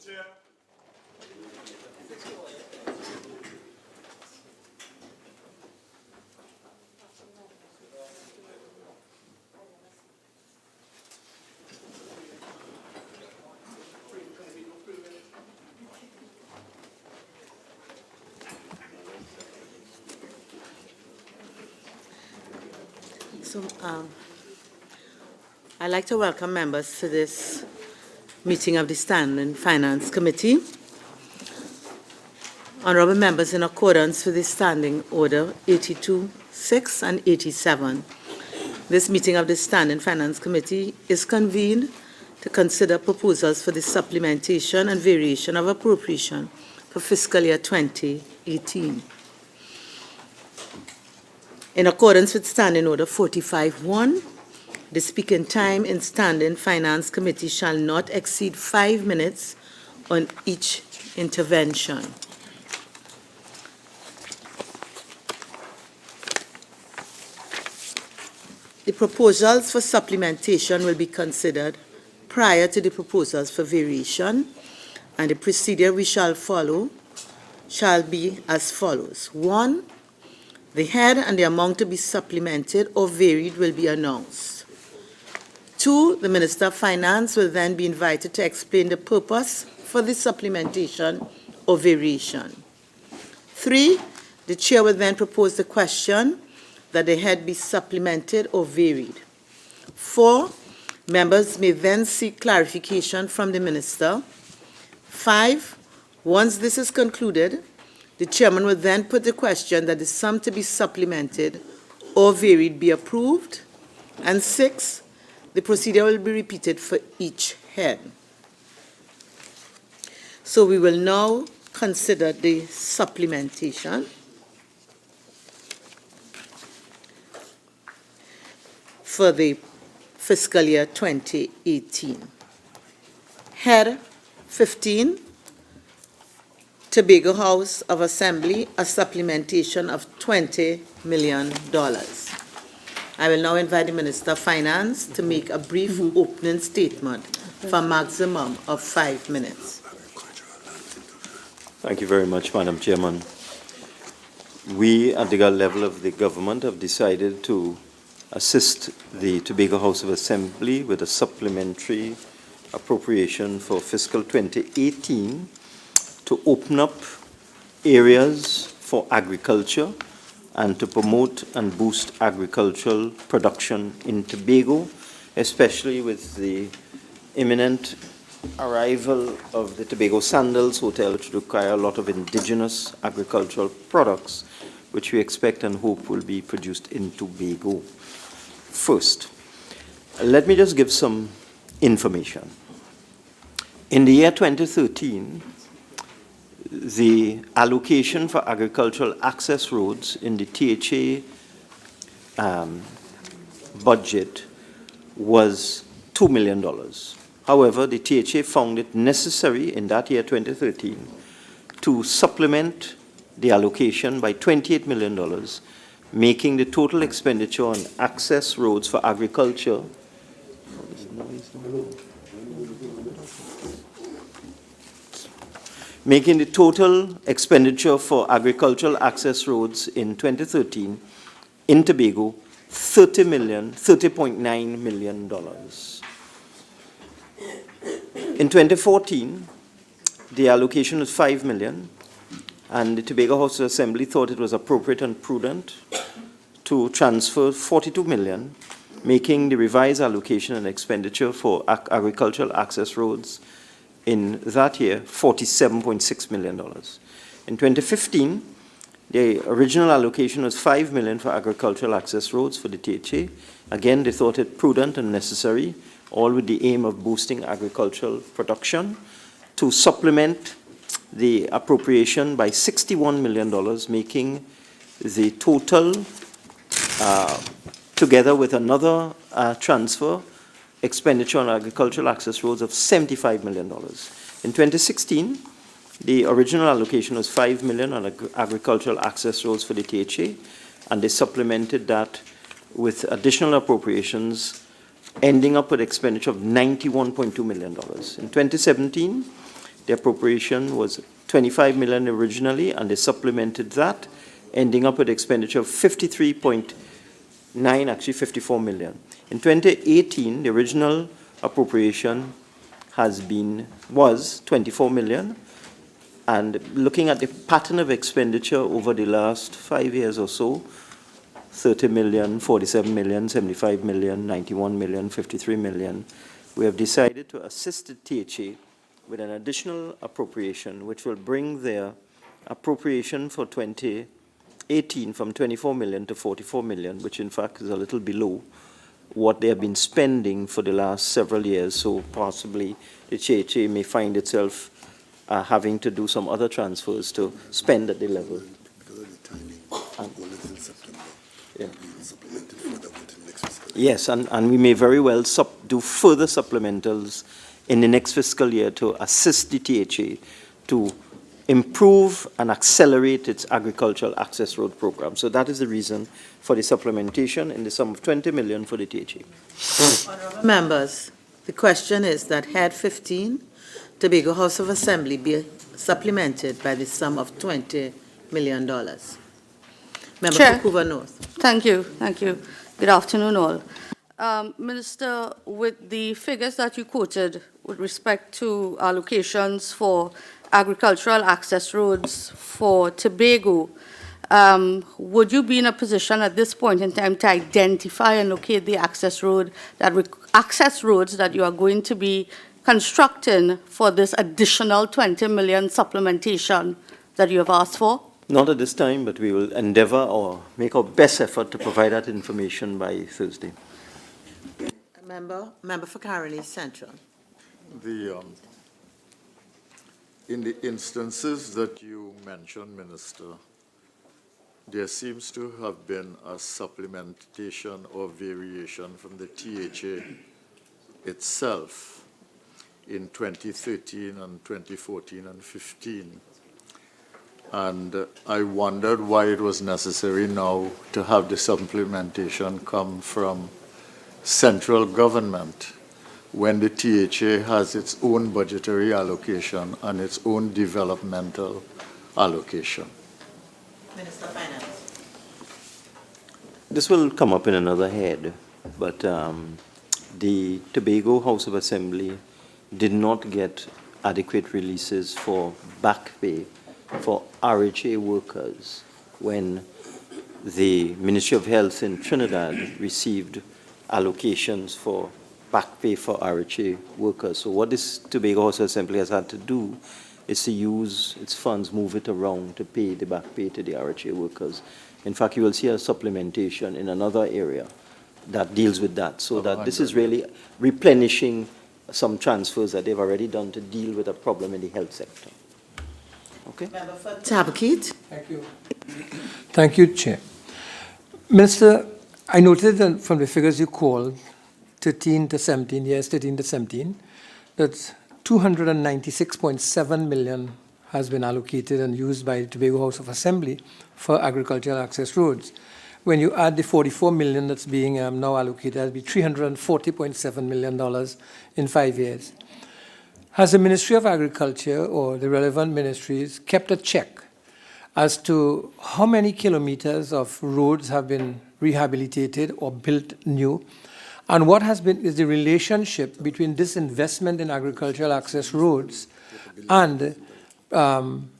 Chair. So, I'd like to welcome members to this meeting of the Standing Finance Committee. Honorable members, in accordance with the Standing Order 82.6 and 87, this meeting of the Standing Finance Committee is convened to consider proposals for the supplementation and variation of appropriation for fiscal year 2018. In accordance with Standing Order 45.1, the speaking time in Standing Finance Committee shall not exceed 5 minutes on each intervention. The proposals for supplementation will be considered prior to the proposals for variation, and the procedure we shall follow shall be as follows. 1. The head and the amount to be supplemented or varied will be announced. 2. The Minister of Finance will then be invited to explain the purpose for the supplementation or variation. 3. The Chair will then propose the question that the head be supplemented or varied. 4. Members may then seek clarification from the Minister. 5. Once this is concluded, the Chairman will then put the question that the sum to be supplemented or varied be approved. And 6. The procedure will be repeated for each head. So we will now consider the supplementation. For the fiscal year 2018. Head 15, Tobago House of Assembly, a supplementation of $20 million. I will now invite the Minister of Finance to make a brief opening statement for a maximum of 5 minutes. Thank you very much, Madam Chairman. We, at the level of the government, have decided to assist the Tobago House of Assembly with a supplementary appropriation for fiscal 2018 to open up areas for agriculture and to promote and boost agricultural production in Tobago, especially with the imminent arrival of the Tobago Sandals Hotel, which require a lot of indigenous agricultural products, which we expect and hope will be produced in Tobago. First, let me just give some information. In the year 2013, the allocation for agricultural access roads in the THA budget was $2 million. However, the THA found it necessary in that year 2013 to supplement the allocation by $28 million, making the total expenditure on access roads for agriculture making the total expenditure for agricultural access roads in 2013 in Tobago $30.9 million. In 2014, the allocation was $5 million. And the Tobago House of Assembly thought it was appropriate and prudent to transfer $42 million, making the revised allocation and expenditure for agricultural access roads in that year $47.6 million. In 2015, the original allocation was $5 million for agricultural access roads for the THA. Again, they thought it prudent and necessary, all with the aim of boosting agricultural production, to supplement the appropriation by $61 million, making the total, together with another transfer, expenditure on agricultural access roads of $75 million. In 2016, the original allocation was $5 million on agricultural access roads for the THA, and they supplemented that with additional ending up with expenditure of $91.2 million. In 2017, The appropriation was 25 million originally, and they supplemented that, ending up with expenditure of 53.9, actually 54 million. In 2018, the original appropriation was 24 million, and looking at the pattern of expenditure over the last 5 years or so, 30 million, 47 million, 75 million, 91 million, 53 million, we have decided to assist the THA with an additional appropriation, which will bring their appropriation for 2018 from 24 million to 44 million, which in fact is a little below what they have been spending for the last several years. So possibly the THA may find itself having to do some other transfers to spend at the level. Because of the timing, all is in September. Yeah. We supplement it further until next fiscal year. Yes, and we may very well do further supplementals in the next fiscal year to assist the THA to improve and accelerate its agricultural access road program. So that is the reason for the supplementation in the sum of 20 million for the THA. Honourable members, the question is that Head 15, Tobago House of Assembly, be supplemented by the sum of $20 million. Member Chair. for Couva North. Thank you. Thank you. Good afternoon, all. Minister, with the figures that you quoted with respect to allocations for agricultural access roads for Tobago, would you be in a position at this point in time to identify and locate the access roads that you are going to be constructing for this additional 20 million supplementation that you have asked for? Not at this time, but we will endeavor or make our best effort to provide that information by Thursday. Member for Caroni Central. In the instances that you mentioned, Minister, there seems to have been a supplementation or variation from the THA itself in 2013 and 2014 and 15. And I wondered why it was necessary now to have the supplementation come from central government when the THA has its own budgetary allocation and its own developmental allocation. Minister of Finance. This will come up in another head, but the Tobago House of Assembly did not get adequate releases for back pay for RHA workers when the Ministry of Health in Trinidad received allocations for back pay for RHA workers. So what this Tobago House of Assembly has had to do is to use its funds, move it around to pay the back pay to the RHA workers. In fact, you will see a supplementation in another area that deals with that. So that this is really replenishing some transfers that they've already done to deal with a problem in the health sector. Okay? Member for Tabakit. Thank you. Thank you, Chair. Minister, I noted that from the figures you called, 13 to 17, yes, 13 to 17, that 296.7 million has been allocated and used by the Tobago House of Assembly for agricultural access roads. When you add the 44 million that's being now allocated, that'll be $340.7 million in 5 years. Has the Ministry of Agriculture or the relevant ministries kept a check as to how many kilometers of roads have been rehabilitated or built new? And what is the relationship between this investment in agricultural access roads and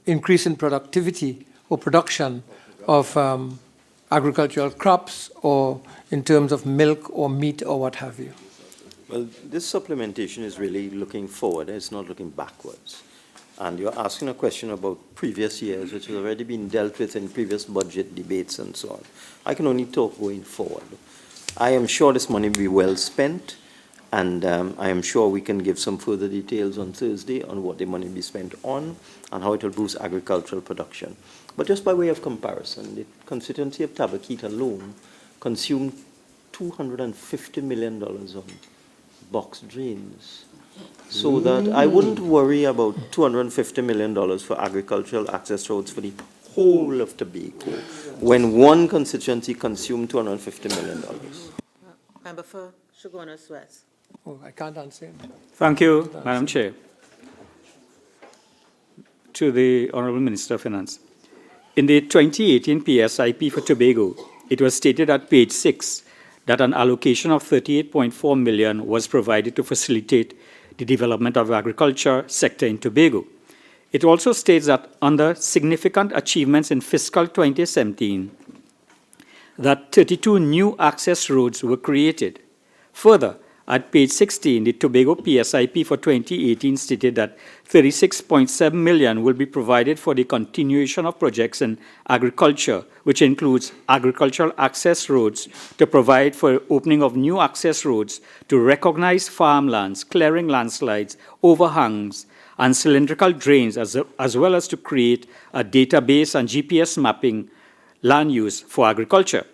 increase in productivity or production of agricultural crops, or in terms of milk or meat or what have you? Well, this supplementation is really looking forward. It's not looking backwards. And you're asking a question about previous years, which has already been dealt with in previous budget debates and so on. I can only talk going forward. I am sure this money will be well spent, and I am sure we can give some further details on Thursday on what the money will be spent on and how it will boost agricultural production. But just by way of comparison, the constituency of Tabakit alone consumed $250 million on box drains. So that I wouldn't worry about $250 million for agricultural access roads for the whole of Tobago when one constituency consumed $250 million. Member for Shogunas West. Oh, I can't answer. Thank you, Madam Chair. to the Honourable Minister of Finance. In the 2018 PSIP for Tobago, it was stated at page 6 that an allocation of 38.4 million was provided to facilitate the development of the agriculture sector in Tobago. It also states that under significant achievements in fiscal 2017, that 32 new access roads were created. Further, at page 16, the Tobago PSIP for 2018 stated that 36.7 million will be provided for the continuation of projects in agriculture, which includes agricultural access roads to provide for opening of new access roads to recognize farmlands, clearing landslides, overhangs, and cylindrical drains, as well as to create a database and GPS mapping land use for agriculture.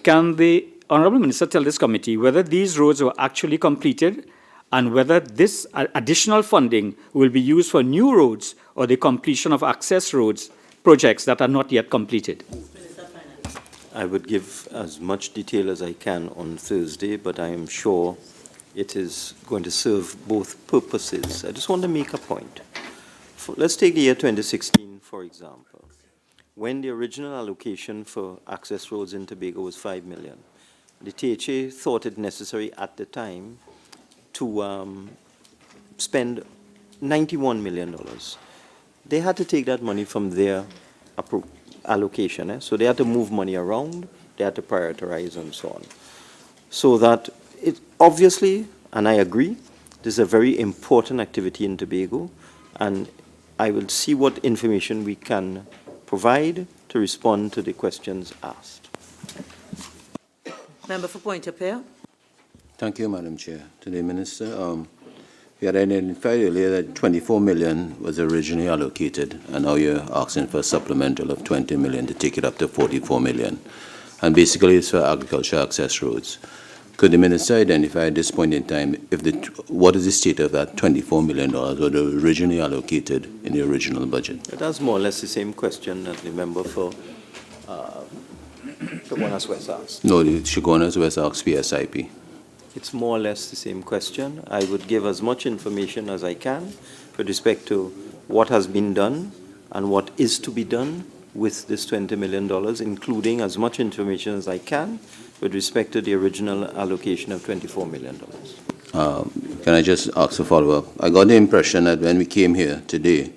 Can the Honourable Minister tell this committee whether these roads were actually completed and whether this additional funding will be used for new roads or the completion of access roads projects that are not yet completed? I would give as much detail as I can on Thursday, but I am sure it is going to serve both purposes. I just want to make a point. Let's take the year 2016, for example, when the original allocation for access roads in Tobago was 5 million. The THA thought it necessary at the time to spend $91 million. They had to take that money from their allocation, so they had to move money around, they had to prioritize and so on. So that it obviously, and I agree, this is a very important activity in Tobago, and I will see what information we can provide to respond to the questions asked. Member for Point-à-Pierre. Thank you, Madam Chair. To the Minister, we had identified earlier that 24 million was originally allocated, and now you're asking for a supplemental of 20 million to take it up to 44 million. And basically it's for agriculture access roads. Could the Minister identify at this point in time what is the state of that $24 million was originally allocated in the original budget? That's more or less the same question that the member for Chaguanas West asked. No, the Chaguanas West asked PSIP. It's more or less the same question. I would give as much information as I can with respect to what has been done and what is to be done with this $20 million, including as much information as I can with respect to the original allocation of $24 million. Can I just ask a follow-up? I got the impression that when we came here today,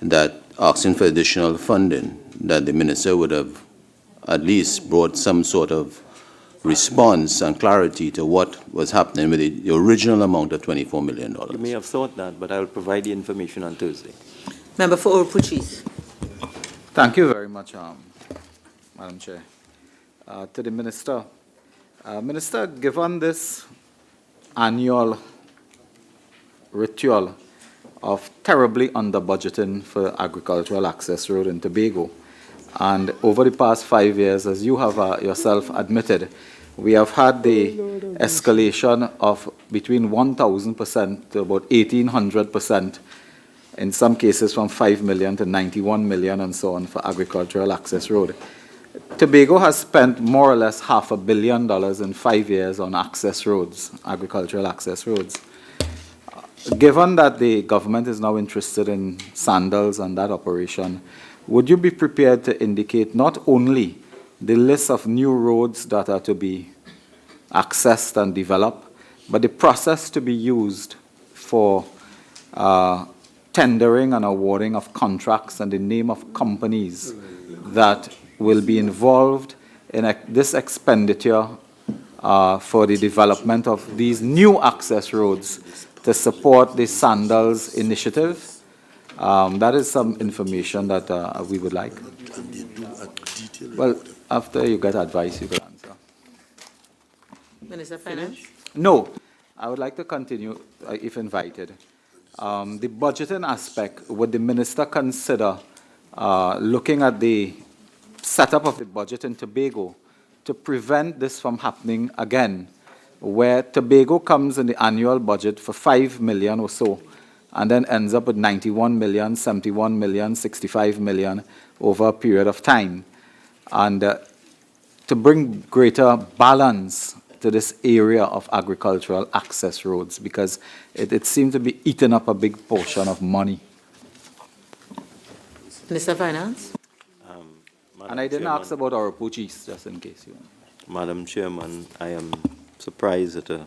that asking for additional funding, that the Minister would have at least brought some sort of response and clarity to what was happening with the original amount of $24 million. You may have thought that, but I will provide the information on Thursday. Member for Orupuchis. Thank you very much, Madam Chair. To the Minister. Minister, given this annual ritual of terribly under-budgeting for agricultural access road in Tobago, and over the past 5 years, as you have yourself admitted, we have had the escalation of between 1,000% to about 1,800%, in some cases from 5 million to 91 million and so on for agricultural access road. Tobago has spent more or less $500 million in 5 years on access roads, agricultural access roads. Given that the government is now interested in sandals and that operation, would you be prepared to indicate not only the list of new roads that are to be accessed and developed, but the process to be used for tendering and awarding of contracts and the name of companies that will be involved in this expenditure for the development of these new access roads to support the Sandals initiative? That is some information that we would like. Well, after you get advice, you can answer. Minister of Finance. No, I would like to continue, if invited. The budgeting aspect, would the Minister consider looking at the setup of the budget in Tobago to prevent this from happening again, where Tobago comes in the annual budget for 5 million or so, and then ends up with 91 million, 71 million, 65 million over a period of time. And to bring greater balance to this area of agricultural access roads, because it seemed to be eating up a big portion of money. Minister of Finance? Madam And I didn't Chairman, ask about our Portuguese, just in case you want. Madam Chairman, I am surprised that a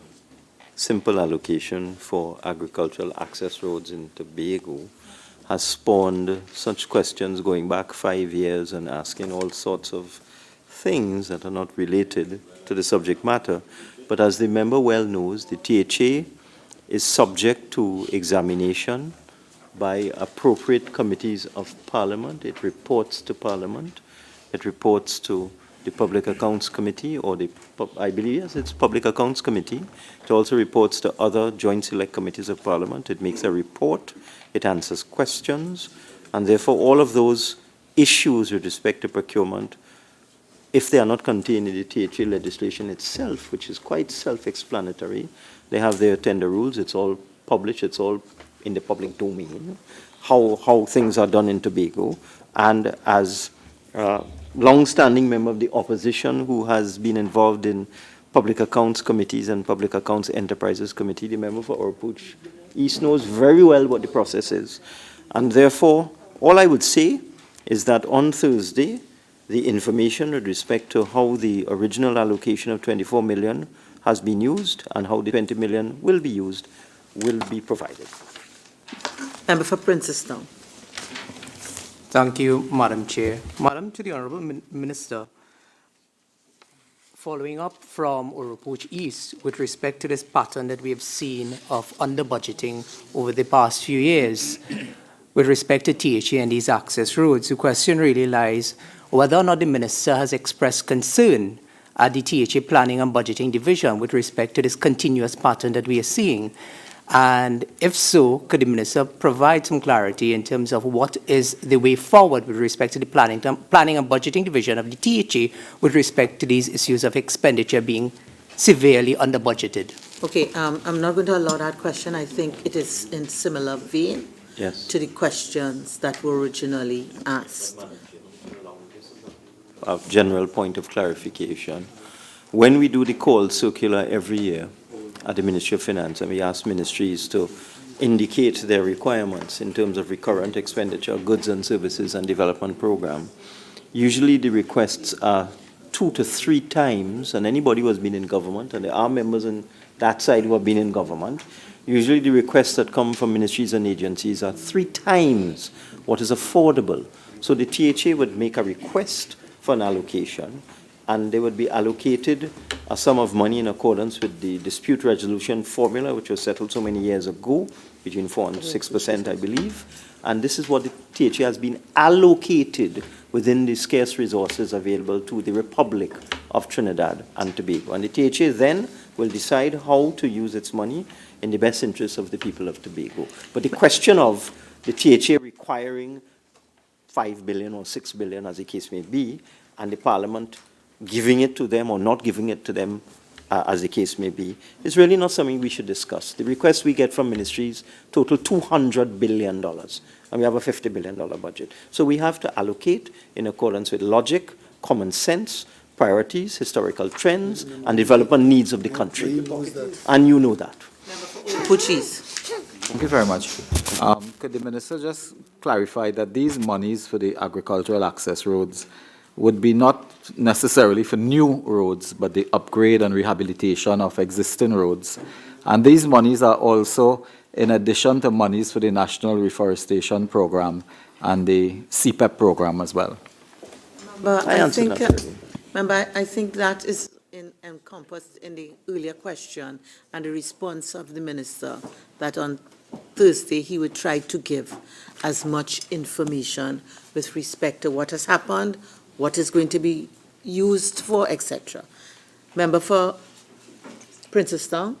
simple allocation for agricultural access roads in Tobago has spawned such questions going back 5 years and asking all sorts of things that are not related to the subject matter. But as the member well knows, the THA is subject to examination by appropriate committees of Parliament. It reports to Parliament. It reports to the Public Accounts Committee, or I believe, yes, it's Public Accounts Committee. It also reports to other joint select committees of Parliament. It makes a report. It answers questions. And therefore, all of those issues with respect to procurement, if they are not contained in the THA legislation itself, which is quite self-explanatory, they have their tender rules. It's all published. It's all in the public domain, how things are done in Tobago. And as long-standing member of the opposition who has been involved in Public Accounts Committees and Public Accounts Enterprises Committee, the member for Orpuch East knows very well what the process is. And therefore, all I would say is that on Thursday, the information with respect to how the original allocation of 24 million has been used and how the 20 million will be used will be provided. Member for Princestown. Thank you, Madam Chair. Madam, to the Honourable Minister, following up from Orpuch East with respect to this pattern that we have seen of under-budgeting over the past few years with respect to THA and these access roads, the question really lies whether or not the Minister has expressed concern at the THA Planning and Budgeting Division with respect to this continuous pattern that we are seeing. And if so, could the Minister provide some clarity in terms of what is the way forward with respect to the Planning and Budgeting Division of the THA with respect to these issues of expenditure being severely under-budgeted? Okay, I'm not going to allow that question. I think it is in similar vein to the questions that were originally asked. A general point of clarification. When we do the call circular every year at the Ministry of Finance, and we ask ministries to indicate their requirements in terms of recurrent expenditure, goods and services and development program, usually the requests are 2 to 3 times, and anybody who has been in government, and there are members on that side who have been in government, usually the requests that come from ministries and agencies are 3 times what is affordable. So the THA would make a request for an allocation, and they would be allocated a sum of money in accordance with the dispute resolution formula, which was settled so many years ago, between 4% and 6%, I believe. And this is what the THA has been allocated within the scarce resources available to the Republic of Trinidad and Tobago. And the THA then will decide how to use its money in the best interest of the people of Tobago. But the question of the THA requiring 5 billion or 6 billion, as the case may be, and the Parliament giving it to them or not giving it to them, as the case may be, is really not something we should discuss. The requests we get from ministries total $200 billion, and we have a $50 billion budget. So we have to allocate in accordance with logic, common sense, priorities, historical trends, and development needs of the country. And you know that. Puchis. Thank you very much. Could the Minister just clarify that these monies for the agricultural access roads would be not necessarily for new roads, but the upgrade and rehabilitation of existing roads? And these monies are also in addition to monies for the National Reforestation Program and the CPEP program as well. But I think that is encompassed in the earlier question and the response of the Minister that on Thursday he would try to give as much information with respect to what has happened, what is going to be used for, etc. Member for Princestown.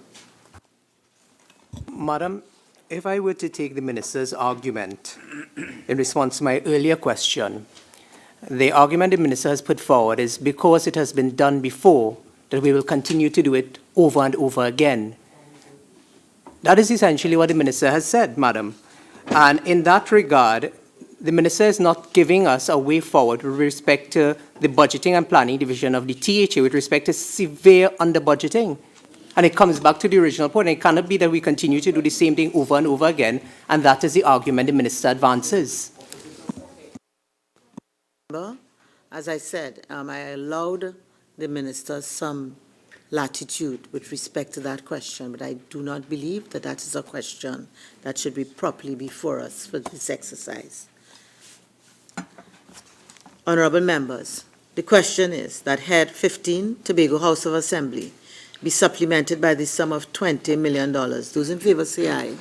Madam, if I were to take the Minister's argument in response to my earlier question, the argument the Minister has put forward is because it has been done before, that we will continue to do it over and over again. That is essentially what the Minister has said, Madam. And in that regard, the Minister is not giving us a way forward with respect to the Budgeting and Planning Division of the THA with respect to severe under-budgeting. And it comes back to the original point. It cannot be that we continue to do the same thing over and over again, and that is the argument the Minister advances. As I said, I allowed the minister some latitude with respect to that question, but I do not believe that that is a question that should be properly before us for this exercise. Honorable members, the question is that Head 15, Tobago House of Assembly, be supplemented by the sum of $20 million. Those in favor say aye.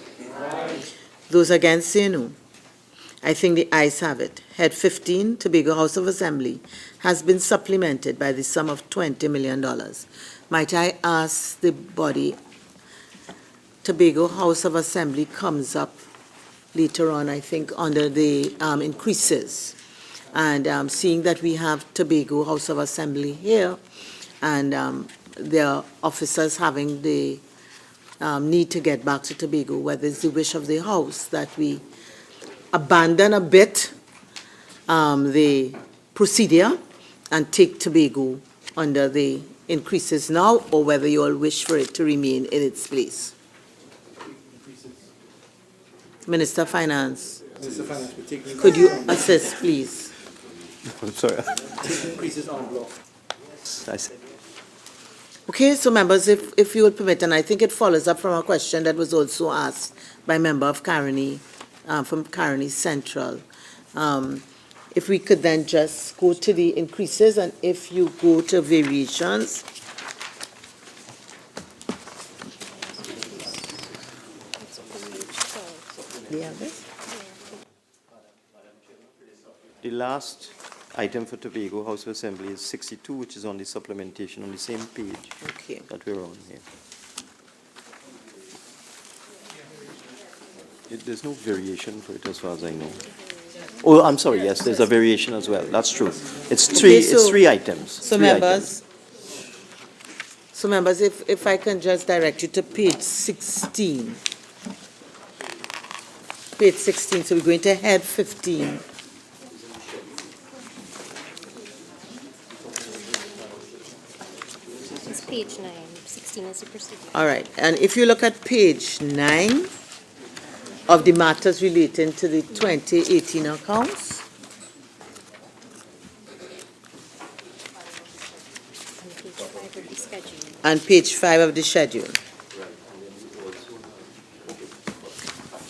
Those against say no. I think the ayes have it. Head 15, Tobago House of Assembly, has been supplemented by the sum of $20 million. Might I ask the body, Tobago House of Assembly comes up later on, I think, under the increases. And seeing that we have Tobago House of Assembly here, and their officers having the need to get back to Tobago, whether it's the wish of the House that we abandon a bit the procedure and take Tobago under the increases now, or whether you all wish for it to remain in its place. Minister of Finance, could you assist, please? I'm sorry. Increases en bloc. I said. Okay, so members, if you would permit, and I think it follows up from a question that was also asked by a member of Caroni, from Caroni Central. If we could then just go to the increases, and if you go to variations. The last item for Tobago House of Assembly is 62, which is on the supplementation on the same page that we're on here. There's no variation for it as far as I know. Oh, I'm sorry, yes, there's a variation as well. That's true. It's three, it's three items. So three members, if I can just direct you to page 16. Page 16, so we're going to head 15. It's page 9, 16 is the procedure. All right, and if you look at page 9 of the matters relating to the 2018 accounts, On page 5 of the schedule. and page 5 of the schedule.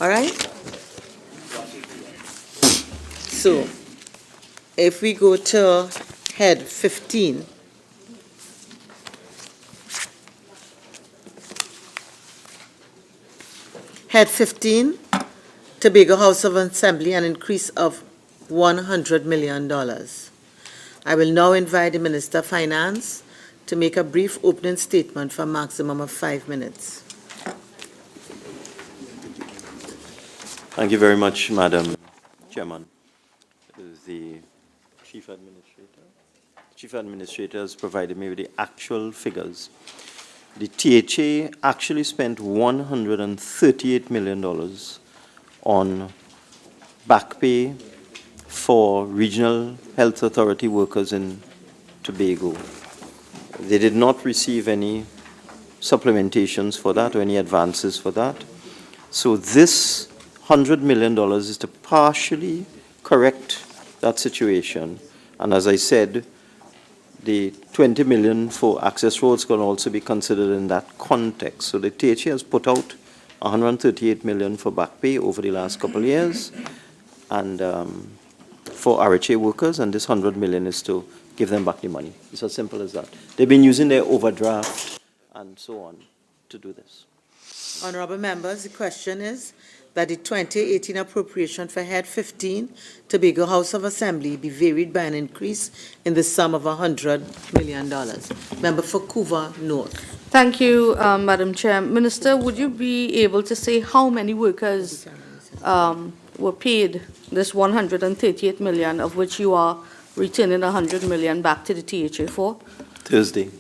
All right? So, if we go to head 15, Head 15, Tobago House of Assembly, an increase of $100 million. I will now invite the Minister of Finance to make a brief opening statement for a maximum of 5 minutes. Thank you very much, Madam Chairman. The Chief Administrator. Chief Administrator has provided me with the actual figures. The THA actually spent $138 million on back pay for regional health authority workers in Tobago. They did not receive any supplementations for that or any advances for that. So this $100 million is to partially correct that situation. And as I said, the 20 million for access roads can also be considered in that context. So the THA has put out 138 million for back pay over the last couple of years, and for RHA workers, and this 100 million is to give them back the money. It's as simple as that. They've been using their overdraft and so on to do this. Honorable members, the question is that the 2018 appropriation for Head 15, Tobago House of Assembly, be varied by an increase in the sum of $100 million. Member for Couva North. Thank you, Madam Chair. Minister, would you be able to say how many workers were paid this 138 million, of which you are returning 100 million back to the THA for? Thursday.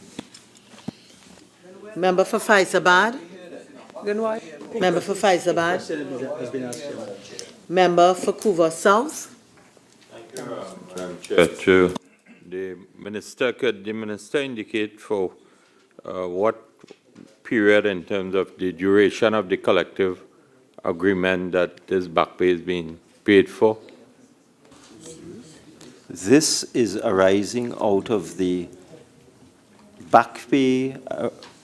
Member for Faisabad. Member for Faisabad. Member for Couva South. Madam Chair, the minister indicate for what period in terms of the duration of the collective agreement that this back pay is being paid for? This is arising out of the back pay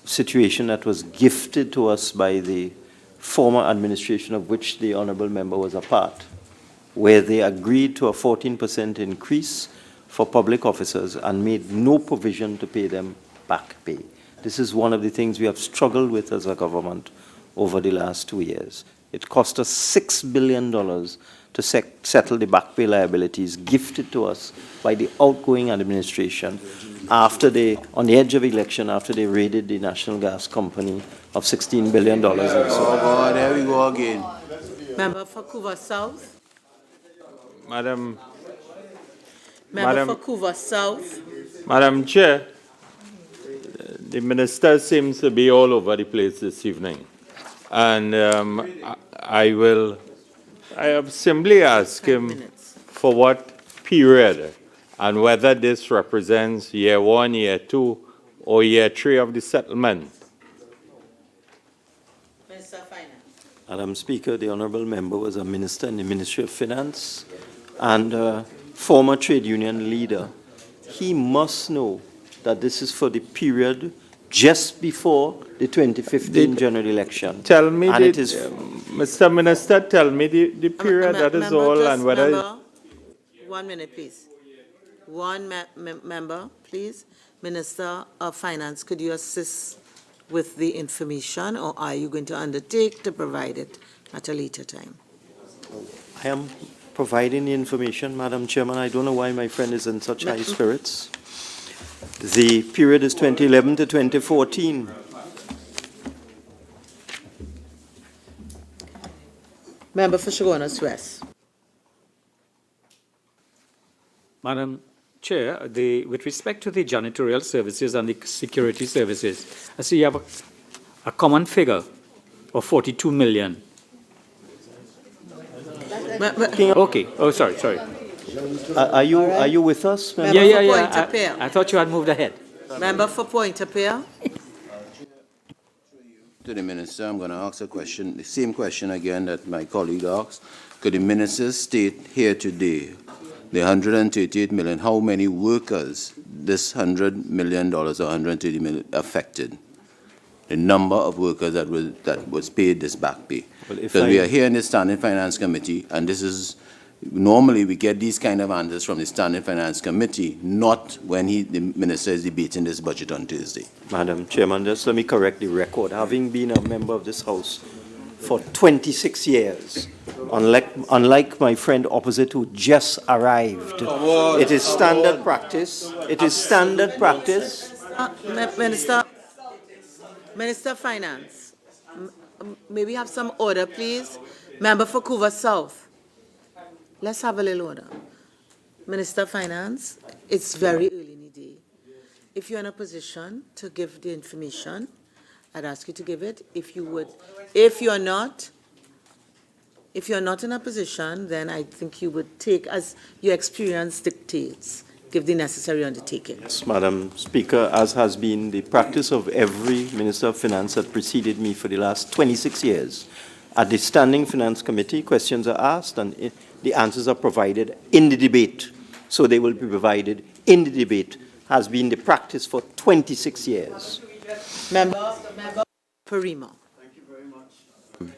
situation that was gifted to us by the former administration of which the honourable member was a part, where they agreed to a 14% increase for public officers and made no provision to pay them back pay. This is one of the things we have struggled with as a government over the last 2 years. It cost us $6 billion to settle the back pay liabilities gifted to us by the outgoing administration after they, on the edge of election, after they raided the National Gas Company of $16 billion. Oh God, there we go again. Member for Couva South. Madam Member for Couva South. Madam Chair, the minister seems to be all over the place this evening. And I have simply asked him for what period and whether this represents year 1, year 2, or year 3 of the settlement. Minister of Finance. Madam Speaker, the honourable member was a minister in the Ministry of Finance and a former trade union leader. He must know that this is for the period just before the 2015 general election. Tell me, and it is Mr. Minister, tell me the period, that is all, and whether... Member, 1 minute, please. One member, please. Minister of Finance, could you assist with the information, or are you going to undertake to provide it at a later time? I am providing the information, Madam Chairman. I don't know why my friend is in such high spirits. The period is 2011 to 2014. Member for Chaguanas West. Madam Chair, with respect to the janitorial services and the security services, I see you have a common figure of 42 million. Okay. Oh, sorry. Are you with us? Member Yeah. for Point I thought you had moved ahead. Member for Point-a-Peer. To the minister, I'm going to ask a question, the same question again that my colleague asked. Could the minister state here today the 138 million, how many workers this $100 million or 130 million affected? The number of workers that was paid this back pay. Because we are here in the Standing Finance Committee, and this is, normally we get these kind of answers from the Standing Finance Committee, not when the minister is debating this budget on Thursday. Madam Chairman, just let me correct the record. Having been a member of this House for 26 years, unlike my friend opposite who just arrived, it is standard practice. It is standard practice. Minister of Finance, may we have some order, please? Member for Couva South. Let's have a little order. Minister of Finance, it's very early in the day. If you're in a position to give the information, I'd ask you to give it. If you would, if you're not in a position, then I think you would take as your experience dictates, give the necessary undertaking. Yes, Madam Speaker, as has been the practice of every Minister of Finance that preceded me for the last 26 years. At the Standing Finance Committee, questions are asked and the answers are provided in the debate. So they will be provided in the debate, has been the practice for 26 years. Member Parima. Thank you very much.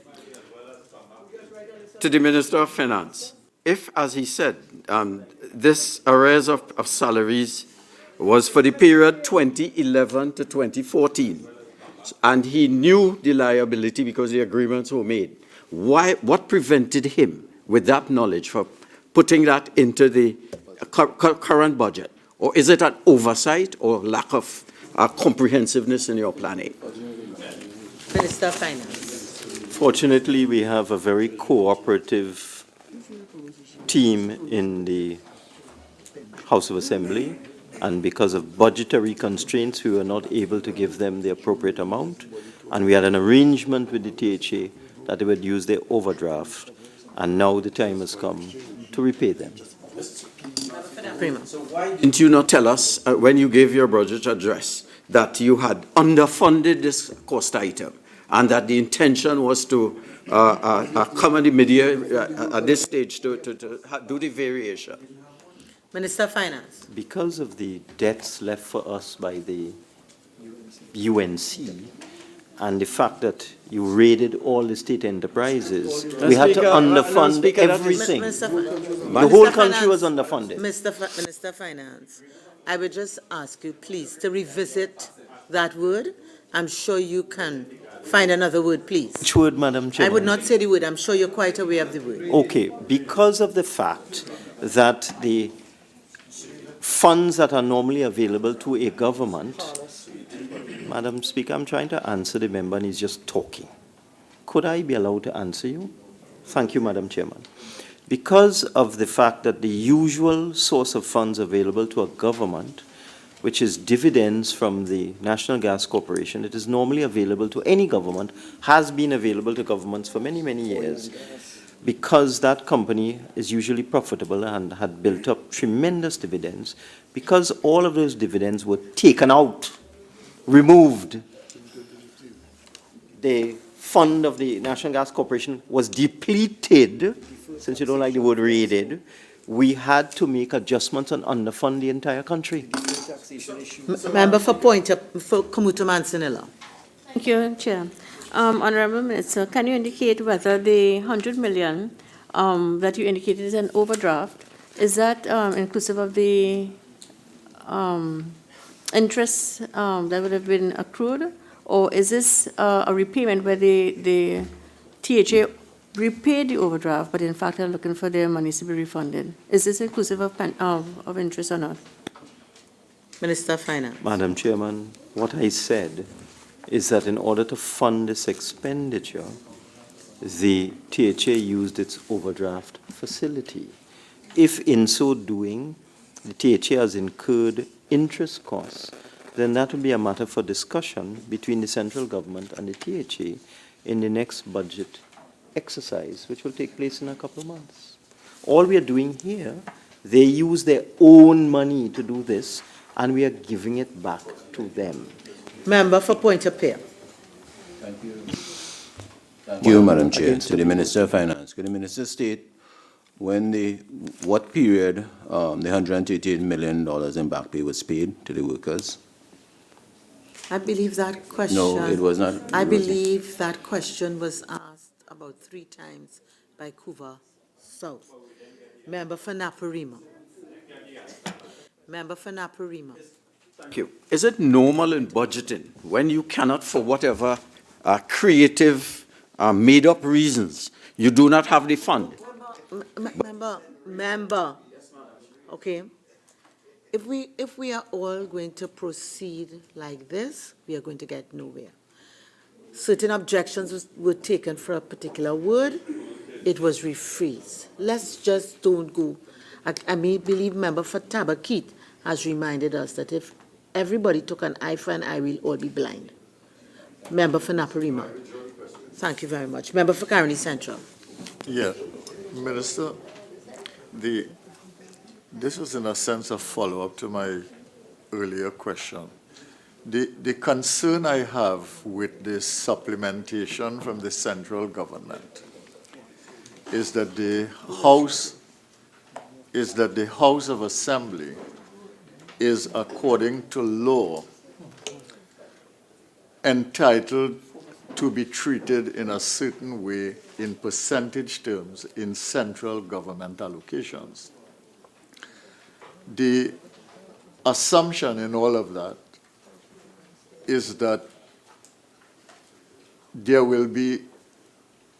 To the Minister of Finance, if, as he said, this arrears of salaries was for the period 2011 to 2014, and he knew the liability because the agreements were made, what prevented him, with that knowledge, from putting that into the current budget? Or is it an oversight or lack of comprehensiveness in your planning? Minister of Finance. Fortunately, we have a very cooperative team in the House of Assembly, and because of budgetary constraints, we were not able to give them the appropriate amount, and we had an arrangement with the THA that they would use their overdraft, and now the time has come to repay them. So why didn't you not tell us when you gave your budget address that you had underfunded this cost item and that the intention was to come in the media at this stage to do the variation? Minister of Finance. Because of the debts left for us by the UNC and the fact that you raided all the state enterprises, we had to underfund everything. The whole country was underfunded. Minister of Finance, I would just ask you, please, to revisit that word. I'm sure you can find another word, please. Which word, Madam Chairman? I would not say the word. I'm sure you're quite aware of the word. Okay, because of the fact that the funds that are normally available to a government, Madam Speaker, I'm trying to answer the member and he's just talking. Could I be allowed to answer you? Thank you, Madam Chairman. Because of the fact that the usual source of funds available to a government, which is dividends from the National Gas Corporation, it is normally available to any government, has been available to governments for many, many years, because that company is usually profitable and had built up tremendous dividends, because all of those dividends were taken out, removed, the fund of the National Gas Corporation was depleted, since you don't like the word raided, we had to make adjustments and underfund the entire country. Member for Kamuta Mansanilla. Thank you, Chair. Honourable Minister, can you indicate whether the 100 million that you indicated is an overdraft, is that inclusive of the interest that would have been accrued, or is this a repayment where the THA repaid the overdraft, but in fact are looking for their monies to be refunded? Is this inclusive of interest or not? Minister of Finance. Madam Chairman, what I said is that in order to fund this expenditure, the THA used its overdraft facility. If in so doing, the THA has incurred interest costs, then that will be a matter for discussion between the central government and the THA in the next budget exercise, which will take place in a couple of months. All we are doing here, they use their own money to do this, and we are giving it back to them. Member for Point of Pear. Thank you. Thank you, Madam Chair. To the Minister of Finance, could the Minister state what period the $138 million in back pay was paid to the workers? I believe that question. No, it was not. I believe that question was asked about 3 times by Kuva South. Member for Naparima. Member for Naparima. Thank you. Is it normal in budgeting when you cannot, for whatever creative, made-up reasons, you do not have the fund? Member. Okay. If we are all going to proceed like this, we are going to get nowhere. Certain objections were taken for a particular word. It was rephrased. Let's just don't go. I may believe member for Tabakit has reminded us that if everybody took an eye for an eye, we'll all be blind. Member for Naparima. Thank you very much. Member for Caroni Central. Yeah, Minister, this is in a sense a follow-up to my earlier question. The concern I have with this supplementation from the central government is that the House of Assembly is, according to law, entitled to be treated in a certain way in percentage terms in central government allocations. The assumption in all of that is that there will be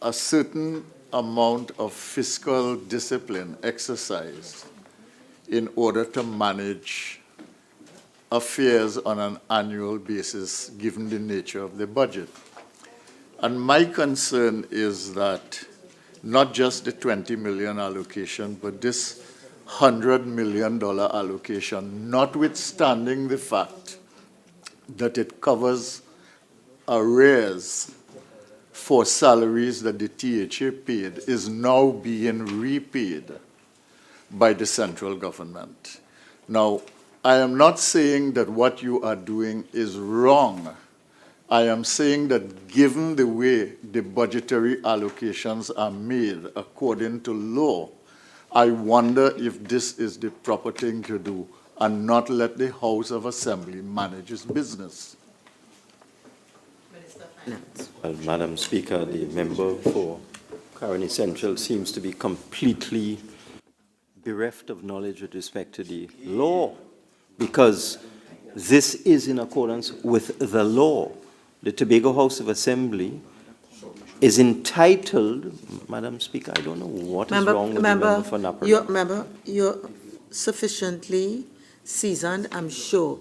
a certain amount of fiscal discipline exercised in order to manage affairs on an annual basis, given the nature of the budget. And my concern is that not just the 20 million allocation, but this $100 million allocation, notwithstanding the fact that it covers arrears for salaries that the THA paid, is now being repaid by the central government. Now, I am not saying that what you are doing is wrong. I am saying that given the way the budgetary allocations are made according to law, I wonder if this is the proper thing to do and not let the House of Assembly manage its business. Well, Madam Speaker, the member for Caroni Central seems to be completely bereft of knowledge with respect to the law, because this is in accordance with the law. The Tobago House of Assembly is entitled, Madam Speaker, I don't know what is wrong with the member for Napoli. You're sufficiently seasoned. I'm sure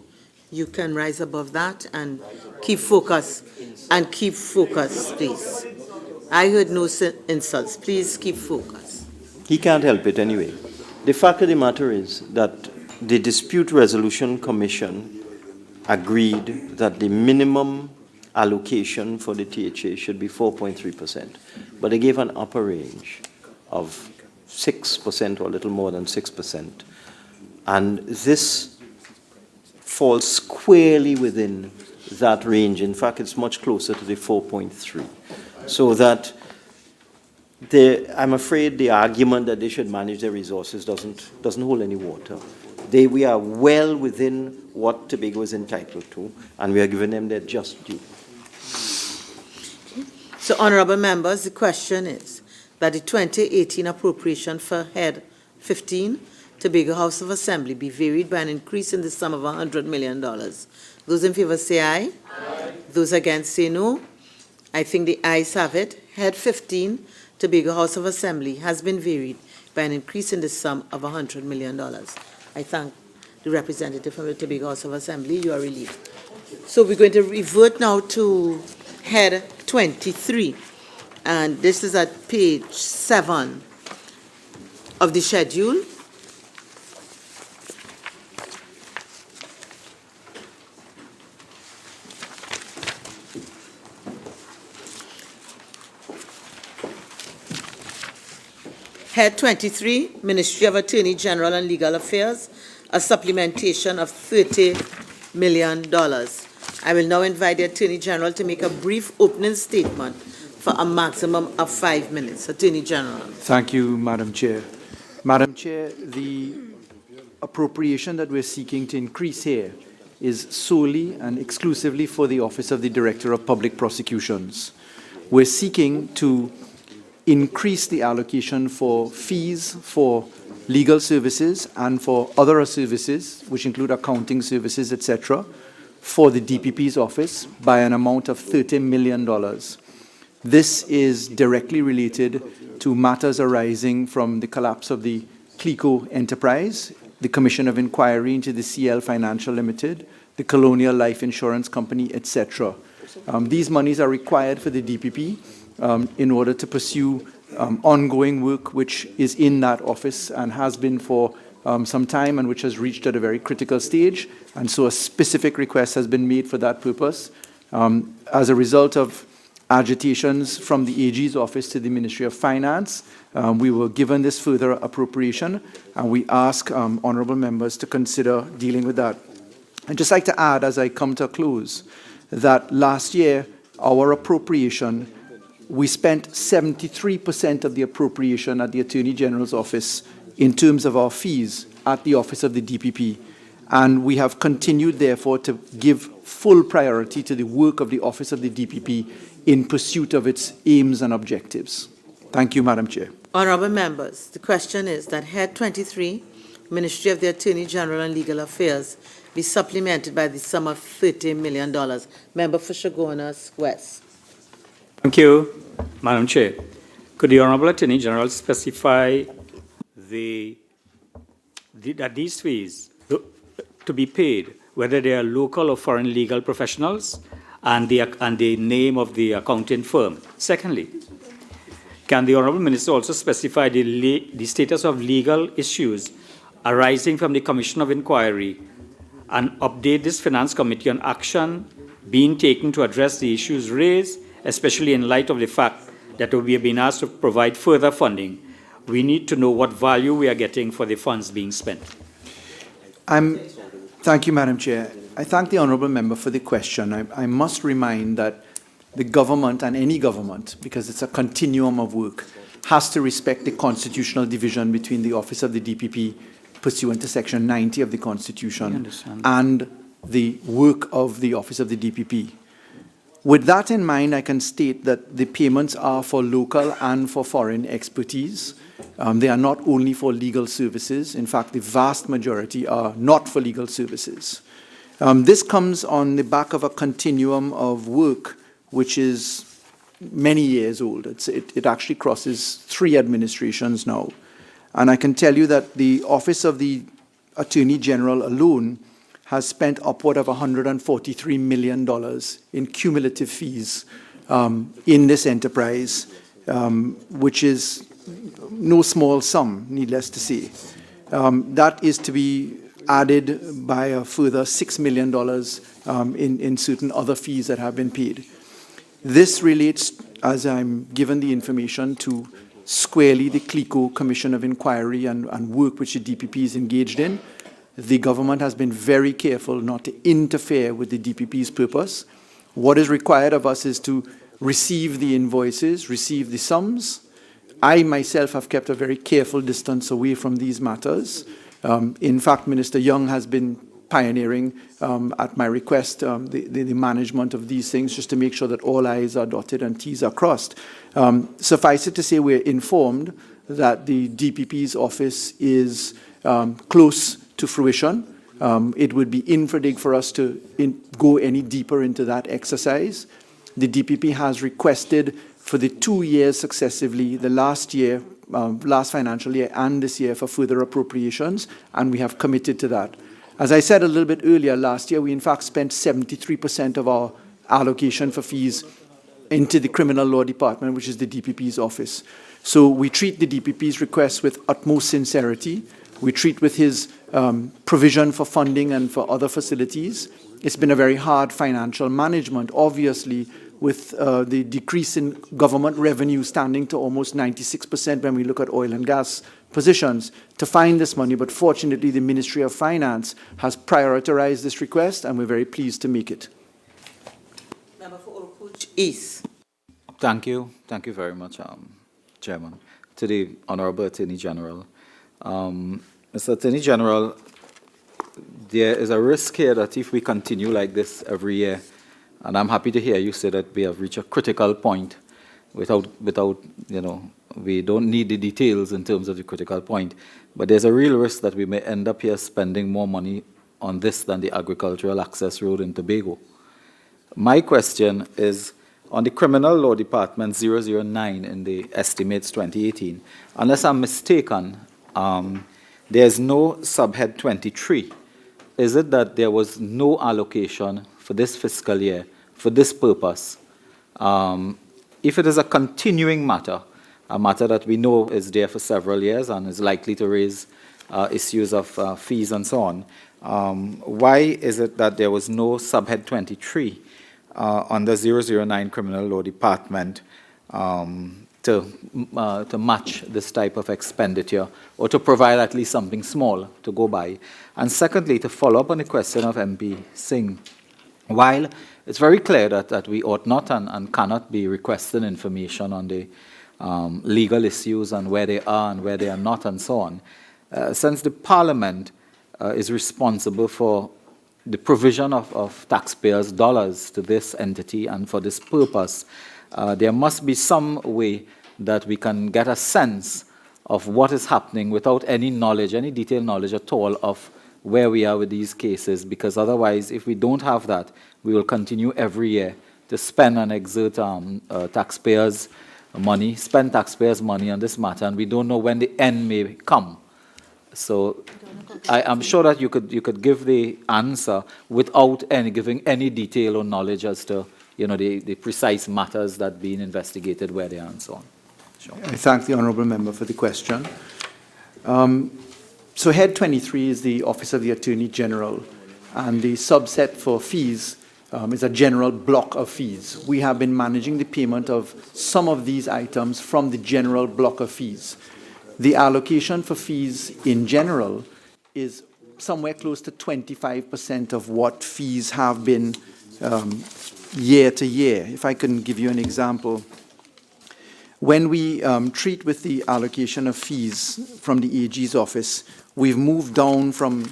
you can rise above that and keep focus. And keep focus, please. I heard no insults. Please keep focus. He can't help it anyway. The fact of the matter is that the Dispute Resolution Commission agreed that the minimum allocation for the THA should be 4.3%, but they gave an upper range of 6% or a little more than 6%. And this falls squarely within that range. In fact, it's much closer to the 4.3. So that I'm afraid the argument that they should manage their resources doesn't hold any water. We are well within what Tobago is entitled to, and we are giving them their just due. So, honorable members, the question is that the 2018 appropriation for Head 15, Tobago House of Assembly, be varied by an increase in the sum of $100 million. Those in favor say aye. Aye. Those against say no. I think the ayes have it. Head 15, Tobago House of Assembly, has been varied by an increase in the sum of $100 million. I thank the representative from the Tobago House of Assembly. You are relieved. So we're going to revert now to Head 23, and this is at page 7 of the schedule. Head 23, Ministry of Attorney General and Legal Affairs, a supplementation of $30 million. I will now invite the Attorney General to make a brief opening statement for a maximum of 5 minutes. Attorney General. Thank you, Madam Chair. Madam Chair, the appropriation that we're seeking to increase here is solely and exclusively for the Office of the Director of Public Prosecutions. We're seeking to increase the allocation for fees for legal services and for other services, which include accounting services, etc., for the DPP's office by an amount of $30 million. This is directly related to matters arising from the collapse of the CLICO enterprise, the Commission of Inquiry into the CL Financial Limited, the Colonial Life Insurance Company, etc. These monies are required for the DPP in order to pursue ongoing work which is in that office and has been for some time and which has reached at a very critical stage. And so a specific request has been made for that purpose. As a result of agitations from the AG's office to the Ministry of Finance, we were given this further appropriation, and we ask honourable members to consider dealing with that. I'd just like to add, as I come to a close, that last year, our appropriation, we spent 73% of the appropriation at the Attorney General's office in terms of our fees at the office of the DPP. And we have continued, therefore, to give full priority to the work of the office of the DPP in pursuit of its aims and objectives. Thank you, Madam Chair. Honourable members, the question is that Head 23, Ministry of the Attorney General and Legal Affairs, be supplemented by the sum of $30 million. Member for Chaguanas West. Thank you, Madam Chair. Could the Honourable Attorney General specify that these fees to be paid, whether they are local or foreign legal professionals, and the name of the accounting firm? Secondly, can the Honourable Minister also specify the status of legal issues arising from the Commission of Inquiry and update this Finance Committee on action being taken to address the issues raised, especially in light of the fact that we have been asked to provide further funding? We need to know what value we are getting for the funds being spent. Thank you, Madam Chair. I thank the honourable member for the question. I must remind that the government, and any government, because it's a continuum of work, has to respect the constitutional division between the office of the DPP pursuant to Section 90 of the Constitution and the work of the office of the DPP. With that in mind, I can state that the payments are for local and for foreign expertise. They are not only for legal services. In fact, the vast majority are not for legal services. This comes on the back of a continuum of work which is many years old. It actually crosses 3 administrations now. And I can tell you that the Office of the Attorney General alone has spent upward of $143 million in cumulative fees in this enterprise, which is no small sum, needless to say. That is to be added by a further $6 million in certain other fees that have been paid. This relates, as I'm given the information, to squarely the CLICO Commission of Inquiry and work which the DPP is engaged in. The government has been very careful not to interfere with the DPP's purpose. What is required of us is to receive the invoices, receive the sums. I myself have kept a very careful distance away from these matters. In fact, Minister Young has been pioneering, at my request, the management of these things, just to make sure that all I's are dotted and T's are crossed. Suffice it to say, we're informed that the DPP's office is close to fruition. It would be infradig for us to go any deeper into that exercise. The DPP has requested for the 2 years successively, the last year, last financial year and this year, for further appropriations, and we have committed to that. As I said a little bit earlier, last year we in fact spent 73% of our allocation for fees into the Criminal Law Department, which is the DPP's office. So we treat the DPP's request with utmost sincerity. We treat with his provision for funding and for other facilities. It's been a very hard financial management, obviously, with the decrease in government revenue standing to almost 96% when we look at oil and gas positions, to find this money. But fortunately, the Ministry of Finance has prioritized this request, and we're very pleased to make it. Member for Oropouche East. Thank you. Thank you very much, Chairman. To the Honorable Attorney General. Mr. Attorney General, there is a risk here that if we continue like this every year, and I'm happy to hear you say that we have reached a critical point without we don't need the details in terms of the critical point, but there's a real risk that we may end up here spending more money on this than the agricultural access road in Tobago. My question is, on the Criminal Law Department 009 in the estimates 2018, unless I'm mistaken, there's no subhead 23. Is it that there was no allocation for this fiscal year for this purpose? If it is a continuing matter, a matter that we know is there for several years and is likely to raise issues of fees and so on, why is it that there was no subhead 23 under 009 Criminal Law Department to match this type of expenditure, or to provide at least something small to go by? And secondly, to follow up on the question of MP Singh, while it's very clear that we ought not and cannot be requesting information on the legal issues and where they are and where they are not and so on, since the Parliament is responsible for the provision of taxpayers' dollars to this entity and for this purpose, there must be some way that we can get a sense of what is happening without any knowledge, any detailed knowledge at all of where we are with these cases, because otherwise, if we don't have that, we will continue every year to spend and exert taxpayers' money, spend taxpayers' money on this matter, and we don't know when the end may come. So I'm sure that you could give the answer without giving any detail or knowledge as to the precise matters that are being investigated, where they are, and so on. Sure. I thank the honourable member for the question. So Head 23 is the Office of the Attorney General, and the subset for fees is a general block of fees. We have been managing the payment of some of these items from the general block of fees. The allocation for fees in general is somewhere close to 25% of what fees have been year to year. If I can give you an example, When we treat with the allocation of fees from the AG's office, we've moved down from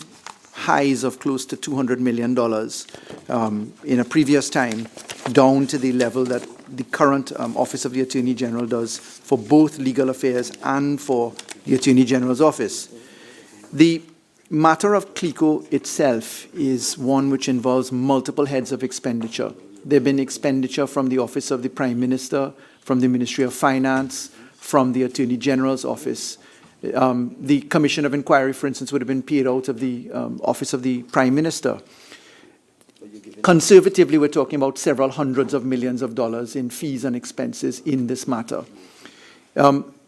highs of close to $200 million in a previous time down to the level that the current Office of the Attorney General does for both legal affairs and for the Attorney General's office. The matter of CLICO itself is one which involves multiple heads of expenditure. There have been expenditure from the Office of the Prime Minister, from the Ministry of Finance, from the Attorney General's office. The Commission of Inquiry, for instance, would have been paid out of the Office of the Prime Minister. Conservatively, we're talking about several hundreds of millions of dollars in fees and expenses in this matter.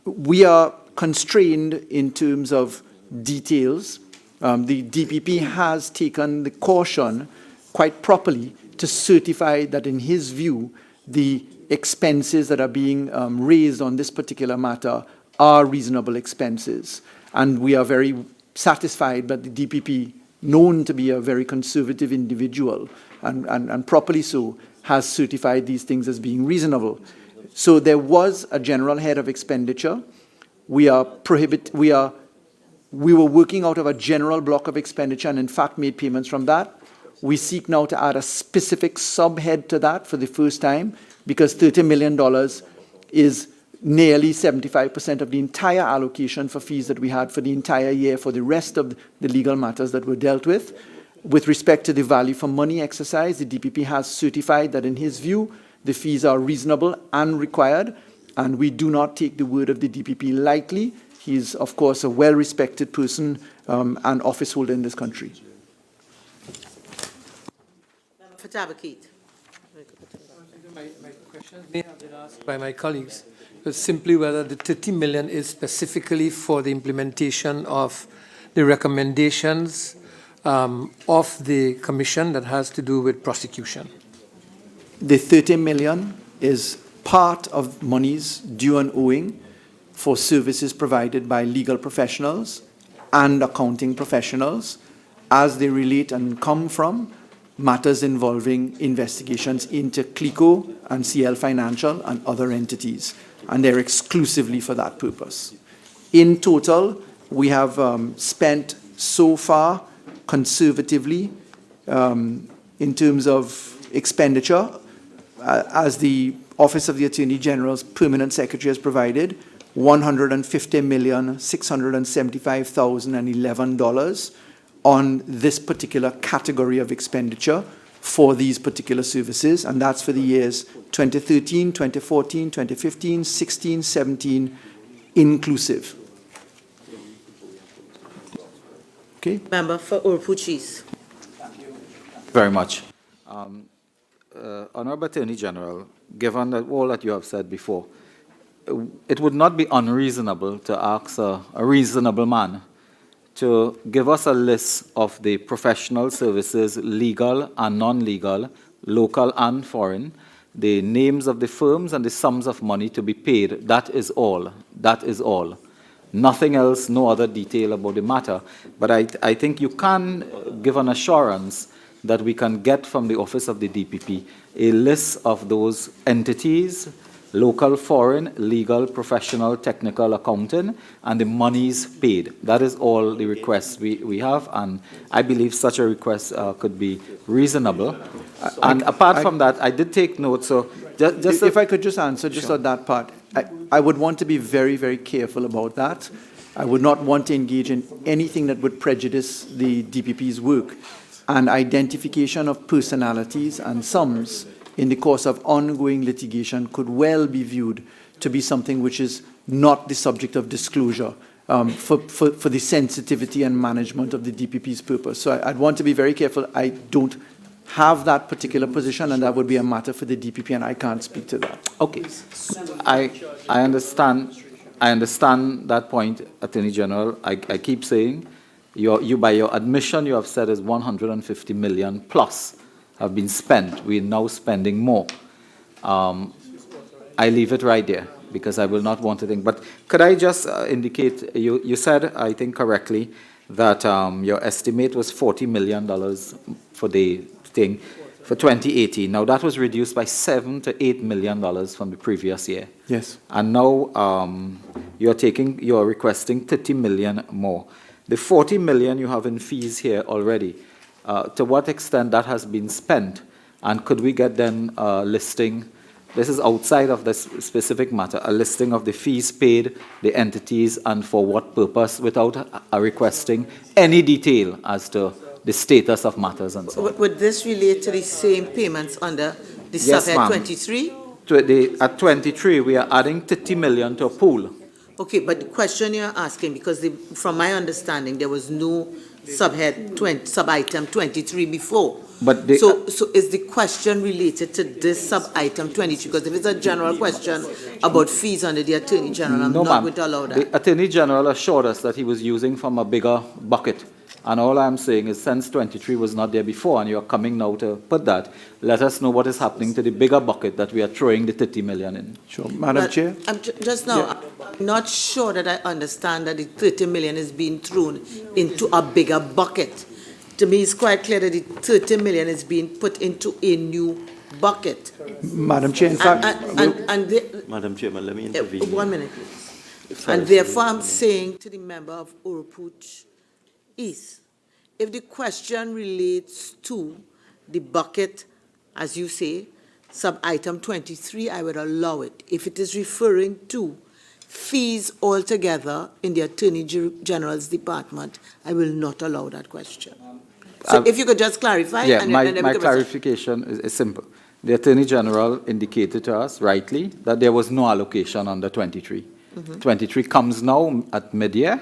We are constrained in terms of details. The DPP has taken the caution quite properly to certify that, in his view, the expenses that are being raised on this particular matter are reasonable expenses. And we are very satisfied that the DPP, known to be a very conservative individual, and properly so, has certified these things as being reasonable. So there was a general head of expenditure. We were working out of a general block of expenditure and in fact made payments from that. We seek now to add a specific subhead to that for the first time, because $30 million is nearly 75% of the entire allocation for fees that we had for the entire year for the rest of the legal matters that were dealt with. With respect to the value for money exercise, the DPP has certified that, in his view, the fees are reasonable and required, and we do not take the word of the DPP lightly. He is, of course, a well-respected person and office holder in this country. For Tabakit. My question may have been asked by my colleagues, but simply whether the 30 million is specifically for the implementation of the recommendations of the Commission that has to do with prosecution. The 30 million is part of monies due and owing for services provided by legal professionals and accounting professionals as they relate and come from matters involving investigations into CLICO and CL Financial and other entities, and they're exclusively for that purpose. In total, we have spent so far conservatively in terms of expenditure, as the Office of the Attorney General's Permanent Secretary has provided, $150,675,011 on this particular category of expenditure for these particular services, and that's for the years 2013, 2014, 2015, 16, 17 inclusive. Okay. Member for Urupuchis. Very much. Honorable Attorney General, given that all that you have said before, it would not be unreasonable to ask a reasonable man to give us a list of the professional services, legal and non-legal, local and foreign, the names of the firms and the sums of money to be paid. That is all. That is all. Nothing else, no other detail about the matter. But I think you can give an assurance that we can get from the Office of the DPP a list of those entities, local, foreign, legal, professional, technical, accounting, and the monies paid. That is all the requests we have, and I believe such a request could be reasonable. And apart from that, I did take note, so just if I could just answer just on that part, I would want to be very, very careful about that. I would not want to engage in anything that would prejudice the DPP's work. And identification of personalities and sums in the course of ongoing litigation could well be viewed to be something which is not the subject of disclosure for the sensitivity and management of the DPP's purpose. So I'd want to be very careful. I don't have that particular position, and that would be a matter for the DPP, and I can't speak to that. Okay. I understand that point, Attorney General. I keep saying, you by your admission, you have said is 150 million plus have been spent. We're now spending more. I leave it right there because I will not want to think. But could I just indicate, you said, I think correctly, that your estimate was $40 million for the thing. for 2018. Now, that was reduced by $7 to $8 million from the previous year. Yes. And now you're requesting 30 million more. The 40 million you have in fees here already, to what extent that has been spent? And could we get then a listing? This is outside of this specific matter, a listing of the fees paid, the entities, and for what purpose, without requesting any detail as to the status of matters and so on. Would this relate to the same payments under the Yes, subhead ma'am. 23? At 23, we are adding 30 million to a pool. Okay, but the question you're asking, because from my understanding, there was no subhead 20, sub-item 23 before. But so is the question related to this sub-item 23? Because if it's a general question about fees under the Attorney General, I'm No, not ma'am. going to allow that. The Attorney General assured us that he was using from a bigger bucket. And all I'm saying is, since 23 was not there before, and you're coming now to put that, let us know what is happening to the bigger bucket that we are throwing the 30 million in. Sure. Madam Chair? I'm just now, I'm not sure that I understand that the 30 million is being thrown into a bigger bucket. To me, it's quite clear that the 30 million is being put into a new bucket. Madam Chair, in fact... Madam Chairman, let me intervene. 1 minute, please. And therefore, I'm saying to the member of Urupuch East, if the question relates to the bucket, as you say, sub-item 23, I would allow it. If it is referring to fees altogether in the Attorney General's department, I will not allow that question. So if you could just clarify. Yeah, and my then we could clarification is simple. The Attorney General indicated to us rightly that there was no allocation under 23. 23 comes now at mid-year,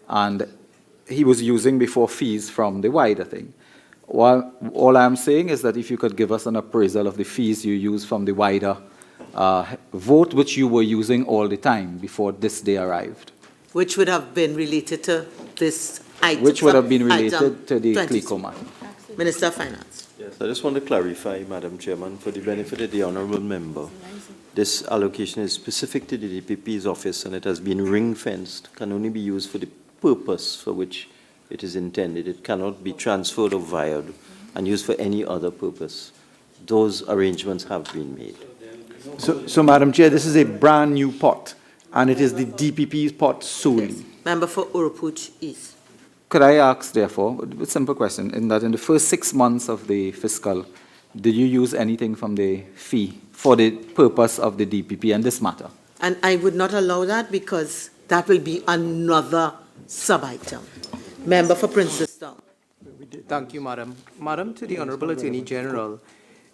and he was using before fees from the wider thing. All I'm saying is that if you could give us an appraisal of the fees you use from the wider vote, which you were using all the time before this day arrived. Which would have been related to this item. Which would have been related item to the 23. CLICO matter. Minister of Finance. Yes, I just want to clarify, Madam Chairman, for the benefit of the honourable member, this allocation is specific to the DPP's office and it has been ring-fenced, can only be used for the purpose for which it is intended. It cannot be transferred or wired and used for any other purpose. Those arrangements have been made. So, Madam Chair, this is a brand new pot, and it is the DPP's pot solely. Yes. Member for Urupuch East. Could I ask, therefore, a simple question, in that in the first 6 months of the fiscal, did you use anything from the fee for the purpose of the DPP and this matter? And I would not allow that because that will be another sub-item. Member for Princestown. Thank you, Madam. Madam, to the Honorable Attorney General,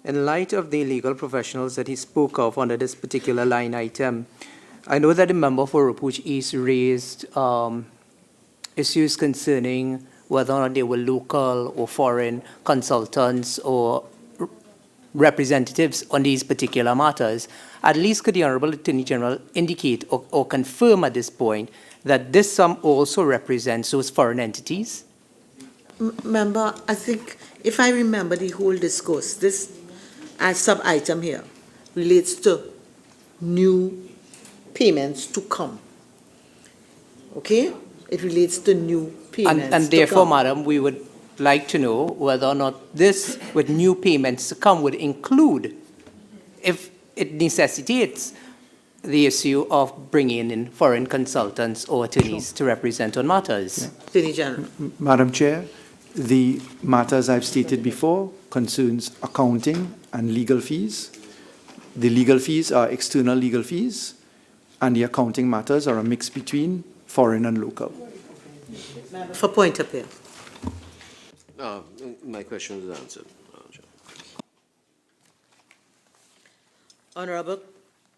in light of the legal professionals that he spoke of under this particular line item, I know that the member for Urupuch East raised issues concerning whether or not they were local or foreign consultants or representatives on these particular matters. At least could the Honorable Attorney General indicate or confirm at this point that this sum also represents those foreign entities? Member, I think if I remember the whole discourse, this sub-item here relates to new payments to come. Okay? It relates to new payments And therefore, to come. Madam, we would like to know whether or not this, with new payments to come, would include, if it necessitates, the issue of bringing in foreign consultants or attorneys to represent on matters. Attorney General. Madam Chair, the matters I've stated before concerns accounting and legal fees. The legal fees are external legal fees, and the accounting matters are a mix between foreign and local. For point of appeal. My question is answered. Honorable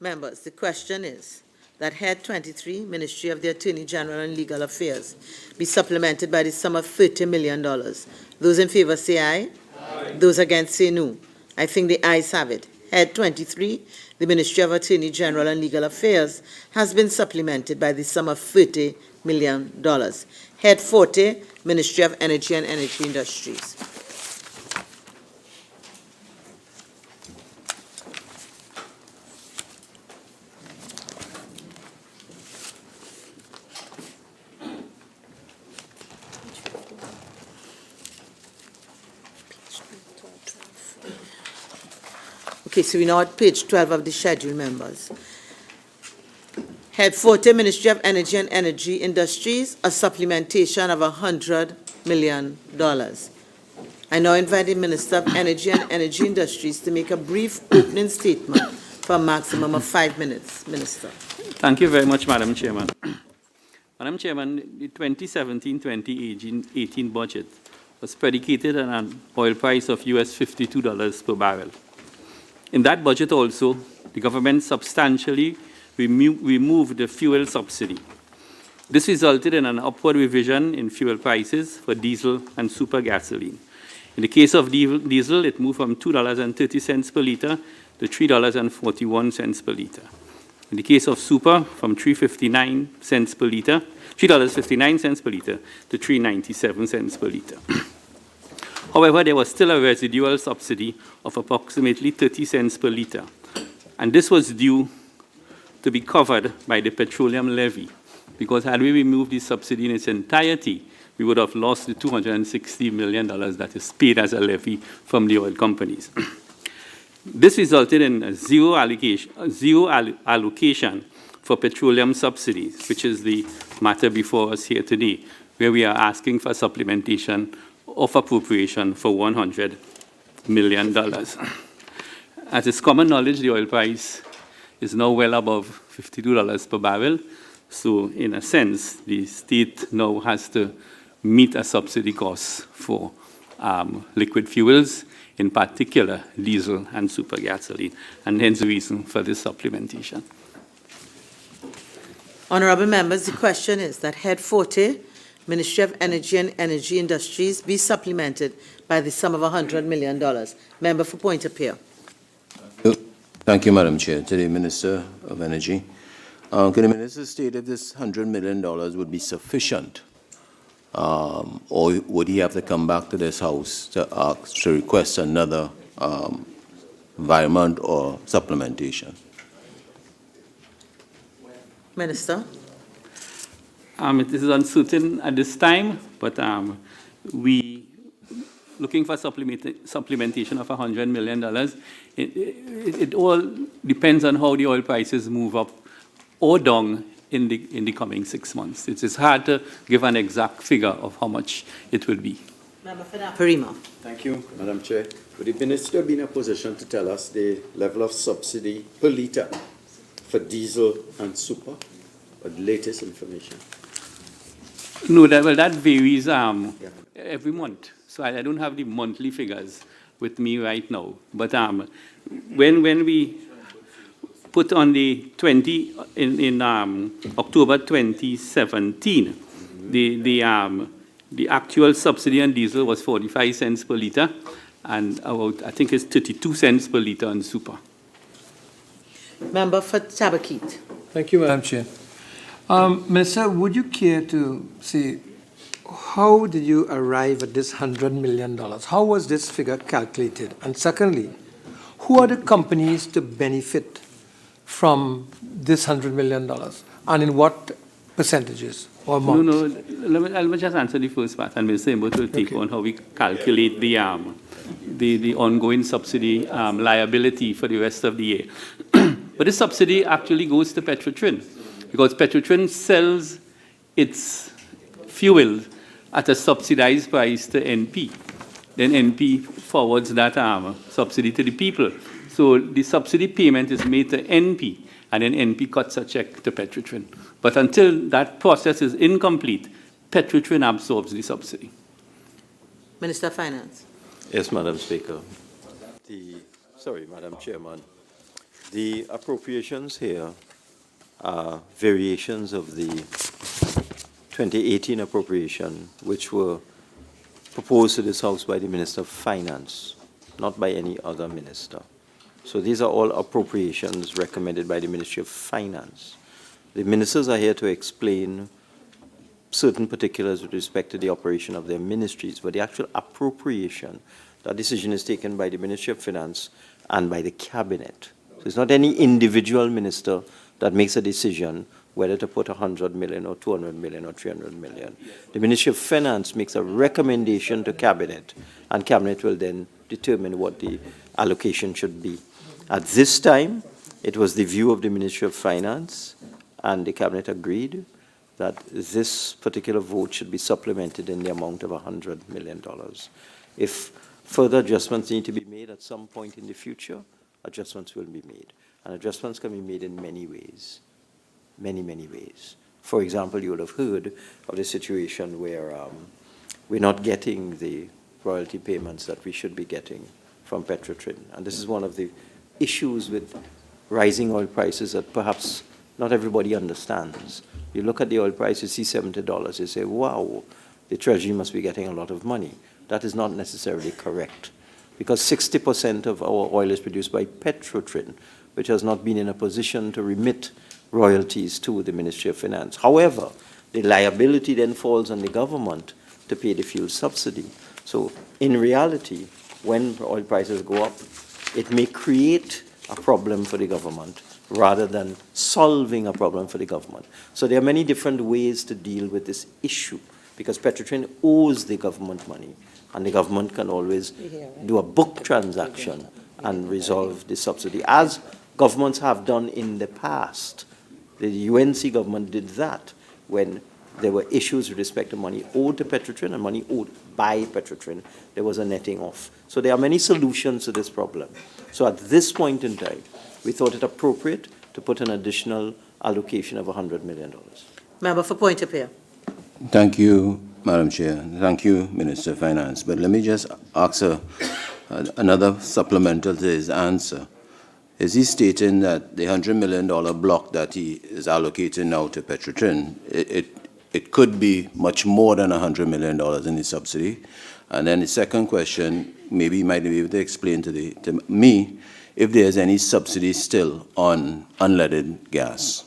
members, the question is that Head 23, Ministry of the Attorney General and Legal Affairs, be supplemented by the sum of $30 million. Those in favor say aye. Aye. Those against say no. I think the ayes have it. Head 23, the Ministry of Attorney General and Legal Affairs, has been supplemented by the sum of $30 million. Head 40, Ministry of Energy and Energy Industries. Okay, so we're now at page 12 of the schedule, members. Head 40, Ministry of Energy and Energy Industries, a supplementation of $100 million. I now invite the Minister of Energy and Energy Industries to make a brief opening statement for a maximum of 5 minutes. Minister. Thank you very much, Madam Chairman. Madam Chairman, the 2017-2018 budget was predicated on an oil price of US $52 per barrel. In that budget also, the government substantially removed the fuel subsidy. This resulted in an upward revision in fuel prices for diesel and super gasoline. In the case of diesel, it moved from $2.30 per liter to $3.41 per liter. In the case of super, from $3.59 per liter to $3.97 per liter. However, there was still a residual subsidy of approximately 30 cents per liter, and this was due to be covered by the petroleum levy, because had we removed this subsidy in its entirety, we would have lost the $260 million that is paid as a levy from the oil companies. This resulted in a zero allocation for petroleum subsidies, which is the matter before us here today, where we are asking for supplementation of appropriation for $100 million. As is common knowledge, the oil price is now well above $52 per barrel. So in a sense, the state now has to meet a subsidy cost for liquid fuels, in particular diesel and super gasoline, and hence the reason for this supplementation. Honorable members, the question is that Head 40, Ministry of Energy and Energy Industries, be supplemented by the sum of $100 million. Member for Point of Peer. Thank you, Madam Chair. To the Minister of Energy. Can the Minister state if this $100 million would be sufficient, or would he have to come back to this House to request another environment or supplementation? Minister. It is uncertain at this time, but we looking for supplementation of $100 million. It all depends on how the oil prices move up or down in the coming 6 months. It is hard to give an exact figure of how much it will be. Member for Parima. Thank you, Madam Chair. Would the Minister be in a position to tell us the level of subsidy per litre for diesel and super, or the latest information? No, that varies every month. So I don't have the monthly figures with me right now. But when we put on the in October 2017, the actual subsidy on diesel was 45 cents per liter, and about, I think it's 32 cents per liter on super. Member for Tabakit. Thank you, Madam Chair. Minister, would you care to say, how did you arrive at this $100 million? How was this figure calculated? And secondly, who are the companies to benefit from this $100 million? And in what percentages or amounts? No, let me just answer the first part, and Mr. Imbut will take on how we calculate the ongoing subsidy liability for the rest of the year. But this subsidy actually goes to Petrotrin, because Petrotrin sells its fuel at a subsidized price to NP. Then NP forwards that subsidy to the people. So the subsidy payment is made to NP, and then NP cuts a check to Petrotrin. But until that process is incomplete, Petrotrin absorbs the subsidy. Minister of Finance. Yes, Madam Speaker. Madam Chairman. The appropriations here are variations of the 2018 appropriation, which were proposed to this House by the Minister of Finance, not by any other minister. So these are all appropriations recommended by the Ministry of Finance. The ministers are here to explain certain particulars with respect to the operation of their ministries, but the actual appropriation, that decision is taken by the Ministry of Finance and by the Cabinet. So it's not any individual minister that makes a decision whether to put 100 million or 200 million or 300 million. The Ministry of Finance makes a recommendation to Cabinet, and Cabinet will then determine what the allocation should be. At this time, it was the view of the Ministry of Finance, and the Cabinet agreed that this particular vote should be supplemented in the amount of $100 million. If further adjustments need to be made at some point in the future, adjustments will be made. And adjustments can be made in many ways, many, many ways. For example, you would have heard of the situation where we're not getting the royalty payments that we should be getting from Petrotrin. And this is one of the issues with rising oil prices that perhaps not everybody understands. You look at the oil price, you see $70, you say, wow, the Treasury must be getting a lot of money. That is not necessarily correct, because 60% of our oil is produced by Petrotrin, which has not been in a position to remit royalties to the Ministry of Finance. However, the liability then falls on the government to pay the fuel subsidy. So in reality, when oil prices go up, it may create a problem for the government rather than solving a problem for the government. So there are many different ways to deal with this issue, because Petrotrin owes the government money, and the government can always do a book transaction and resolve the subsidy, as governments have done in the past. The UNC government did that when there were issues with respect to money owed to Petrotrin and money owed by Petrotrin. There was a netting off. So there are many solutions to this problem. So at this point in time, we thought it appropriate to put an additional allocation of $100 million. Member for Point of Peer. Thank you, Madam Chair. Thank you, Minister of Finance. But let me just ask another supplemental to his answer. Is he stating that the $100 million block that he is allocating now to Petrotrin, it could be much more than $100 million in the subsidy? And then the second question, maybe you might be able to explain to me if there's any subsidy still on unleaded gas.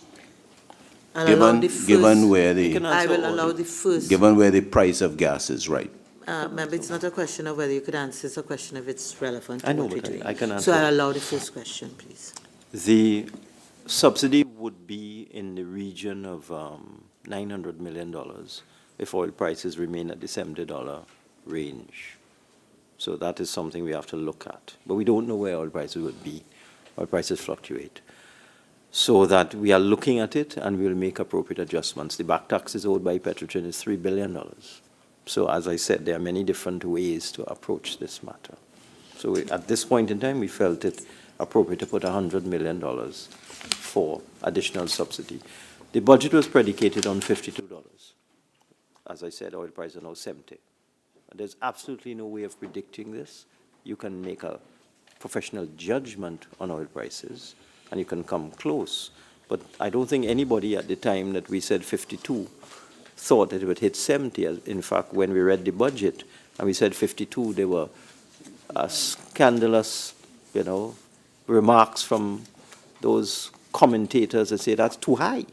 Given where the price of gas is right. Member, it's not a question of whether you could answer, it's a question of it's relevant. I know, but I can answer. So I'll allow the first question, please. The subsidy would be in the region of $900 million if oil prices remain at the $70 range. So that is something we have to look at. But we don't know where oil prices would be. Oil prices fluctuate. So that we are looking at it and we will make appropriate adjustments. The back taxes owed by Petrotrin is $3 billion. So as I said, there are many different ways to approach this matter. So at this point in time, we felt it appropriate to put $100 million for additional subsidy. The budget was predicated on $52. As I said, oil prices are now 70. There's absolutely no way of predicting this. You can make a professional judgment on oil prices, and you can come close. But I don't think anybody at the time that we said 52 thought that it would hit 70. In fact, when we read the budget and we said 52, there were scandalous, remarks from those commentators that say that's too high.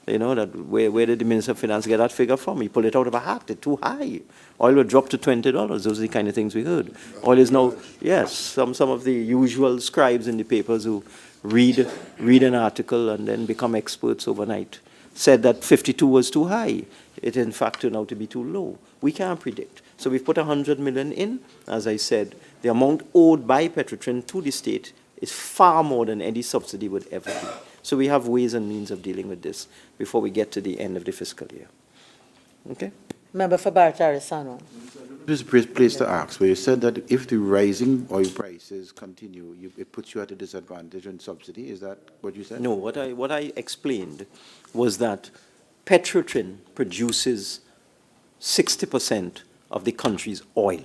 That where did the Minister of Finance get that figure from? He pulled it out of a hat. It's too high. Oil would drop to $20. Those are the kind of things we heard. Oil is now, yes, some of the usual scribes in the papers who read an article and then become experts overnight said that 52 was too high. It in fact turned out to be too low. We can't predict. So we've put $100 million in. As I said, the amount owed by Petrotrin to the state is far more than any subsidy would ever be. So we have ways and means of dealing with this before we get to the end of the fiscal year. Okay? Member for Baratarisano. This is a great place to ask, where you said that if the rising oil prices continue, it puts you at a disadvantage on subsidy. Is that what you said? No, what I explained was that Petrotrin produces 60% of the country's oil.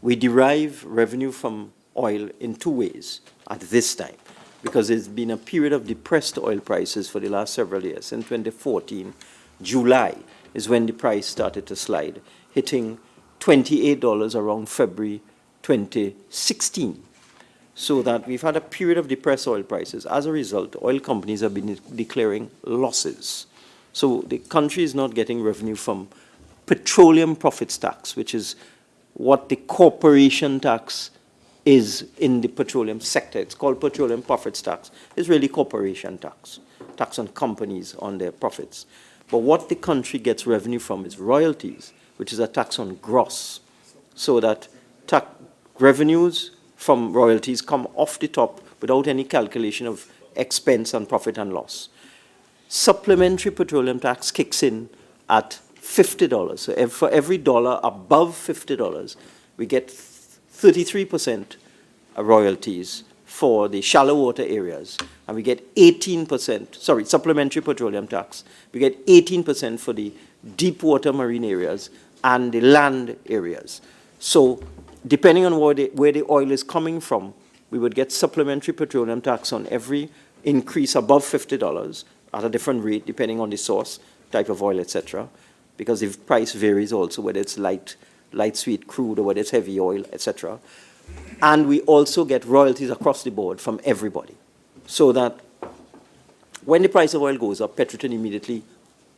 We derive revenue from oil in two ways at this time, because there's been a period of depressed oil prices for the last several years. In 2014, July is when the price started to slide, hitting $28 around February 2016. So that we've had a period of depressed oil prices. As a result, oil companies have been declaring losses. So the country is not getting revenue from petroleum profits tax, which is what the corporation tax is in the petroleum sector. It's called petroleum profits tax. It's really corporation tax, tax on companies on their profits. But what the country gets revenue from is royalties, which is a tax on gross. So that revenues from royalties come off the top without any calculation of expense and profit and loss. Supplementary petroleum tax kicks in at $50. So for every dollar above $50, we get 33% royalties for the shallow water areas, and we get 18%, supplementary petroleum tax. We get 18% for the deep water marine areas and the land areas. So depending on where the oil is coming from, we would get supplementary petroleum tax on every increase above $50 at a different rate depending on the source, type of oil, etc. Because the price varies also, whether it's light sweet crude or whether it's heavy oil, etc. And we also get royalties across the board from everybody. So that when the price of oil goes up, Petrotrin immediately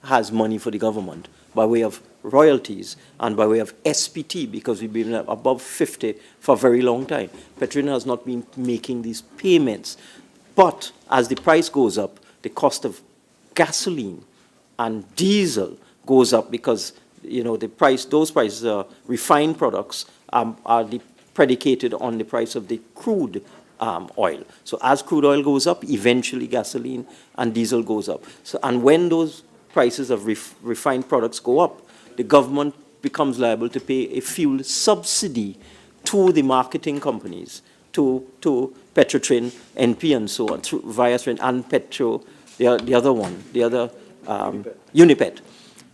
has money for the government by way of royalties and by way of SPT, because we've been above 50 for a very long time. Petrotrin has not been making these payments. But as the price goes up, the cost of gasoline and diesel goes up because, you know, those prices are refined products are predicated on the price of the crude oil. So as crude oil goes up, eventually gasoline and diesel goes up. So, and when those prices of refined products go up, the government becomes liable to pay a fuel subsidy to the marketing companies, to Petrotrin, NP, and so on, via and Petro, the other one, Unipet.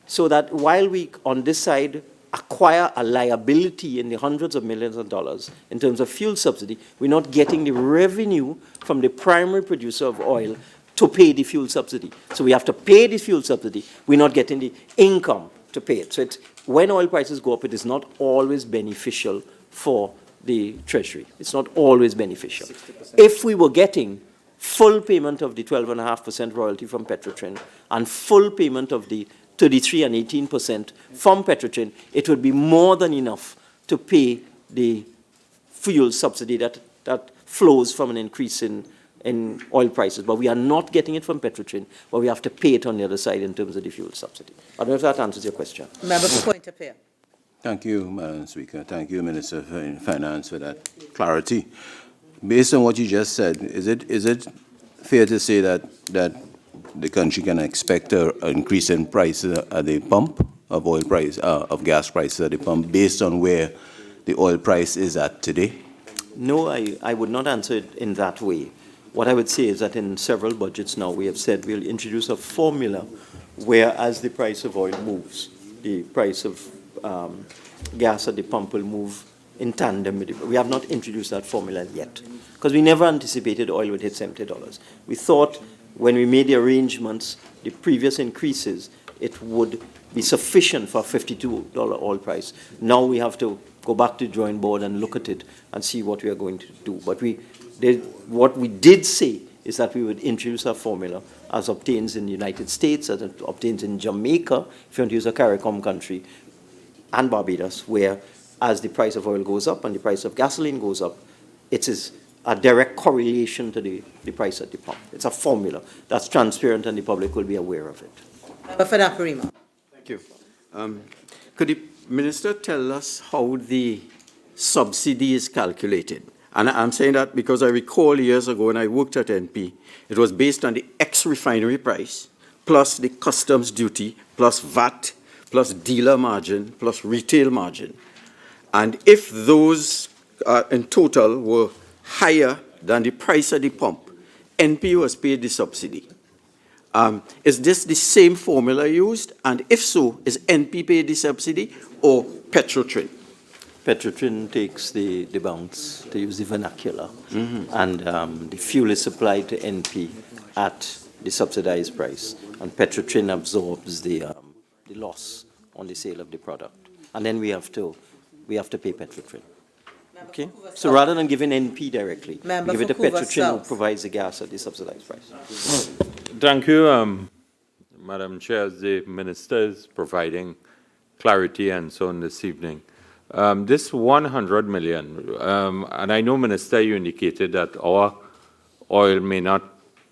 So that while we, on this side, acquire a liability in the hundreds of millions of dollars in terms of fuel subsidy, we're not getting the revenue from the primary producer of oil to pay the fuel subsidy. So we have to pay the fuel subsidy. We're not getting the income to pay it. So when oil prices go up, it is not always beneficial for the Treasury. It's not always beneficial. 60%. If we were getting full payment of the 12.5% royalty from Petrotrin and full payment of the 33 and 18% from Petrotrin, it would be more than enough to pay the fuel subsidy that flows from an increase in oil prices. But we are not getting it from Petrotrin, but we have to pay it on the other side in terms of the fuel subsidy. I don't know if that answers your question. Member for Point of Peer. Thank you, Madam Speaker. Thank you, Minister of Finance, for that clarity. Based on what you just said, is it fair to say that the country can expect an increase in prices at the pump of oil price, of gas prices at the pump, based on where the oil price is at today? No, I would not answer it in that way. What I would say is that in several budgets now, we have said we'll introduce a formula where, as the price of oil moves, the price of gas at the pump will move in tandem with it. We have not introduced that formula yet, because we never anticipated oil would hit $70. We thought when we made the arrangements, the previous increases, it would be sufficient for a $52 oil price. Now we have to go back to the drawing board and look at it and see what we are going to do. But what we did say is that we would introduce a formula as obtains in the United States, as it obtains in Jamaica, if you want to use a CARICOM country, and Barbados, where as the price of oil goes up and the price of gasoline goes up, it is a direct correlation to the price at the pump. It's a formula that's transparent and the public will be aware of it. Thank you. Could the Minister tell us how the subsidy is calculated? And I'm saying that because I recall years ago when I worked at NP, it was based on the ex-refinery price, plus the customs duty, plus VAT, plus dealer margin, plus retail margin. And if those in total were higher than the price at the pump, NP was paid the subsidy. Is this the same formula used? And if so, is NP paid the subsidy or Petrotrin? Petrotrin takes the bounce, to use the vernacular, and the fuel is supplied to NP at the subsidized price, and Petrotrin absorbs the loss on the sale of the product, and then we have to pay Petrotrin. Okay, so rather than giving NP directly, we give it to Petrotrin, who provides the gas at the subsidized price. Thank you, Madam Chair. As the Minister is providing clarity and so on this evening. This 100 million, and I know, Minister, you indicated that our oil may not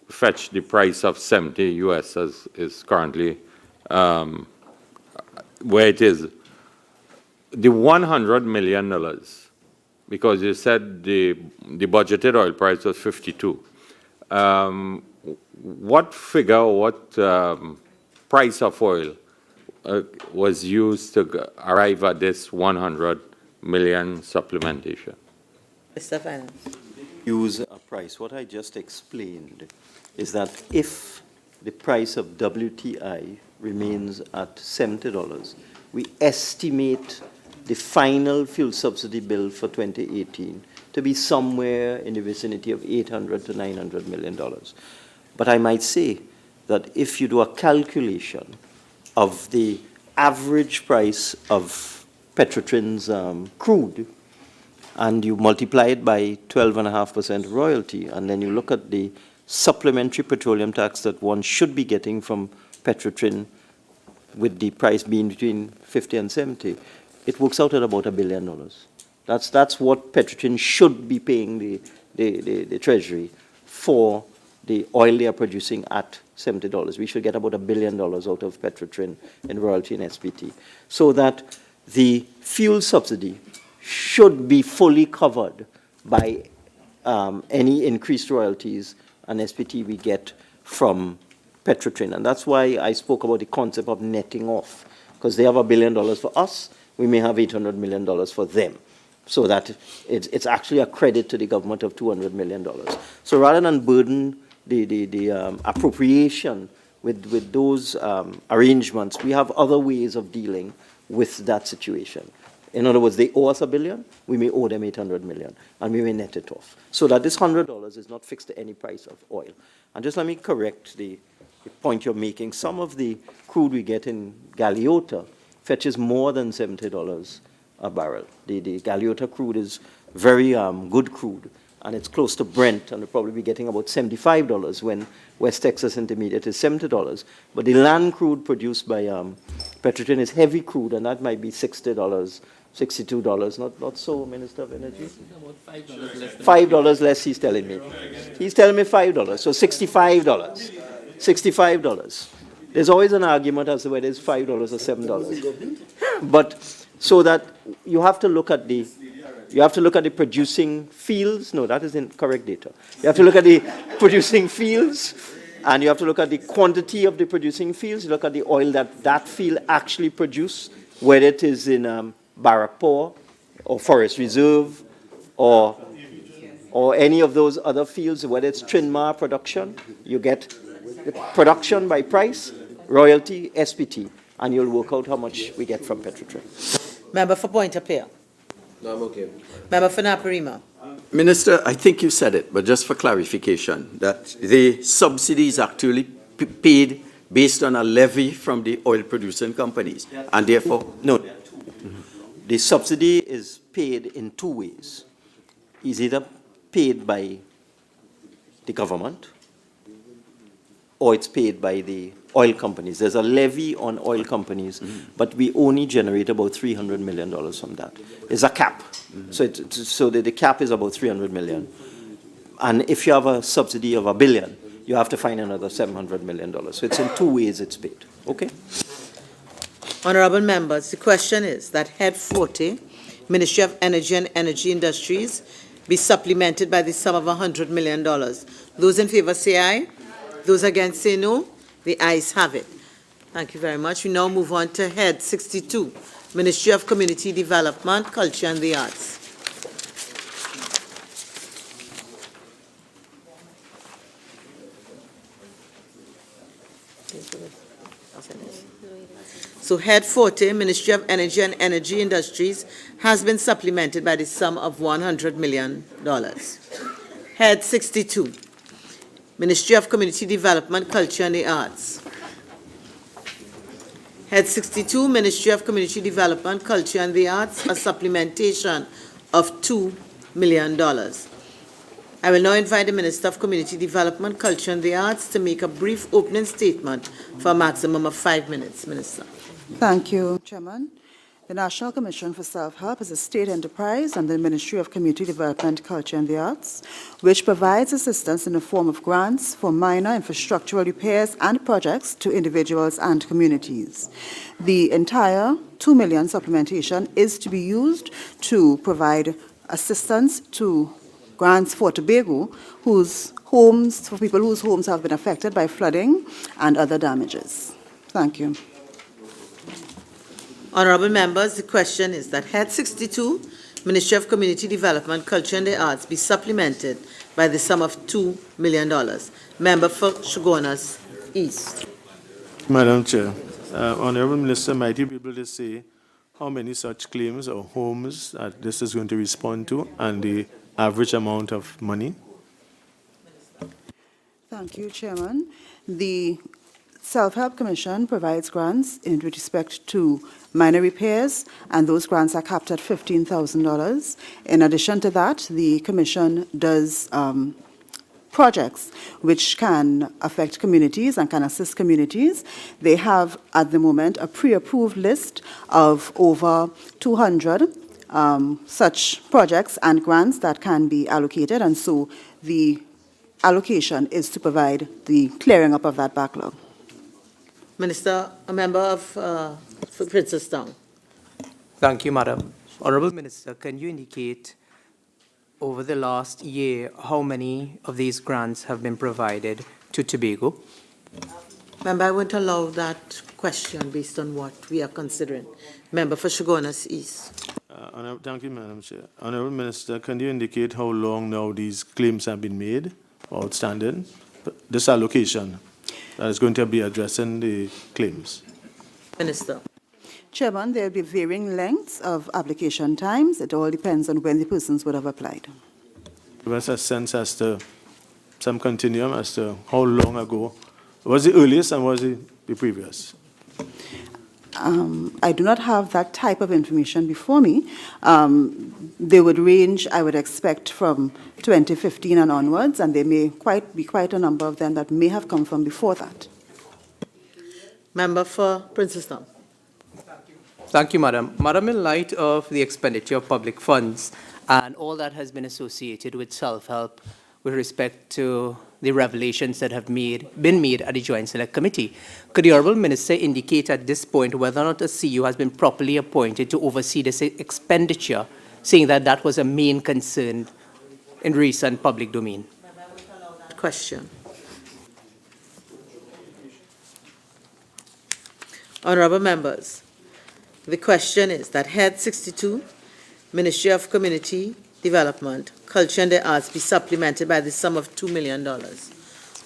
fetch the price of 70 US as is currently where it is. The $100 million, because you said the budgeted oil price was 52. What figure, what price of oil was used to arrive at this 100 million supplementation? Mr. Finance. Use a price. What I just explained is that if the price of WTI remains at $70, we estimate the final fuel subsidy bill for 2018 to be somewhere in the vicinity of $800 to $900 million. But I might say that if you do a calculation of the average price of Petrotrin's crude, and you multiply it by 12.5% royalty, and then you look at the supplementary petroleum tax that one should be getting from Petrotrin, with the price being between 50 and 70, it works out at about $1 billion. That's what Petrotrin should be paying the Treasury for the oil they are producing at $70. We should get about $1 billion out of Petrotrin in royalty and SPT, so that the fuel subsidy should be fully covered by any increased royalties and SPT we get from Petrotrin. And that's why I spoke about the concept of netting off, because they have $1 billion for us, we may have $800 million for them, so that it's actually a credit to the government of $200 million. So rather than burden the appropriation with those arrangements, we have other ways of dealing with that situation. In other words, they owe us $1 billion, we may owe them $800 million, and we may net it off. So that this $100 is not fixed to any price of oil. And just let me correct the point you're making. Some of the crude we get in Galeota fetches more than $70 a barrel. The Galeota crude is very good crude, and it's close to Brent, and we'll probably be getting about $75 when West Texas Intermediate is $70. But the land crude produced by Petrotrin is heavy crude, and that might be $60, $62. Not so, Minister of Energy? $5 less, he's telling me. He's telling me $5, so $65. $65. There's always an argument as to whether it's $5 or $7. But so that you have to look at the producing fields. No, that is incorrect data. You have to look at the producing fields, and you have to look at the quantity of the producing fields. You look at the oil that field actually produce, whether it is in Barrackpore or Forest Reserve or any of those other fields, whether it's Trinmar production. You get the production by price, royalty, SPT, and you'll work out how much we get from Petrotrin. Member for Point-a-Pierre. No, I'm okay. Member for Naparima. Minister, I think you said it, but just for clarification, that the subsidy is actually paid based on a levy from the oil producing companies, and therefore... No. The subsidy is paid in two ways. It's either paid by the government or it's paid by the oil companies. There's a levy on oil companies, but we only generate about $300 million from that. It's a cap. So the cap is about $300 million. And if you have a subsidy of $1 billion, you have to find another $700 million. So it's in two ways it's paid. Okay? Honorable members, the question is that Head 40, Ministry of Energy and Energy Industries, be supplemented by the sum of $100 million. Those in favor say aye. Those against say no. The ayes have it. Thank you very much. We now move on to Head 62, Ministry of Community Development, Culture and the Arts. So Head 40, Ministry of Energy and Energy Industries, has been supplemented by the sum of $100 million. Head 62, Ministry of Community Development, Culture and the Arts. Head 62, Ministry of Community Development, Culture and the Arts, a supplementation of $2 million. I will now invite the Minister of Community Development, Culture and the Arts to make a brief opening statement for a maximum of 5 minutes. Minister. Thank you, Chairman. The National Commission for Self-Help is a state enterprise under the Ministry of Community Development, Culture and the Arts, which provides assistance in the form of grants for minor infrastructural repairs and projects to individuals and communities. The entire $2 million supplementation is to be used to provide assistance to grants for Tobago, for people whose homes have been affected by flooding and other damages. Thank you. Honorable members, the question is that Head 62, Ministry of Community Development, Culture and the Arts, be supplemented by the sum of $2 million. Member for Shogunas East. Madam Chair, Honorable Minister, might you be able to say how many such claims or homes that this is going to respond to and the average amount of money? Thank you, Chairman. The Self-Help Commission provides grants in respect to minor repairs, and those grants are capped at $15,000. In addition to that, the Commission does projects which can affect communities and can assist communities. They have, at the moment, a pre-approved list of over 200 such projects and grants that can be allocated, and so the allocation is to provide the clearing up of that backlog. Minister, a member of for Princestown. Thank you, Madam. Honorable Minister, can you indicate over the last year how many of these grants have been provided to Tobago? Member, I won't allow that question based on what we are considering. Member for Shogunas East. Thank you, Madam Chair. Honorable Minister, can you indicate how long now these claims have been made or outstanding? This allocation that is going to be addressing the claims. Minister. Chairman, there will be varying lengths of application times. It all depends on when the persons would have applied. Give us a sense as to some continuum as to how long ago was the earliest and was the previous? I do not have that type of information before me. They would range, I would expect, from 2015 and onwards, and there may be quite a number of them that may have come from before that. Member for Princestown. Thank you, Madam. Madam, in light of the expenditure of public funds and all that has been associated with self-help with respect to the revelations that have been made at the Joint Select Committee, could the Honourable Minister indicate at this point whether or not a CU has been properly appointed to oversee this expenditure, seeing that that was a main concern in recent public domain? Question. Honourable members, the question is that Head 62, Ministry of Community Development, Culture and the Arts be supplemented by the sum of $2 million.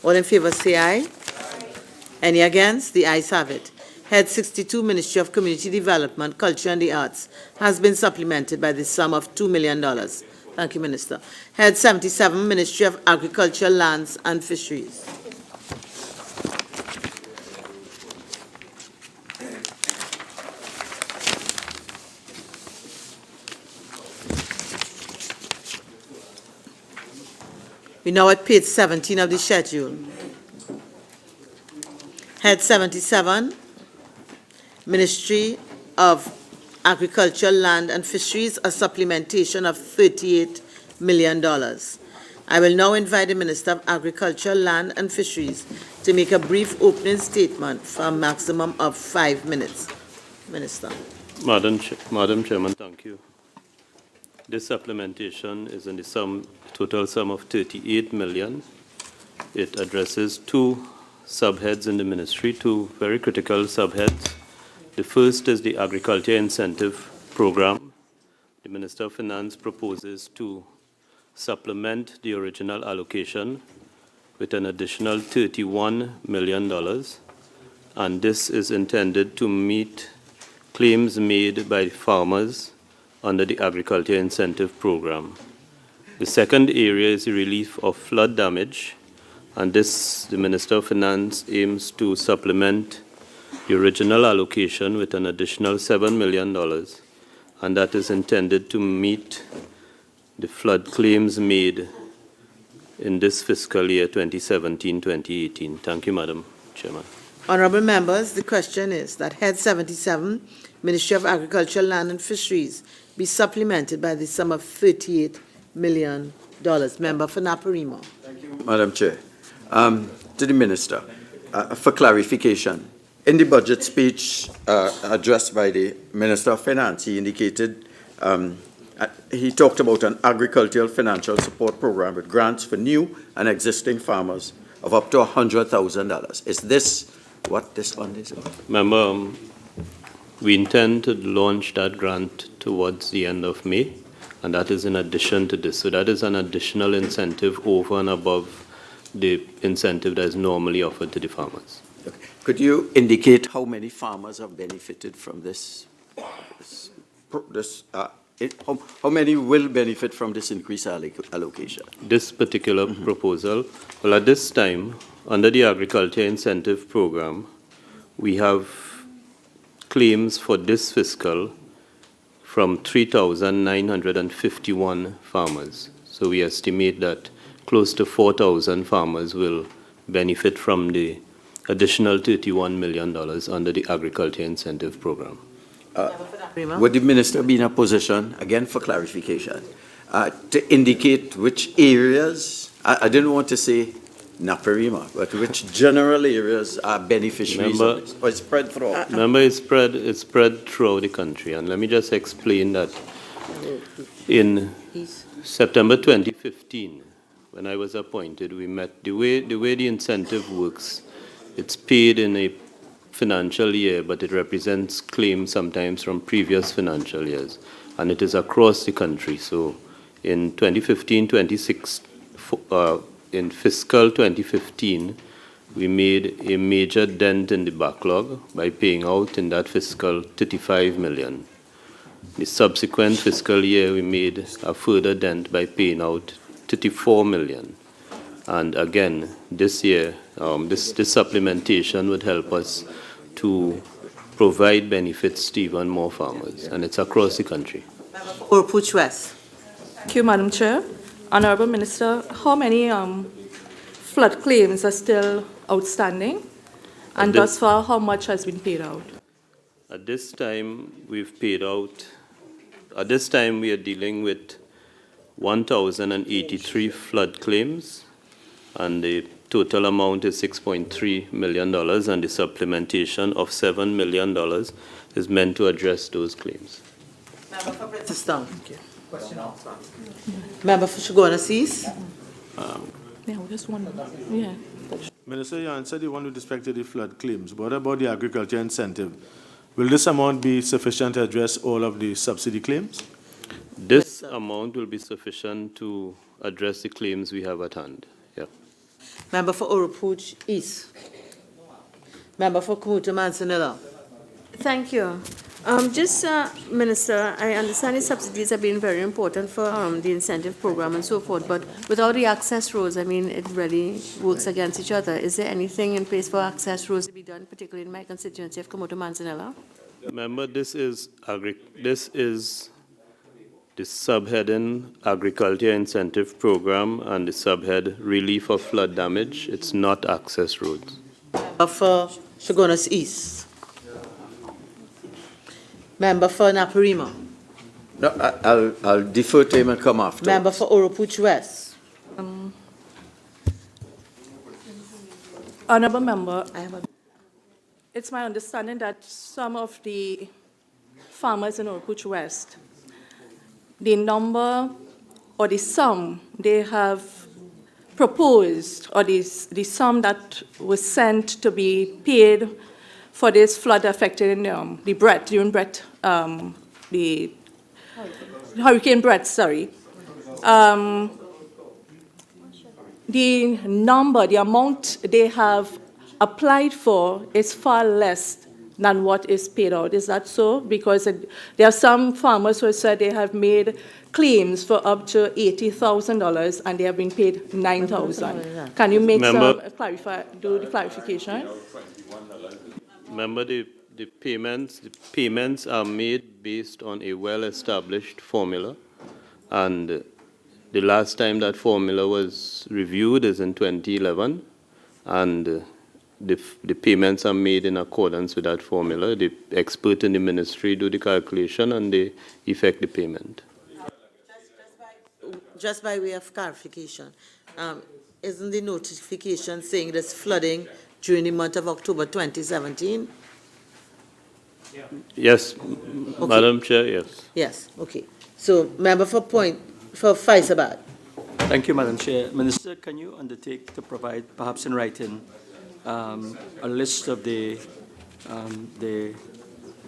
All in favor say aye. Any against? The ayes have it. Head 62, Ministry of Community Development, Culture and the Arts has been supplemented by the sum of $2 million. Thank you, Minister. Head 77, Ministry of Agriculture, Lands and Fisheries. We're now at page 17 of the schedule. Head 77, Ministry of Agriculture, Land and Fisheries, a supplementation of $38 million. I will now invite the Minister of Agriculture, Land and Fisheries to make a brief opening statement for a maximum of 5 minutes. Minister. Madam Chairman, thank you. This supplementation is in the total sum of $38 million. It addresses two subheads in the ministry, two very critical subheads. The first is the Agriculture Incentive Program. The Minister of Finance proposes to supplement the original allocation with an additional $31 million, and this is intended to meet claims made by farmers under the Agriculture Incentive Program. The second area is the relief of flood damage, and this, the Minister of Finance aims to supplement the original allocation with an additional $7 million, and that is intended to meet the flood claims made in this fiscal year 2017-2018. Thank you, Madam Chairman. Honourable members, the question is that Head 77, Ministry of Agriculture, Land and Fisheries, be supplemented by the sum of $38 million. Member for Naparimo. Thank you, Madam Chair. To the Minister, for clarification, in the budget speech addressed by the Minister of Finance, he indicated he talked about an agricultural financial support program with grants for new and existing farmers of up to $100,000. Is this what this fund is about? Remember, we intend to launch that grant towards the end of May, and that is in addition to this. So that is an additional incentive over and above the incentive that is normally offered to the farmers. Okay. Could you indicate how many farmers have benefited from this? How many will benefit from this increased allocation? This particular proposal, well, at this time, under the Agriculture Incentive Program, we have claims for this fiscal from 3,951 farmers. So we estimate that close to 4,000 farmers will benefit from the additional $31 million under the Agriculture Incentive Program. Would the minister be in a position, again for clarification, to indicate which areas, I didn't want to say Naparima, but which general areas are beneficiaries of this? Or it's spread throughout? Remember, it's spread throughout the country. And let me just explain that in September 2015, when I was appointed, we met, the way the incentive works, it's paid in a financial year, but it represents claims sometimes from previous financial years, and it is across the country. So in 2015-26, in fiscal 2015, we made a major dent in the backlog by paying out in that fiscal $35 million. The subsequent fiscal year, we made a further dent by paying out $34 million. And again, this year, this supplementation would help us to provide benefits to even more farmers, and it's across the country. Oropouche West. Thank you, Madam Chair. Honorable Minister, how many flood claims are still outstanding? And thus far, how much has been paid out? At this time, we've paid out, at this time we are dealing with 1,083 flood claims, and the total amount is $6.3 million, and the supplementation of $7 million is meant to address those claims. Member for Princeton. Question answered. Member for Shagona East. Yeah, just one. Yeah. Minister, you answered the one with respect to the flood claims. What about the agriculture incentive? Will this amount be sufficient to address all of the subsidy claims? This amount will be sufficient to address the claims we have at hand. Yeah. Member for Oropouche East. Member for Kamuta Manzanilla. Thank you. Minister, I understand the subsidies have been very important for the incentive program and so forth, but without the access roads, I mean, it really works against each other. Is there anything in place for access roads to be done, particularly in my constituency of Kamuta Manzanilla? Remember, this is the subheading Agriculture Incentive Program and the subhead Relief of Flood Damage. It's not access roads. Member for Shagona East. Member for Naparima. No, I'll defer to him and come after. Member for Oropouche West. Honorable Member, it's my understanding that some of the farmers in Oropouche West, the number or the sum they have proposed, or the sum that was sent to be paid for this flood affected in the Hurricane Brett, sorry. The amount they have applied for is far less than what is paid out. Is that so? Because there are some farmers who said they have made claims for up to $80,000 and they have been paid $9,000. Can you make do the clarification? Remember, the payments are made based on a well-established formula, and the last time that formula was reviewed is in 2011, and the payments are made in accordance with that formula. The expert in the ministry do the calculation and they effect the payment. Just by way of clarification, isn't the notification saying there's flooding during the month of October 2017? Yes, Okay. Madam Chair, yes. Yes, okay. So, member for Faisabad. Thank you, Madam Chair. Minister, can you undertake to provide, perhaps in writing, a list of the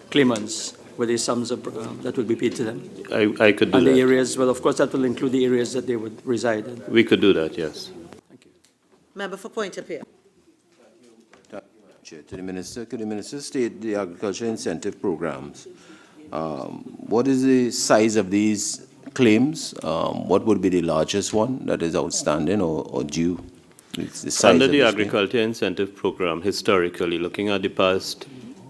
claimants with the sums of, that will be paid to them? I could do and that. And the areas, well, of course, that will include the areas that they would reside in. We could do that, yes. Member for Point-a-Pierre. Chair, to the Minister, could the Minister state the agriculture incentive programs? What is the size of these claims? What would be the largest one that is outstanding or due? Under the Agriculture Incentive Program, historically, looking at the past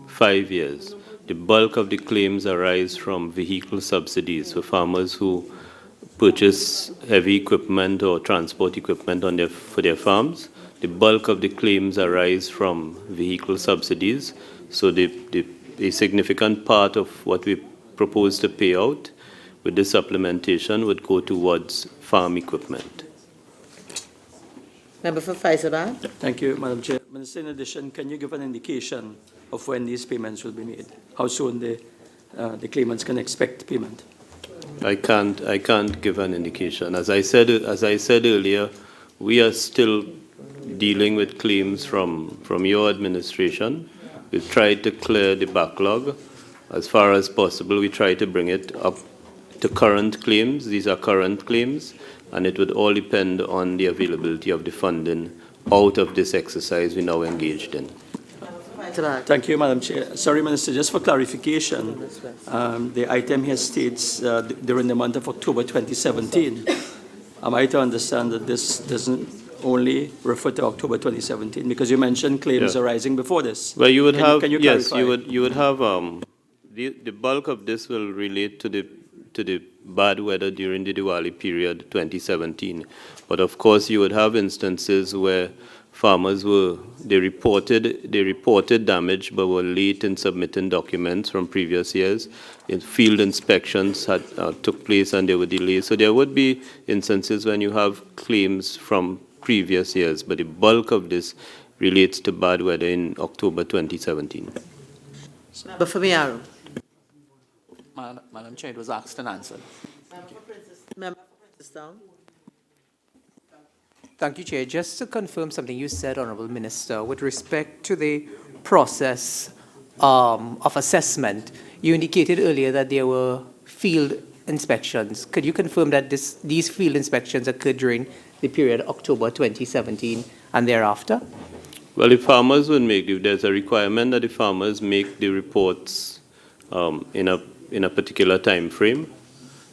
5 years, the bulk of the claims arise from vehicle subsidies for farmers who purchase heavy equipment or transport equipment for their farms. The bulk of the claims arise from vehicle subsidies. So a significant part of what we propose to pay out with the supplementation would go towards farm equipment. Member for Faisabad. Thank you, Madam Chair. Minister, in addition, can you give an indication of when these payments will be made? How soon the claimants can expect payment? I can't give an indication. As I said earlier, we are still dealing with claims from your administration. We've tried to clear the backlog as far as possible. We try to bring it up to current claims. These are current claims, and it would all depend on the availability of the funding out of this exercise we now engaged in. Thank you, Madam Chair. Sorry, Minister, just for clarification, the item here states during the month of October 2017. Am I to understand that this doesn't only refer to October 2017? Because you mentioned claims arising before this. Well, you would have, can you yes, clarify? you would have, the bulk of this will relate to the bad weather during the Diwali period 2017. But of course, you would have instances where farmers they reported damage but were late in submitting documents from previous years. Field inspections took place and there were delays. So there would be instances when you have claims from previous years, but the bulk of this relates to bad weather in October 2017. Member for Miaro. Madam Chair, it was asked and answered. Member for Princetown. Thank you, Chair. Just to confirm something you said, Honourable Minister, with respect to the process of assessment, you indicated earlier that there were field inspections. Could you confirm that these field inspections occurred during the period October 2017 and thereafter? Well, if farmers would there's a requirement that the farmers make the reports in a particular time frame,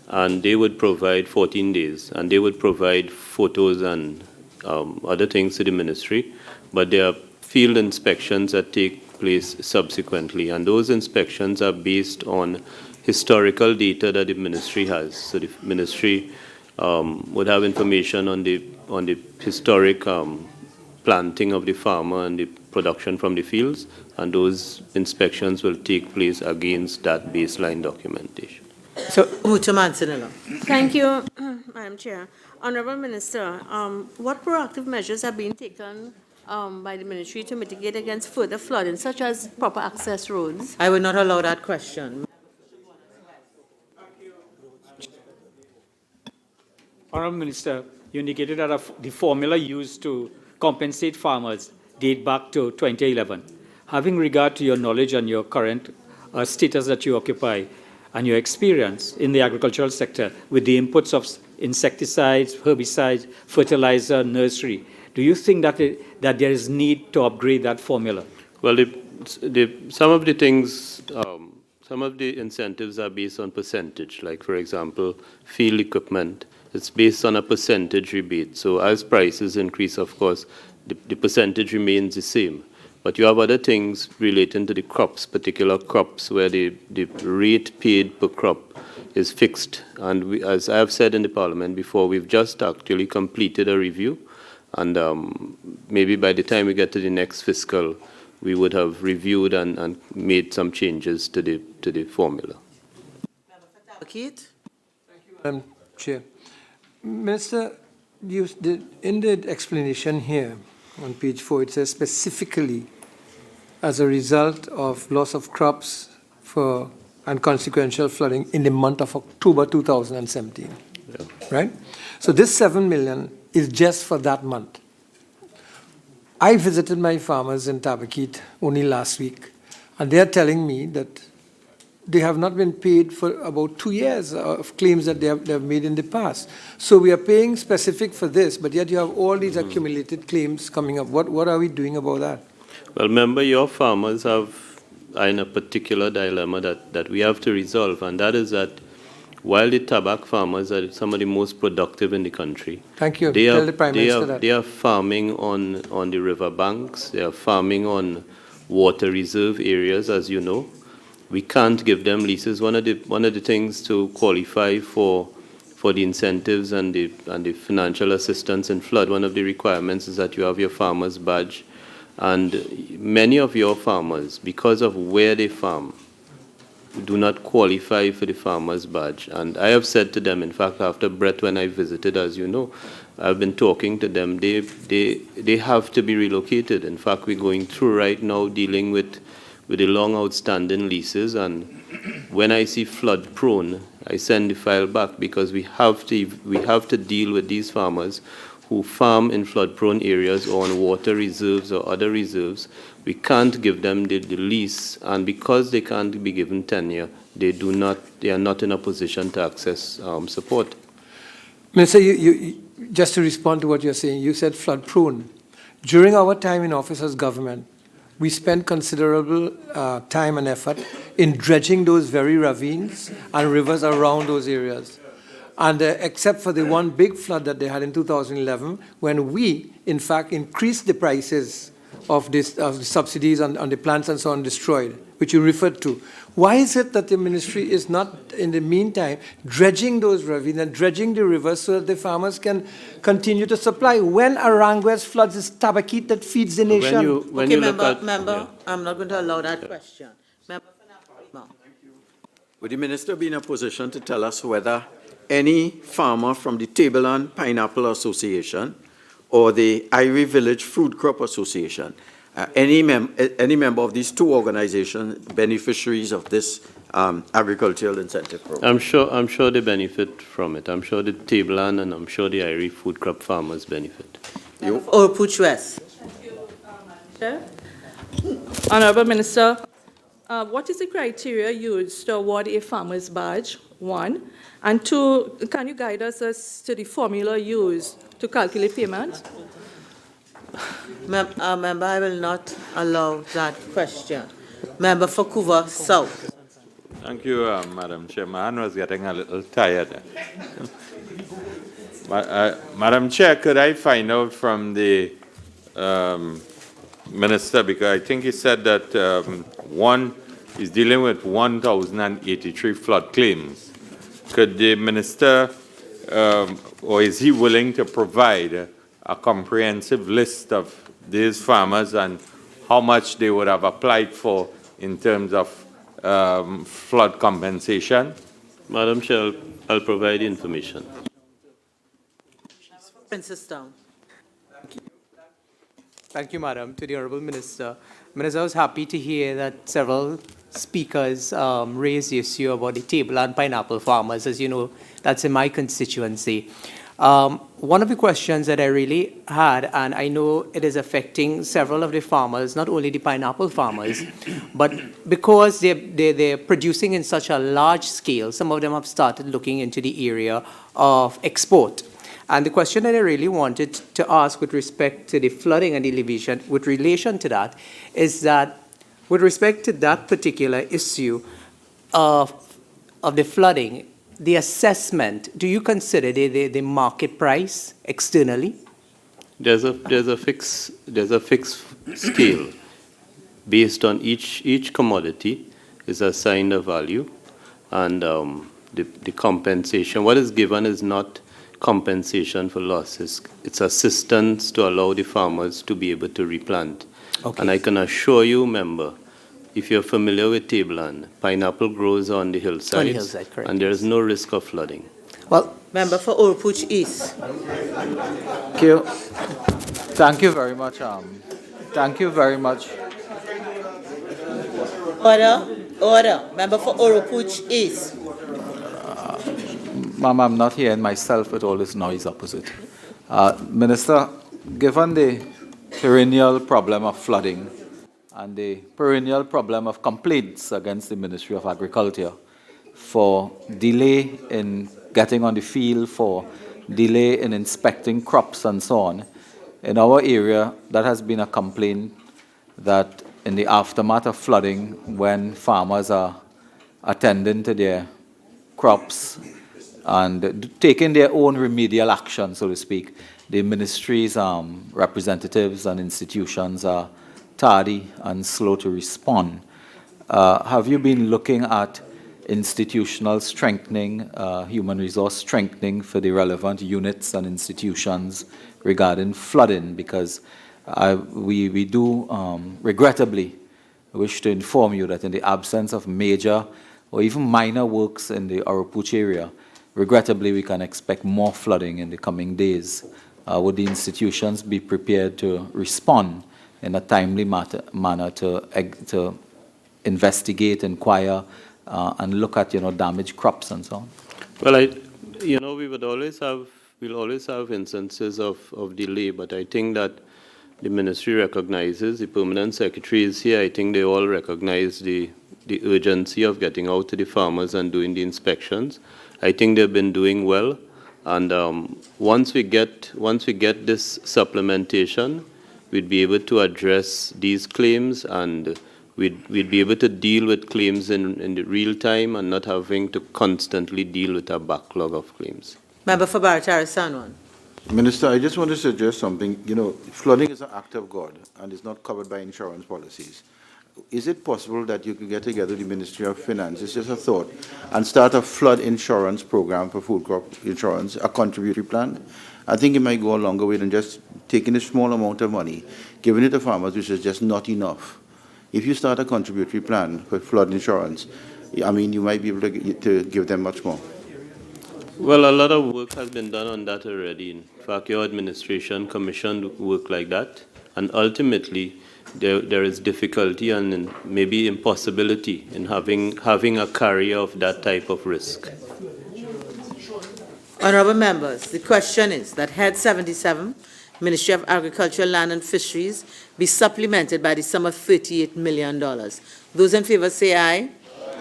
and they would provide 14 days, and they would provide photos and other things to the ministry, but there are field inspections that take place subsequently, and those inspections are based on historical data that the ministry has. So the ministry would have information on the historic planting of the farmer and the production from the fields, and those inspections will take place against that baseline documentation. So, Thank you, Madam Chair. Honourable Minister, what proactive measures are being taken by the ministry to mitigate against further flooding, such as proper access roads? I will not allow that question. Honourable Minister, you indicated that the formula used to compensate farmers date back to 2011. Having regard to your knowledge and your current status that you occupy and your experience in the agricultural sector with the inputs of insecticides, herbicides, fertilizer, nursery, do you think that there is need to upgrade that formula? Well, some of the things, some of the incentives are based on percentage. Like, for example, field equipment, it's based on a percentage rebate. So as prices increase, of course, the percentage remains the same. But you have other things relating to the crops, particular crops where the rate paid per crop is fixed. And as I have said in the Parliament before, we've just actually completed a review. And maybe by the time we get to the next fiscal, we would have reviewed and made some changes to the formula. Keith? Madam Chair. Minister, in the explanation here on page 4, it says specifically as a result of loss of crops for and consequential flooding in the month of October 2017, right? So this 7 million is just for that month. I visited my farmers in Tabakit only last week, and they are telling me that they have not been paid for about 2 years of claims that they have made in the past. So we are paying specific for this, but yet you have all these accumulated claims coming up. What are we doing about that? Well, remember, your farmers are in a particular dilemma that we have to resolve, and that is that while the tobacco farmers are some of the most productive in the country, thank you. Tell the Prime Minister that. They are farming on the river banks, they are farming on water reserve areas, as you know. We can't give them leases. One of the things to qualify for the incentives and the financial assistance in flood, one of the requirements is that you have your farmer's badge. And many of your farmers, because of where they farm, do not qualify for the farmer's badge. And I have said to them, in fact, after Brett, when I visited, as you know, I've been talking to them, they have to be relocated. In fact, we're going through right now dealing with the long outstanding leases, and when I see flood prone, I send the file back, because we have to deal with these farmers who farm in flood prone areas or on water reserves or other reserves. We can't give them the lease, and because they can't be given tenure, they are not in a position to access support. Minister, you just to respond to what you're saying, you said flood prone. During our time in office as government, we spent considerable time and effort in dredging those very ravines and rivers around those areas. And except for the one big flood that they had in 2011, when we, in fact, increased the prices of the subsidies on the plants and so on destroyed, which you referred to. Why is it that the ministry is not, in the meantime, dredging those ravines and dredging the rivers so that the farmers can continue to supply? When Aranguez floods, it's Tabakit that feeds the nation. Member, I'm not going to allow that question. Would the minister be in a position to tell us whether any farmer from the Tableland Pineapple Association or the Irie Village Fruit Crop Association, any member of these two organizations beneficiaries of this agricultural incentive program? I'm sure they benefit from it. I'm sure the Tableland and I'm sure the Irie food crop farmers benefit. Or Puch West. Chair. Honorable Minister, what is the criteria used to award a farmer's badge, one? And two, can you guide us as to the formula used to calculate payment? Member, I will not allow that question. Member for Couva South. Thank you, Madam Chair. My hand was getting a little tired. Madam Chair, could I find out from the Minister, because I think he said that one is dealing with 1,083 flood claims. Could the Minister, or is he willing to provide a comprehensive list of these farmers and how much they would have applied for in terms of flood compensation? Madam Chair, I'll provide the information. Princess Town. Thank you, Madam. To the Honourable Minister. Minister, I was happy to hear that several speakers raised the issue about the table and pineapple farmers. As you know, that's in my constituency. One of the questions that I really had, and I know it is affecting several of the farmers, not only the pineapple farmers, but because they're producing in such a large scale, some of them have started looking into the area of export. And the question that I really wanted to ask with respect to the flooding and elevation, with relation to that, is that with respect to that particular issue of the flooding, the assessment, do you consider the market price externally? There's a fixed scale based on each commodity is assigned a value, and the compensation. What is given is not compensation for losses. It's assistance to allow the farmers to be able to replant. Okay. And I can assure you, member, if you're familiar with Tableland, pineapple grows on the hillsides, on the hillside, correct, and there is no risk of flooding. Well, member for Orpuch East. Thank you. Thank you very much. Thank you very much. Order. Order. Member for Oropuch East. Ma'am, I'm not hearing myself with all this noise opposite. Minister, given the perennial problem of flooding and the perennial problem of complaints against the Ministry of Agriculture for delay in getting on the field, for delay in inspecting crops and so on, in our area, that has been a complaint that in the aftermath of flooding, when farmers are attending to their crops and taking their own remedial action, so to speak, the ministry's representatives and institutions are tardy and slow to respond. Have you been looking at institutional strengthening, human resource strengthening for the relevant units and institutions regarding flooding? Because we do regrettably wish to inform you that in the absence of major or even minor works in the Oropuch area, regrettably we can expect more flooding in the coming days. Would the institutions be prepared to respond in a timely manner to investigate, inquire, and look at damaged crops and so on? Well, we'll always have instances of delay, but I think that the ministry recognizes, the permanent secretary is here, I think they all recognize the urgency of getting out to the farmers and doing the inspections. I think they've been doing well, and once we get this supplementation, we'd be able to address these claims, and we'd be able to deal with claims in the real time and not having to constantly deal with a backlog of claims. Member for Barataria-Sanwan. Minister, I just want to suggest something. You know, flooding is an act of God and is not covered by insurance policies. Is it possible that you could get together with the Ministry of Finance, it's just a thought, and start a flood insurance program for food crop insurance, a contributory plan? I think it might go a longer way than just taking a small amount of money, giving it to farmers, which is just not enough. If you start a contributory plan for flood insurance, I mean, you might be able to give them much more. Well, a lot of work has been done on that already. In fact, your administration commissioned work like that, and ultimately there is difficulty and maybe impossibility in having a carrier of that type of risk. Honourable members, the question is that Head 77, Ministry of Agriculture, Land and Fisheries, be supplemented by the sum of $38 million. Those in favour say aye.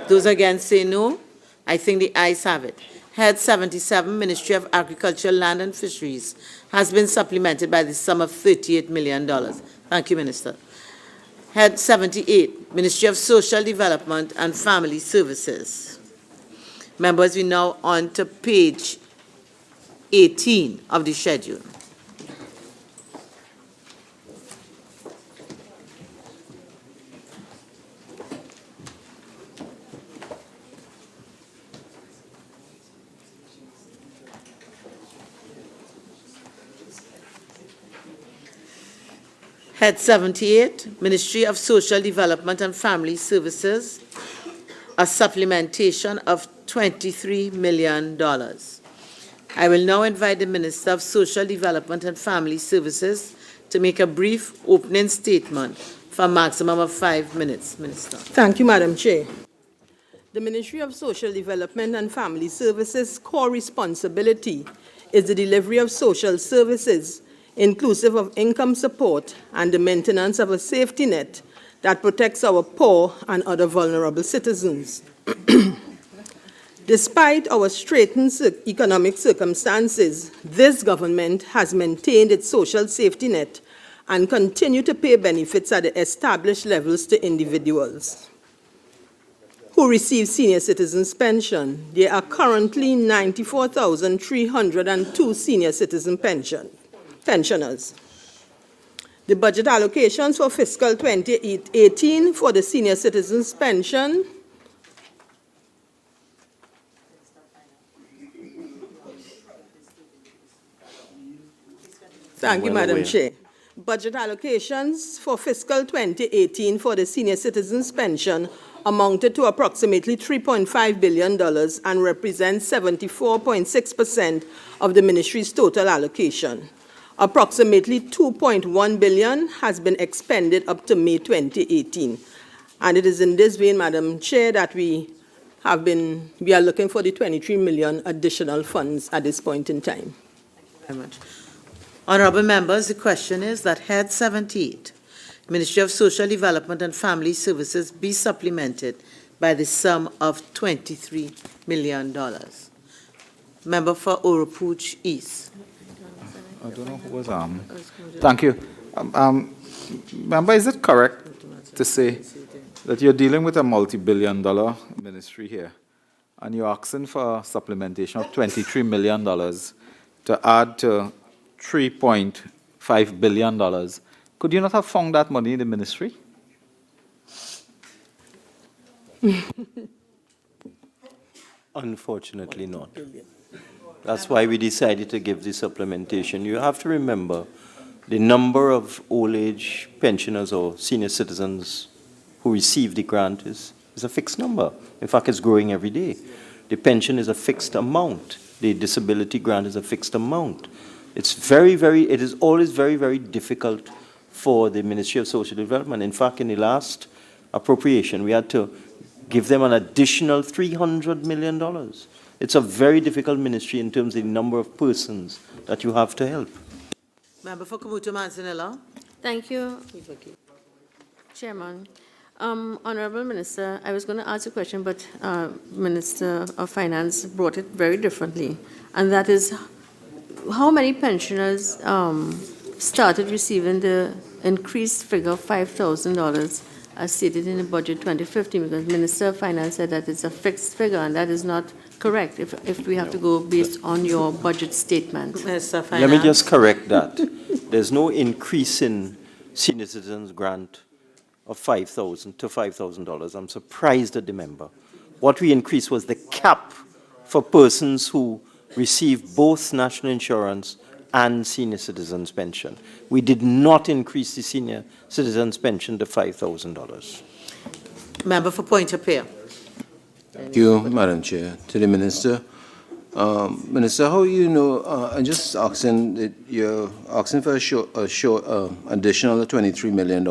Those against say no. I think the ayes have it. Head 77, Ministry of Agriculture, Land and Fisheries, has been supplemented by the sum of $38 million. Thank you, Minister. Head 78, Ministry of Social Development and Family Services. Members, we now on to page 18 of the schedule. Head 78, Ministry of Social Development and Family Services, a supplementation of $23 million. I will now invite the Minister of Social Development and Family Services to make a brief opening statement for a maximum of 5 minutes. Minister. Thank you, Madam Chair. The Ministry of Social Development and Family Services' core responsibility is the delivery of social services, inclusive of income support and the maintenance of a safety net that protects our poor and other vulnerable citizens. Despite our straitened economic circumstances, this government has maintained its social safety net and continue to pay benefits at the established levels to individuals who receive senior citizens pension. There are currently 94,302 senior citizen pensioners. The budget allocations for fiscal 2018 for the senior citizens pension Thank you, Madam Chair. Budget allocations for fiscal 2018 for the senior citizens pension amounted to approximately $3.5 billion and represents 74.6% of the ministry's total allocation. Approximately $2.1 billion has been expended up to May 2018. And it is in this vein, Madam Chair, that we are looking for the 23 million additional funds at this point in time. Very much. Honorable members, the question is that Head 78, Ministry of Social Development and Family Services, be supplemented by the sum of $23 million. Member for Oropouche East. I don't know who was Thank you. Member, is it correct to say that you're dealing with a multi-billion-dollar ministry here, and you're asking for a supplementation of $23 million to add to $3.5 billion? Could you not have found that money in the ministry? Unfortunately not. That's why we decided to give the supplementation. You have to remember the number of old age pensioners or senior citizens who receive the grant is a fixed number. In fact, it's growing every day. The pension is a fixed amount. The disability grant is a fixed amount. It is always very, very difficult for the Ministry of Social Development. In fact, in the last appropriation, we had to give them an additional $300 million. It's a very difficult ministry in terms of the number of persons that you have to help. Member for Kamuto Manzanilla. Thank you, Chairman. Honorable Minister, I was going to ask a question, but Minister of Finance brought it very differently, and that is how many pensioners started receiving the increased figure of $5,000 as stated in the budget 2015, because Minister of Finance said that it's a fixed figure, and that is not correct if we have to go based on your budget statement. Minister of Finance. Let me just correct that. There's no increase in senior citizens grant of $5,000 to $5,000. I'm surprised at the member. What we increased was the cap for persons who receive both national insurance and senior citizens pension. We did not increase the senior citizens pension to $5,000. Member for Point-a-Pear. Thank you, Madam Chair. To the Minister. Minister, how you know, I'm just asking that you're asking for additional $23 million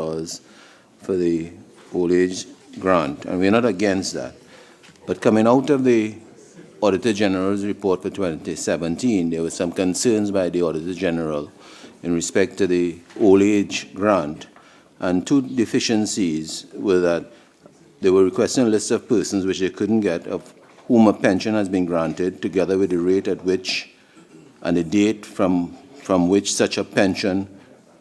for the old age grant, and we're not against that. But coming out of the Auditor General's report for 2017, there were some concerns by the Auditor General in respect to the old age grant, and two deficiencies were that they were requesting a list of persons which they couldn't get, of whom a pension has been granted, together with the rate at which and the date from which such a pension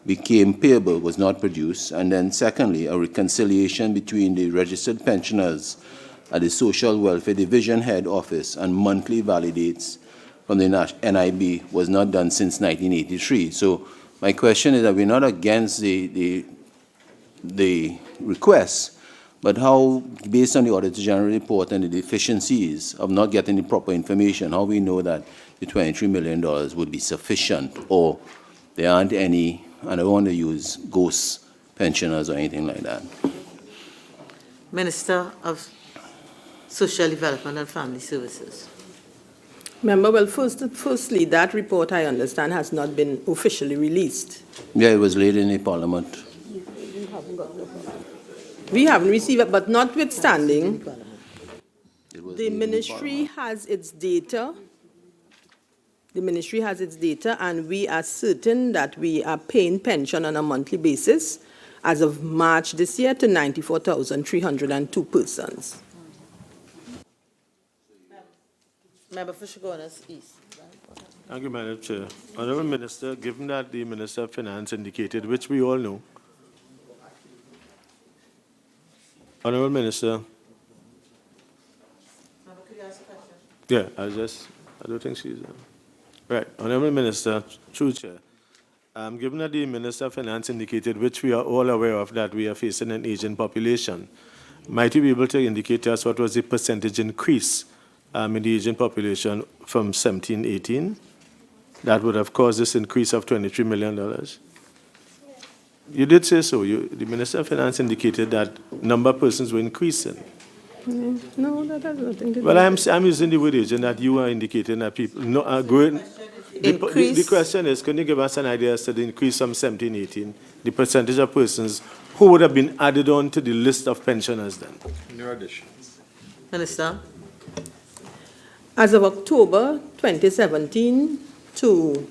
became payable was not produced. And then secondly, a reconciliation between the registered pensioners at the Social Welfare Division Head Office and monthly validates from the NIB was not done since 1983. So my question is that we're not against the request, but how, based on the Auditor General report and the deficiencies of not getting the proper information, how we know that the $23 million would be sufficient, or there aren't any, and I don't want to use ghost pensioners or anything like that. Minister of Social Development and Family Services. Member, well, firstly, that report, I understand, has not been officially released. Yeah, it was laid in the Parliament. We haven't received it, but notwithstanding, the ministry has its data. The ministry has its data, and we are certain that we are paying pension on a monthly basis as of March this year to 94,302 persons. Member for Chaguanas East. Thank you, Madam Chair. Honourable Minister, given that the Minister of Finance indicated, which we all know, Honourable Minister. Yeah, I don't think she's right. Honourable Minister, through Chair, given that the Minister of Finance indicated, which we are all aware of, that we are facing an aging population, might you be able to indicate to us what was the percentage increase in the aging population from 17-18 that would have caused this increase of $23 million? You did say so. The Minister of Finance indicated that number of persons were increasing. No, that has nothing to do Well, with I'm using the word agent that you are indicating that people are growing. increase. The question is, can you give us an idea as to the increase from 17-18, the percentage of persons who would have been added on to the list of pensioners then? New additions. Minister? As of October 2017 to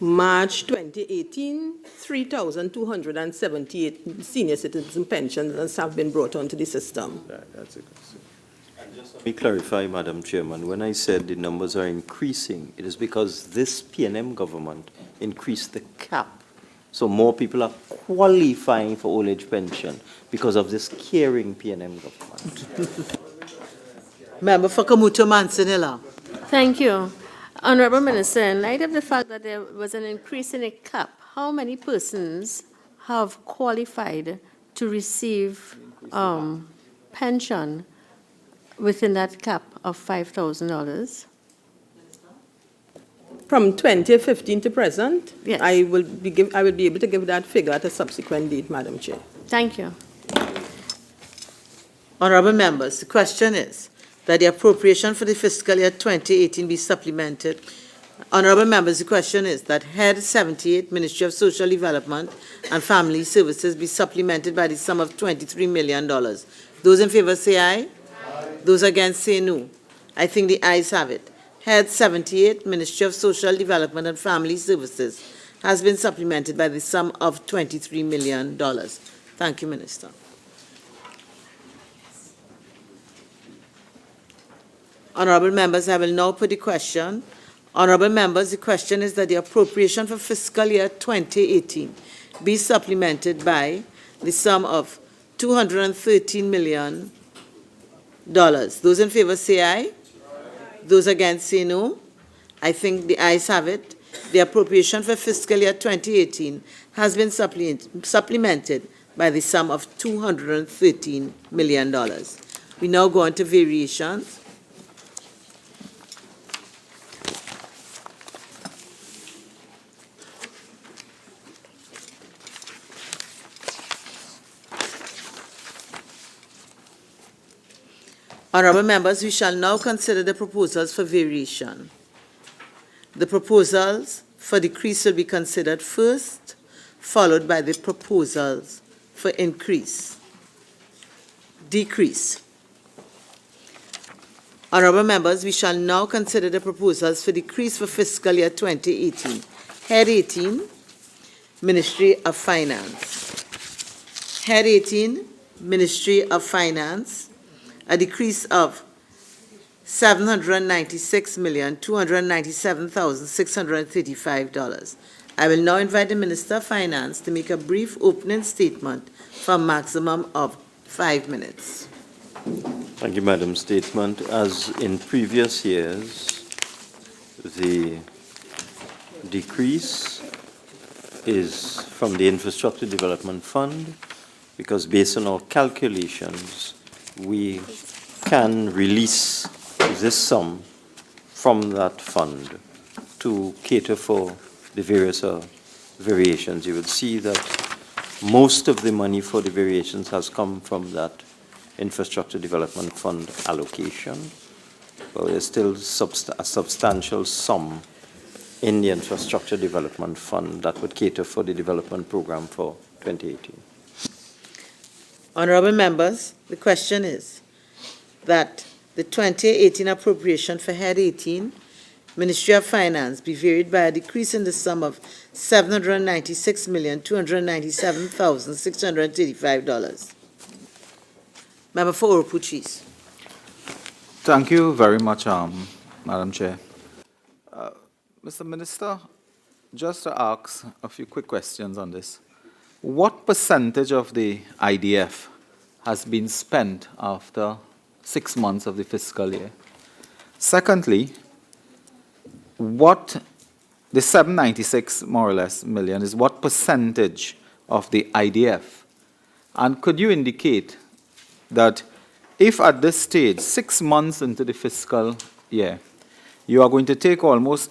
March 2018, 3,278 senior citizen pensions have been brought onto the system. That's a question. Let me clarify, Madam Chairman. When I said the numbers are increasing, it is because this PNM government increased the cap. So more people are qualifying for old age pension because of this caring PNM government. Member for Kamuto Mansanilla. Thank you. Honorable Minister, in light of the fact that there was an increase in a cap, how many persons have qualified to receive pension within that cap of $5,000? From 2015 to present, yes. I will be able to give that figure at a subsequent date, Madam Chair. Thank you. Honorable members, the question is that the appropriation for the fiscal year 2018 be supplemented. Honorable members, the question is that Head 78, Ministry of Social Development and Family Services, be supplemented by the sum of $23 million. Those in favor say aye. Those against say no. I think the ayes have it. Head 78, Ministry of Social Development and Family Services, has been supplemented by the sum of $23 million. Thank you, Minister. Honorable members, I will now put the question. Honorable members, the question is that the appropriation for fiscal year 2018 be supplemented by the sum of $213 million. Those in favor say aye. Those against say no. I think the ayes have it. The appropriation for fiscal year 2018 has been supplemented by the sum of $213 million. We now go on to variations. Honorable members, we shall now consider the proposals for variation. The proposals for decrease will be considered first, followed by the proposals for increase. Decrease. Honorable members, we shall now consider the proposals for decrease for fiscal year 2018. Head 18, Ministry of Finance. Head 18, Ministry of Finance, a decrease of $796,297,635. I will now invite the Minister of Finance to make a brief opening statement for a maximum of 5 minutes. Thank you, Madam Statement. As in previous years, the decrease is from the Infrastructure Development Fund because based on our calculations, we can release this sum from that fund to cater for the various variations. You will see that most of the money for the variations has come from that Infrastructure Development Fund allocation, but there's still a substantial sum in the Infrastructure Development Fund that would cater for the development program for 2018. Honorable members, the question is that the 2018 appropriation for Head 18, Ministry of Finance, be varied by a decrease in the sum of $796,297,635. Member for Oropuchis. Thank you very much, Madam Chair. Mr. Minister, just to ask a few quick questions on this. What percentage of the IDF has been spent after 6 months of the fiscal year? Secondly, what the 796 more or less million is what percentage of the IDF? And could you indicate that if at this stage, 6 months into the fiscal year, you are going to take almost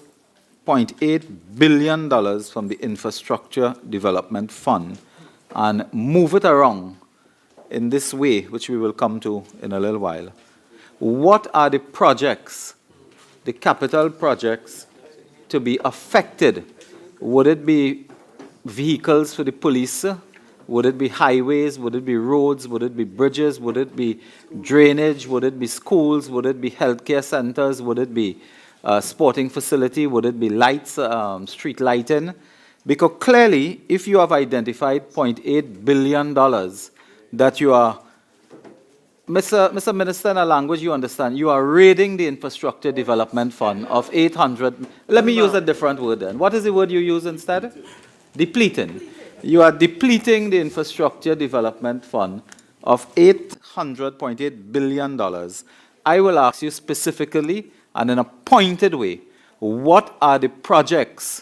$0.8 billion from the Infrastructure Development Fund and move it around in this way, which we will come to in a little while, what are the projects, the capital projects, to be affected, would it be vehicles for the police? Would it be highways? Would it be roads? Would it be bridges? Would it be drainage? Would it be schools? Would it be healthcare centers? Would it be sporting facility? Would it be lights, street lighting? Because clearly, if you have identified $0.8 billion that you are, Mr. Minister, in a language you understand, you are raiding the Infrastructure Development Fund of 800, let me use a different word then. What is the word you use instead? Depleting. You are depleting the Infrastructure Development Fund of $800.8 billion. I will ask you specifically and in a pointed way, what are the projects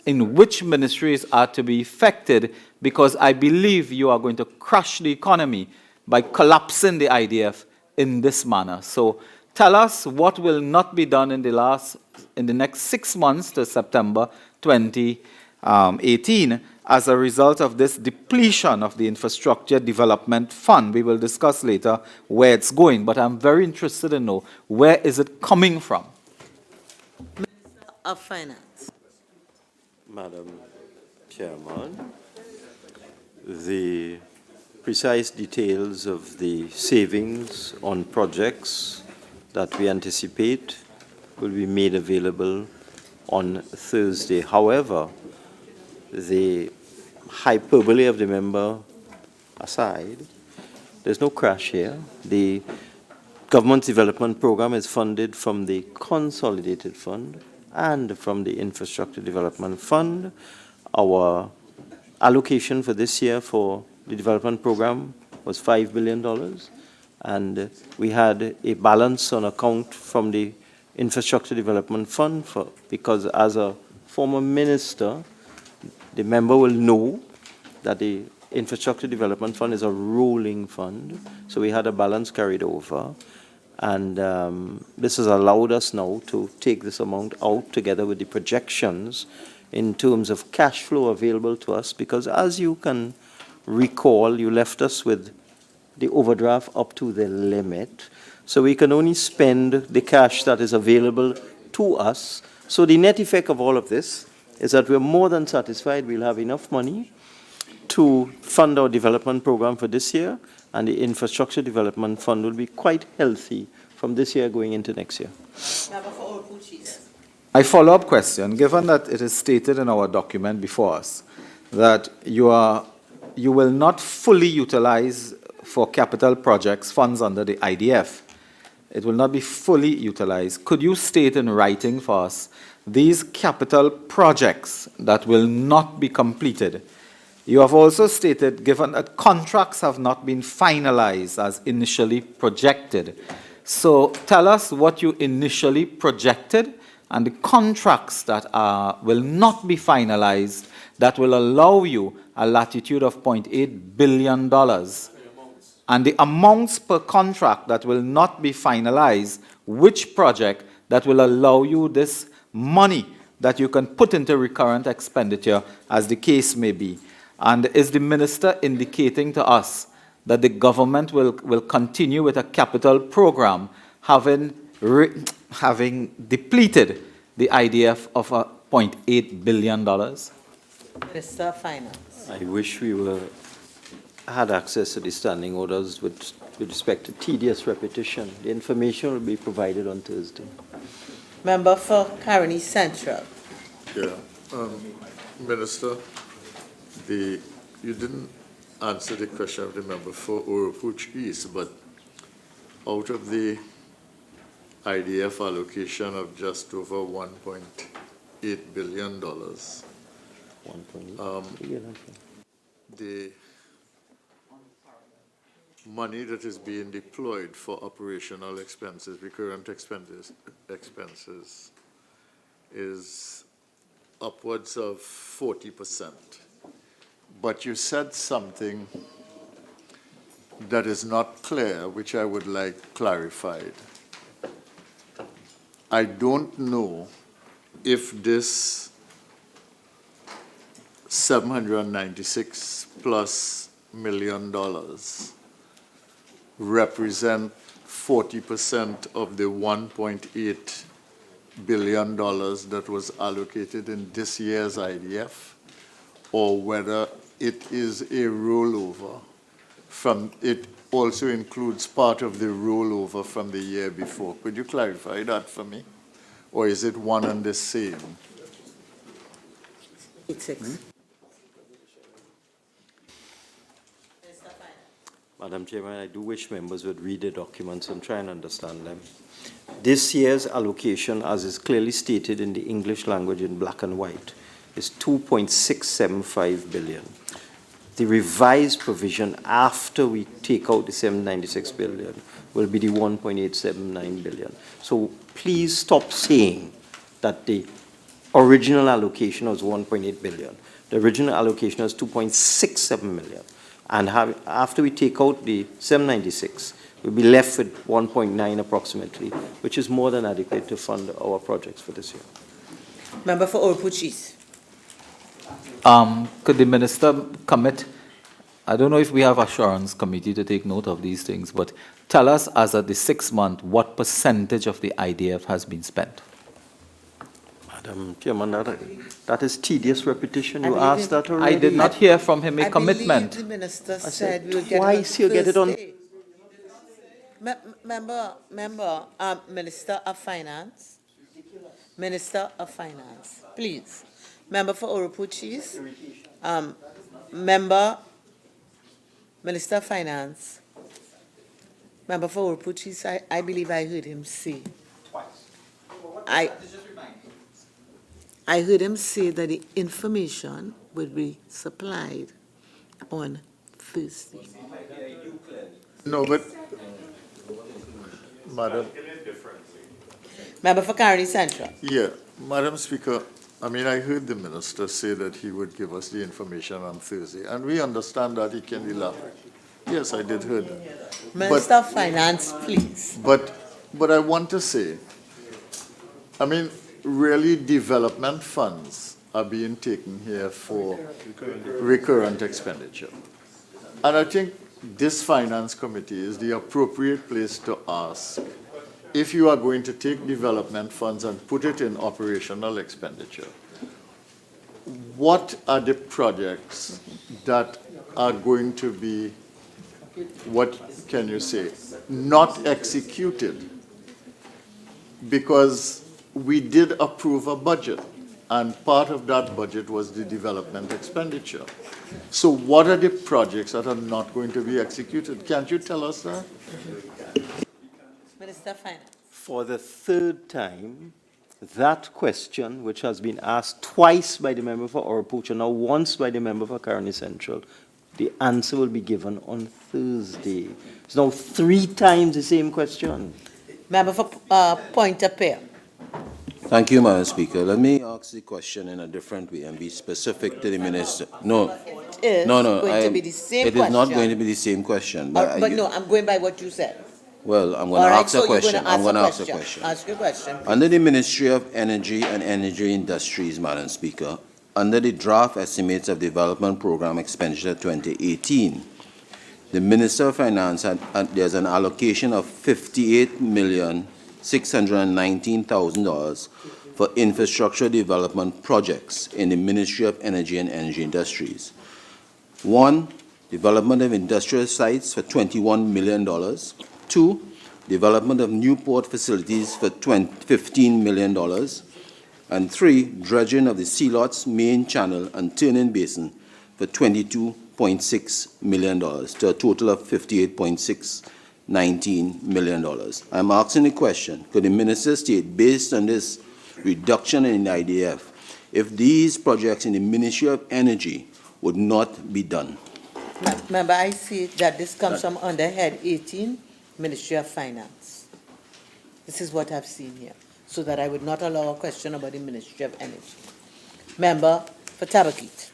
in which ministries are to be affected, because I believe you are going to crush the economy by collapsing the IDF in this manner. So tell us what will not be done in the next 6 months to September 2018 as a result of this depletion of the Infrastructure Development Fund. We will discuss later where it's going, but I'm very interested to know where is it coming from? Minister of Finance. Madam Chairman, the precise details of the savings on projects that we anticipate will be made available on Thursday. However, the hyperbole of the member aside, there's no crash here. The government development program is funded from the consolidated fund and from the Infrastructure Development Fund. Our allocation for this year for the development program was $5 billion, and we had a balance on account from the Infrastructure Development Fund because as a former minister, the member will know that the Infrastructure Development Fund is a rolling fund, so we had a balance carried over. And this has allowed us now to take this amount out together with the projections in terms of cash flow available to us, because as you can recall, you left us with the overdraft up to the limit. So we can only spend the cash that is available to us. So the net effect of all of this is that we're more than satisfied. We'll have enough money to fund our development program for this year, and the Infrastructure Development Fund will be quite healthy from this year going into next year. A follow-up question, given that it is stated in our document before us that you will not fully utilize for capital projects funds under the IDF, it will not be fully utilized. Could you state in writing for us these capital projects that will not be completed? You have also stated, given that contracts have not been finalized as initially projected. So tell us what you initially projected and the contracts that will not be finalized that will allow you a latitude of $0.8 billion. And the amounts per contract that will not be finalized, which project that will allow you this money that you can put into recurrent expenditure as the case may be. And is the minister indicating to us that the government will continue with a capital program having depleted the IDF of $0.8 billion? Minister of Finance. I wish we had access to the standing orders with respect to tedious repetition. The information will be provided on Thursday. Member for Caroni Central. Yeah. Minister, you didn't answer the question of the member for Oropuch East, but out of the IDF allocation of just over $1.8 billion, the money that is being deployed for operational expenses, recurrent expenses, is upwards of 40%. But you said something that is not clear, which I would like clarified. I don't know if this $796+ million represent 40% of the $1.8 billion that was allocated in this year's IDF, or whether it is a rollover from, it also includes part of the rollover from the year before. Could you clarify that for me? Or is it one and the same? 86. Madam Chairman, I do wish members would read the documents and try and understand them. This year's allocation, as is clearly stated in the English language in black and white, is 2.675 billion. The revised provision after we take out the 796 billion will be the 1.879 billion. So please stop saying that the original allocation was 1.8 billion. The original allocation was 2.67 million. And after we take out the 796, we'll be left with 1.9 approximately, which is more than adequate to fund our projects for this year. Member for Orupuchis. Could the minister commit, I don't know if we have assurance committee to take note of these things, but tell us as of the 6th month, what percentage of the IDF has been spent? Madam Chairman, that is tedious repetition. You asked that already. I did not hear from him a commitment. I believe the minister I said said we'll get twice it you get it on. Thursday. Minister of Finance. Minister of Finance, please. Member for Orupuchis. Minister of Finance. Member for Orupuchis, I believe I heard him say. I heard him say that the information would be supplied on Thursday. No, but, Madam. Member for Carney Central. Yeah, Madam Speaker, I mean, I heard the minister say that he would give us the information on Thursday, and we understand that he can elaborate. Yes, I did hear that. Minister of Finance, please. But I want to say, I mean, really development funds are being taken here for recurrent expenditure. And I think this finance committee is the appropriate place to ask if you are going to take development funds and put it in operational expenditure, what are the projects that are going to be, what can you say, not executed? Because we did approve a budget, and part of that budget was the development expenditure. So what are the projects that are not going to be executed? Can't you tell us that? Minister of Finance. For the third time, that question, which has been asked twice by the member for Orupuch and now once by the member for Carney Central, the answer will be given on Thursday. It's now 3 times the same question. Member for Point-a-Pair. Thank you, Madam Speaker. Let me ask the question in a different way and be specific to the minister. No, It is no, going to be the same it question. is not going to be the same question. But no, I'm going by what you said. Well, I'm going to ask a question. I'm going to ask a question. Ask your question. Under the Ministry of Energy and Energy Industries, Madam Speaker, under the draft estimates of development program expenditure 2018, the Minister of Finance there's an allocation of $58,619,000 for infrastructure development projects in the Ministry of Energy and Energy Industries. 1, development of industrial sites for $21 million. 2, development of new port facilities for $15 million. And 3, dredging of the Sealots main channel and turning basin for $22.6 million, to a total of $58.619 million. I'm asking the question, could the minister state, based on this reduction in the IDF, if these projects in the Ministry of Energy would not be done? Remember, I see that this comes from under head 18, Ministry of Finance. This is what I've seen here, so that I would not allow a question about the Ministry of Energy. Member for Tabakit.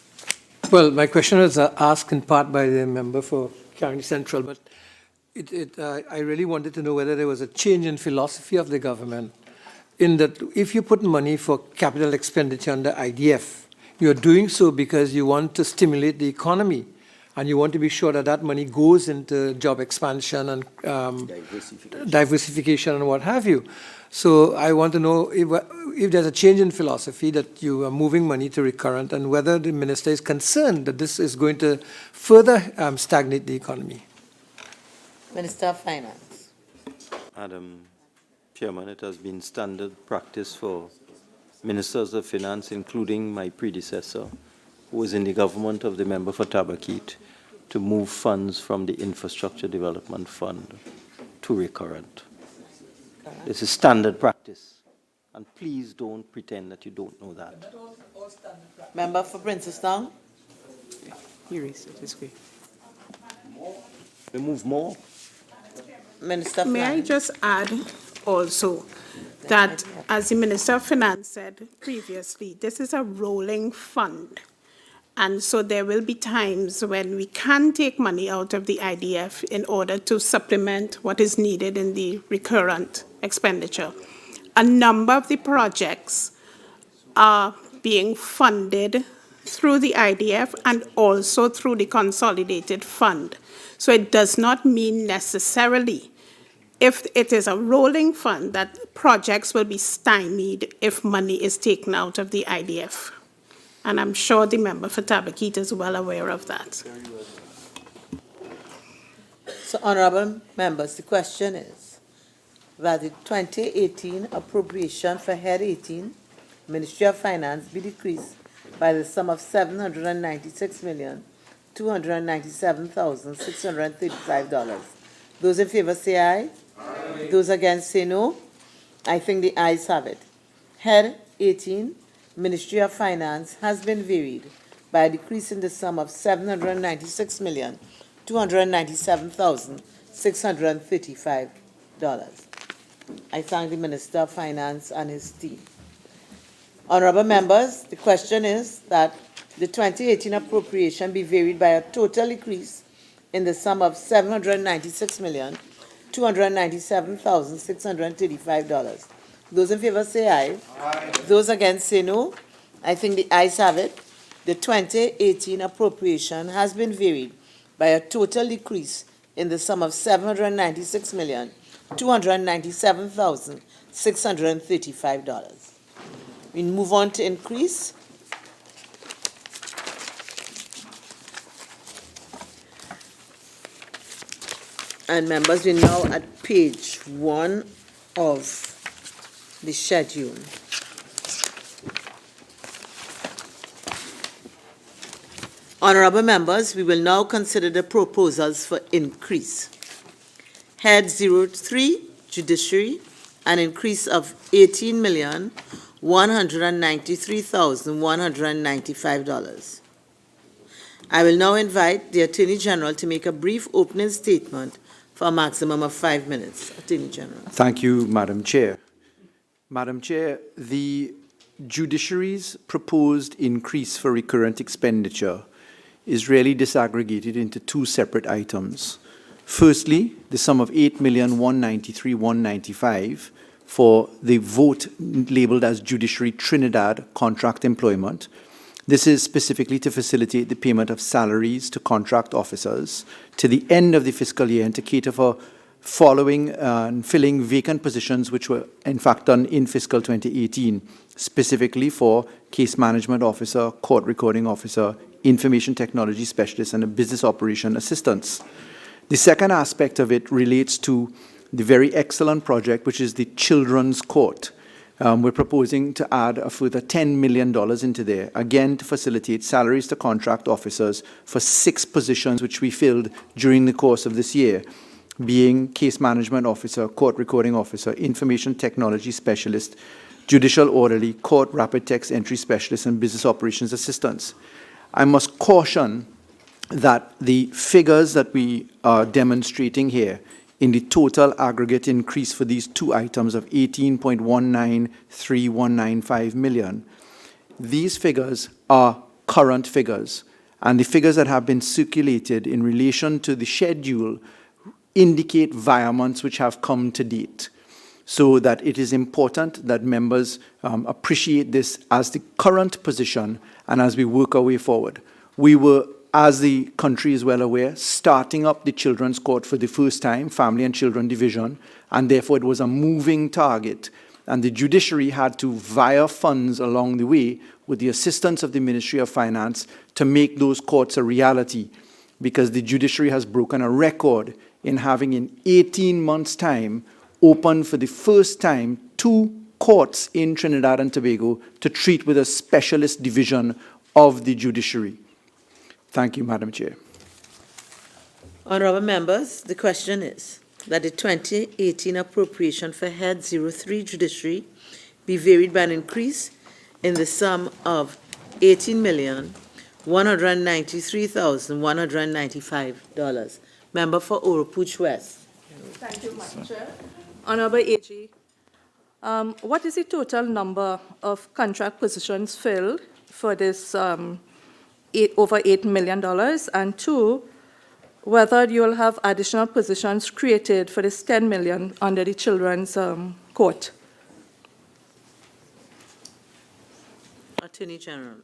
Well, my question was asked in part by the member for Carney Central, but I really wanted to know whether there was a change in philosophy of the government, in that if you put money for capital expenditure under IDF, you're doing so because you want to stimulate the economy. and you want to be sure that that money goes into job expansion and diversification and what have you. So I want to know if there's a change in philosophy that you are moving money to recurrent, and whether the minister is concerned that this is going to further stagnate the economy. Minister of Finance. Madam Chairman, it has been standard practice for ministers of finance, including my predecessor, who was in the government of the member for Tabakit, to move funds from the Infrastructure Development Fund to recurrent. This is standard practice, and please don't pretend that you don't know that. Member for Princestown. Here is it. We move more. Minister of May I Finance. just add also that, as the Minister of Finance said previously, this is a rolling fund. And so there will be times when we can take money out of the IDF in order to supplement what is needed in the recurrent expenditure. A number of the projects are being funded through the IDF and also through the consolidated fund. So it does not mean necessarily, if it is a rolling fund, that projects will be stymied if money is taken out of the IDF. And I'm sure the member for Tabakit is well aware of that. So, honorable members, the question is that the 2018 appropriation for Head 18, Ministry of Finance, be decreased by the sum of $796,297,635. Those in favor say aye. Aye. Those against say no. I think the ayes have it. Head 18, Ministry of Finance, has been varied by a decrease in the sum of $796,297,635. I thank the Minister of Finance and his team. Honorable members, the question is that the 2018 appropriation be varied by a total decrease in the sum of $796,297,635. Those in favor say aye. Aye. Those against say no. I think the ayes have it. The 2018 appropriation has been varied by a total decrease in the sum of $796,297,635. We move on to increase. And members, we're now at page 1 of the schedule. Honorable members, we will now consider the proposals for increase. Head 03, Judiciary, an increase of $18,193,195. I will now invite the Attorney General to make a brief opening statement for a maximum of 5 minutes. Attorney General. Thank you, Madam Chair. Madam Chair, the Judiciary's proposed increase for recurrent expenditure is really disaggregated into two separate items. Firstly, the sum of $8,193,195 for the vote labeled as Judiciary Trinidad contract employment. This is specifically to facilitate the payment of salaries to contract officers to the end of the fiscal year and to cater for following and filling vacant positions which were in fact done in fiscal 2018, specifically for case management officer, court recording officer, information technology specialist, and a business operation assistants. The second aspect of it relates to the very excellent project, which is the Children's Court. We're proposing to add a further $10 million into there, again to facilitate salaries to contract officers for 6 positions which we filled during the course of this year, being case management officer, court recording officer, information technology specialist, judicial orderly, court rapid text entry specialist, and business operations assistants. I must caution that the figures that we are demonstrating here in the total aggregate increase for these two items of $18,193,195 million, these figures are current figures, and the figures that have been circulated in relation to the schedule indicate virements which have come to date, so that it is important that members appreciate this as the current position and as we work our way forward. We were as the country is well aware, starting up the Children's Court for the first time, Family and Children Division, and therefore it was a moving target. And the Judiciary had to wire funds along the way with the assistance of the Ministry of Finance to make those courts a reality, because the Judiciary has broken a record in having in 18 months' time opened for the first time 2 courts in Trinidad and Tobago to treat with a specialist division of the Judiciary. Thank you, Madam Chair. Honourable members, the question is that the 2018 appropriation for Head 03 Judiciary be varied by an increase in the sum of $18,193,195. Member for Oropouche West. Thank you, Madam Chair. Honourable AG, what is the total number of contract positions filled for this over $8 million? And 2, whether you will have additional positions created for this $10 million under the Children's Court? Attorney General.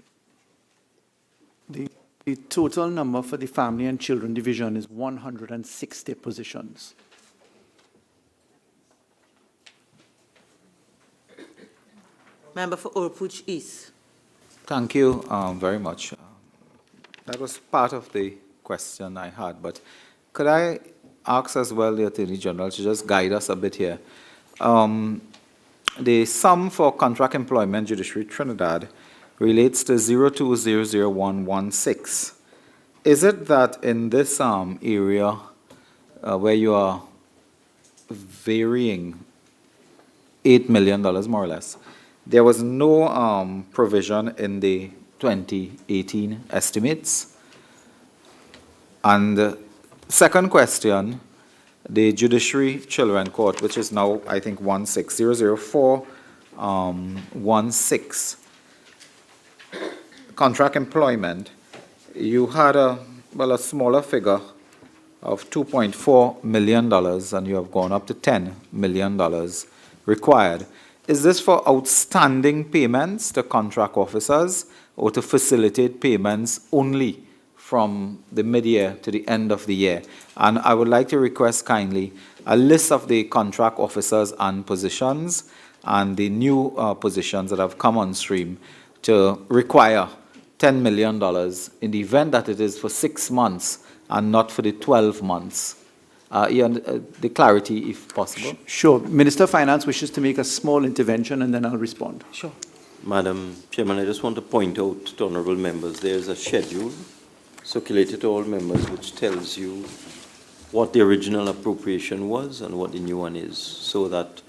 The total number for the Family and Children Division is 160 positions. Member for Oropouche East. Thank you very much. That was part of the question I had, but could I ask as well the Attorney General to just guide us a bit here? The sum for contract employment Judiciary Trinidad relates to 02000116. Is it that in this area where you are varying $8 million more or less, there was no provision in the 2018 estimates? And second question, the Judiciary Children Court, which is now, I think, 1600416, contract employment, you had a smaller figure of $2.4 million, and you have gone up to $10 million required. Is this for outstanding payments to contract officers or to facilitate payments only from the mid-year to the end of the year? And I would like to request kindly a list of the contract officers and positions and the new positions that have come on stream to require $10 million in the event that it is for 6 months and not for the 12 months. The clarity, if possible. Sure. Minister of Finance wishes to make a small intervention, and then I'll respond. Sure. Madam Chairman, I just want to point out to honourable members, there is a schedule circulated to all members which tells you what the original appropriation was and what the new one is, so that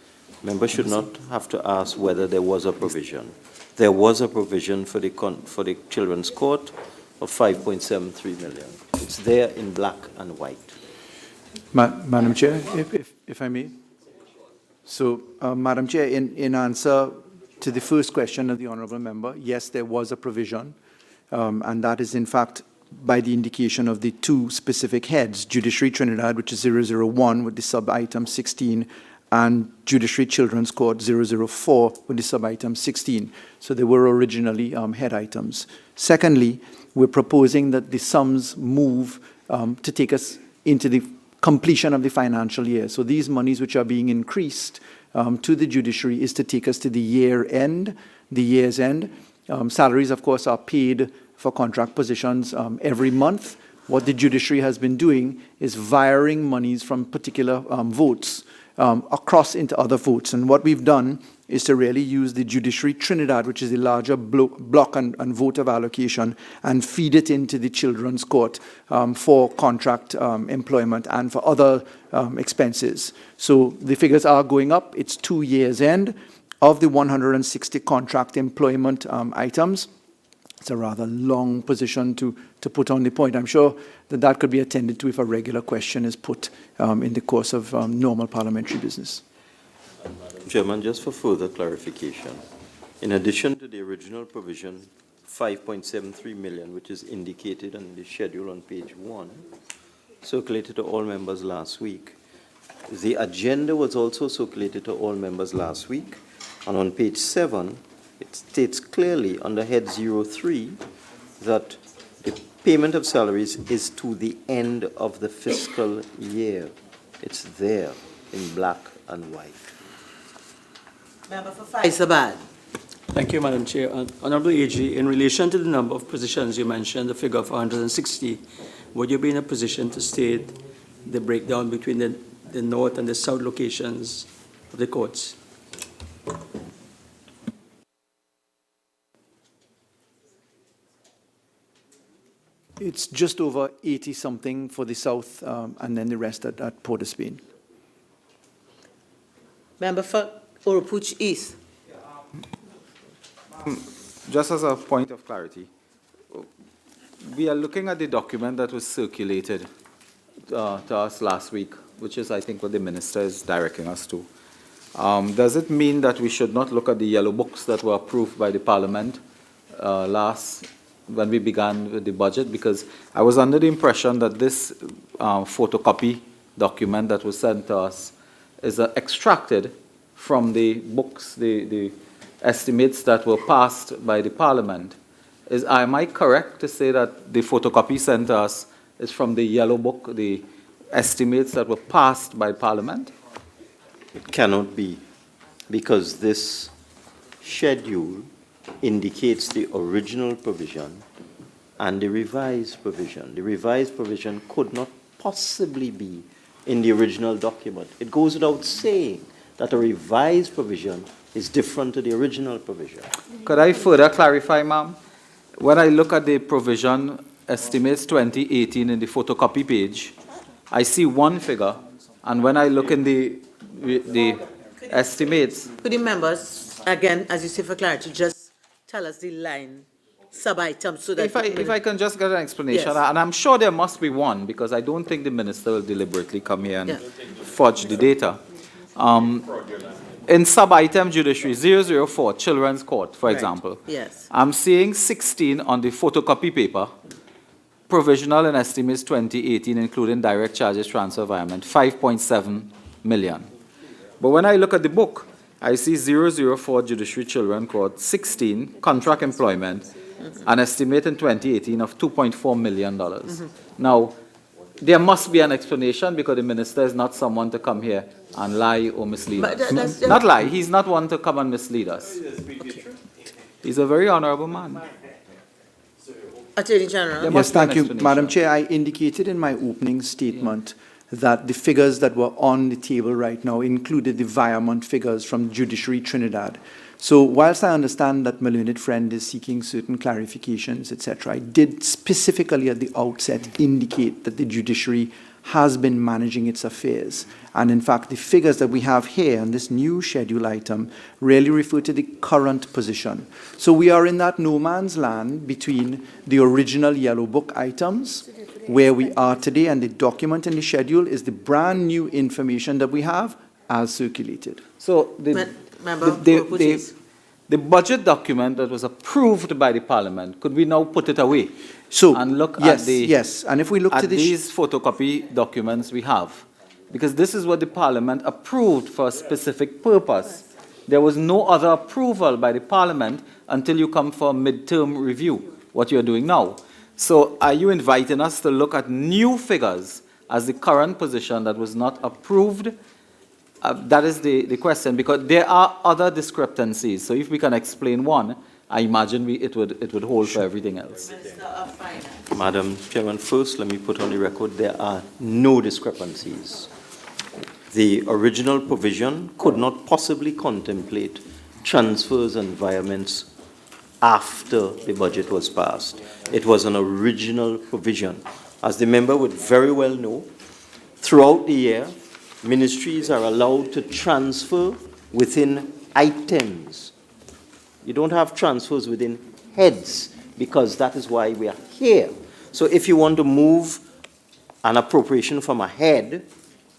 members should not have to ask whether there was a provision. There was a provision for the Children's Court of $5.73 million. It's there in black and white. Madam Chair, if I may. So, Madam Chair, in answer to the first question of the honourable member, yes, there was a provision, and that is in fact by the indication of the 2 specific heads, Judiciary Trinidad, which is 001 with the sub-item 16, and Judiciary Children's Court 004 with the sub-item 16. So they were originally head items. Secondly, we're proposing that the sums move to take us into the completion of the financial year. So these monies which are being increased to the Judiciary is to take us to the year's end. Salaries, of course, are paid for contract positions every month. What the Judiciary has been doing is wiring monies from particular votes across into other votes. And what we've done is to really use the Judiciary Trinidad, which is the larger block and vote of allocation, and feed it into the Children's Court for contract employment and for other expenses. So the figures are going up. It's 2 years end of the 160 contract employment items. It's a rather long position to put on the point. I'm sure that could be attended to if a regular question is put in the course of normal parliamentary business. Madam Chairman, just for further clarification, in addition to the original provision, $5.73 million, which is indicated on the schedule on page 1, circulated to all members last week, the agenda was also circulated to all members last week, and on page 7, it states clearly under head 03 that the payment of salaries is to the end of the fiscal year. It's there in black and white. Member for Faisabad. Thank you, Madam Chair. Honorable AG, in relation to the number of positions you mentioned, the figure of 160, would you be in a position to state the breakdown between the north and the south locations of the courts? It's just over 80-something for the south, and then the rest at Port of Spain. Member for Oropouche East. Just as a point of clarity, we are looking at the document that was circulated to us last week, which is, I think, what the minister is directing us to. Does it mean that we should not look at the yellow books that were approved by the Parliament when we began with the budget? Because I was under the impression that this photocopy document that was sent to us is extracted from the books, the estimates that were passed by the Parliament. Am I correct to say that the photocopy sent to us is from the yellow book, the estimates that were passed by Parliament? It cannot be, because this schedule indicates the original provision and the revised provision. The revised provision could not possibly be in the original document. It goes without saying that a revised provision is different to the original provision. Could I further clarify, ma'am? When I look at the provision estimates 2018 in the photocopy page, I see one figure, and when I look in the estimates... Could the members, again, as you say for clarity, just tell us the line, sub-item, so that... If I can just get an explanation, Yes. and I'm sure there must be one, because I don't think the minister will deliberately come here and fudge the data. In sub-item Judiciary 004, Children's Court, for example, Yes. I'm seeing 16 on the photocopy paper, provisional and estimates 2018, including direct charges, transfer environment, 5.7 million. But when I look at the book, I see 004 Judiciary Children Court, 16 contract employment, an estimate in 2018 of $2.4 million. Now, there must be an explanation, because the minister is not someone to come here and lie or mislead us. Not lie, he's not one to come and mislead us. He's a very honorable man. Attorney General. Yes, thank you, Madam Chair. I indicated in my opening statement that the figures that were on the table right now included the Viamont figures from Judiciary Trinidad. So whilst I understand that my learned friend is seeking certain clarifications, etc., I did specifically at the outset indicate that the judiciary has been managing its affairs. And in fact, the figures that we have here on this new schedule item really refer to the current position. So we are in that no man's land between the original Yellow Book items, where we are today, and the document in the schedule is the brand new information that we have as circulated. So the budget document that was approved by the Parliament, could we now put it away? So, and look yes, at the yes. And if we look at to these photocopy documents we have, because this is what the Parliament approved for a specific purpose. There was no other approval by the Parliament until you come for a midterm review, what you're doing now. So are you inviting us to look at new figures as the current position that was not approved? That is the question, because there are other discrepancies. So if we can explain one, I imagine it would hold for everything else. Madam Chairman, first let me put on the record there are no discrepancies. The original provision could not possibly contemplate transfers and environments after the budget was passed. It was an original provision. As the member would very well know, throughout the year, ministries are allowed to transfer within items. You don't have transfers within heads, because that is why we are here. So if you want to move an appropriation from a head,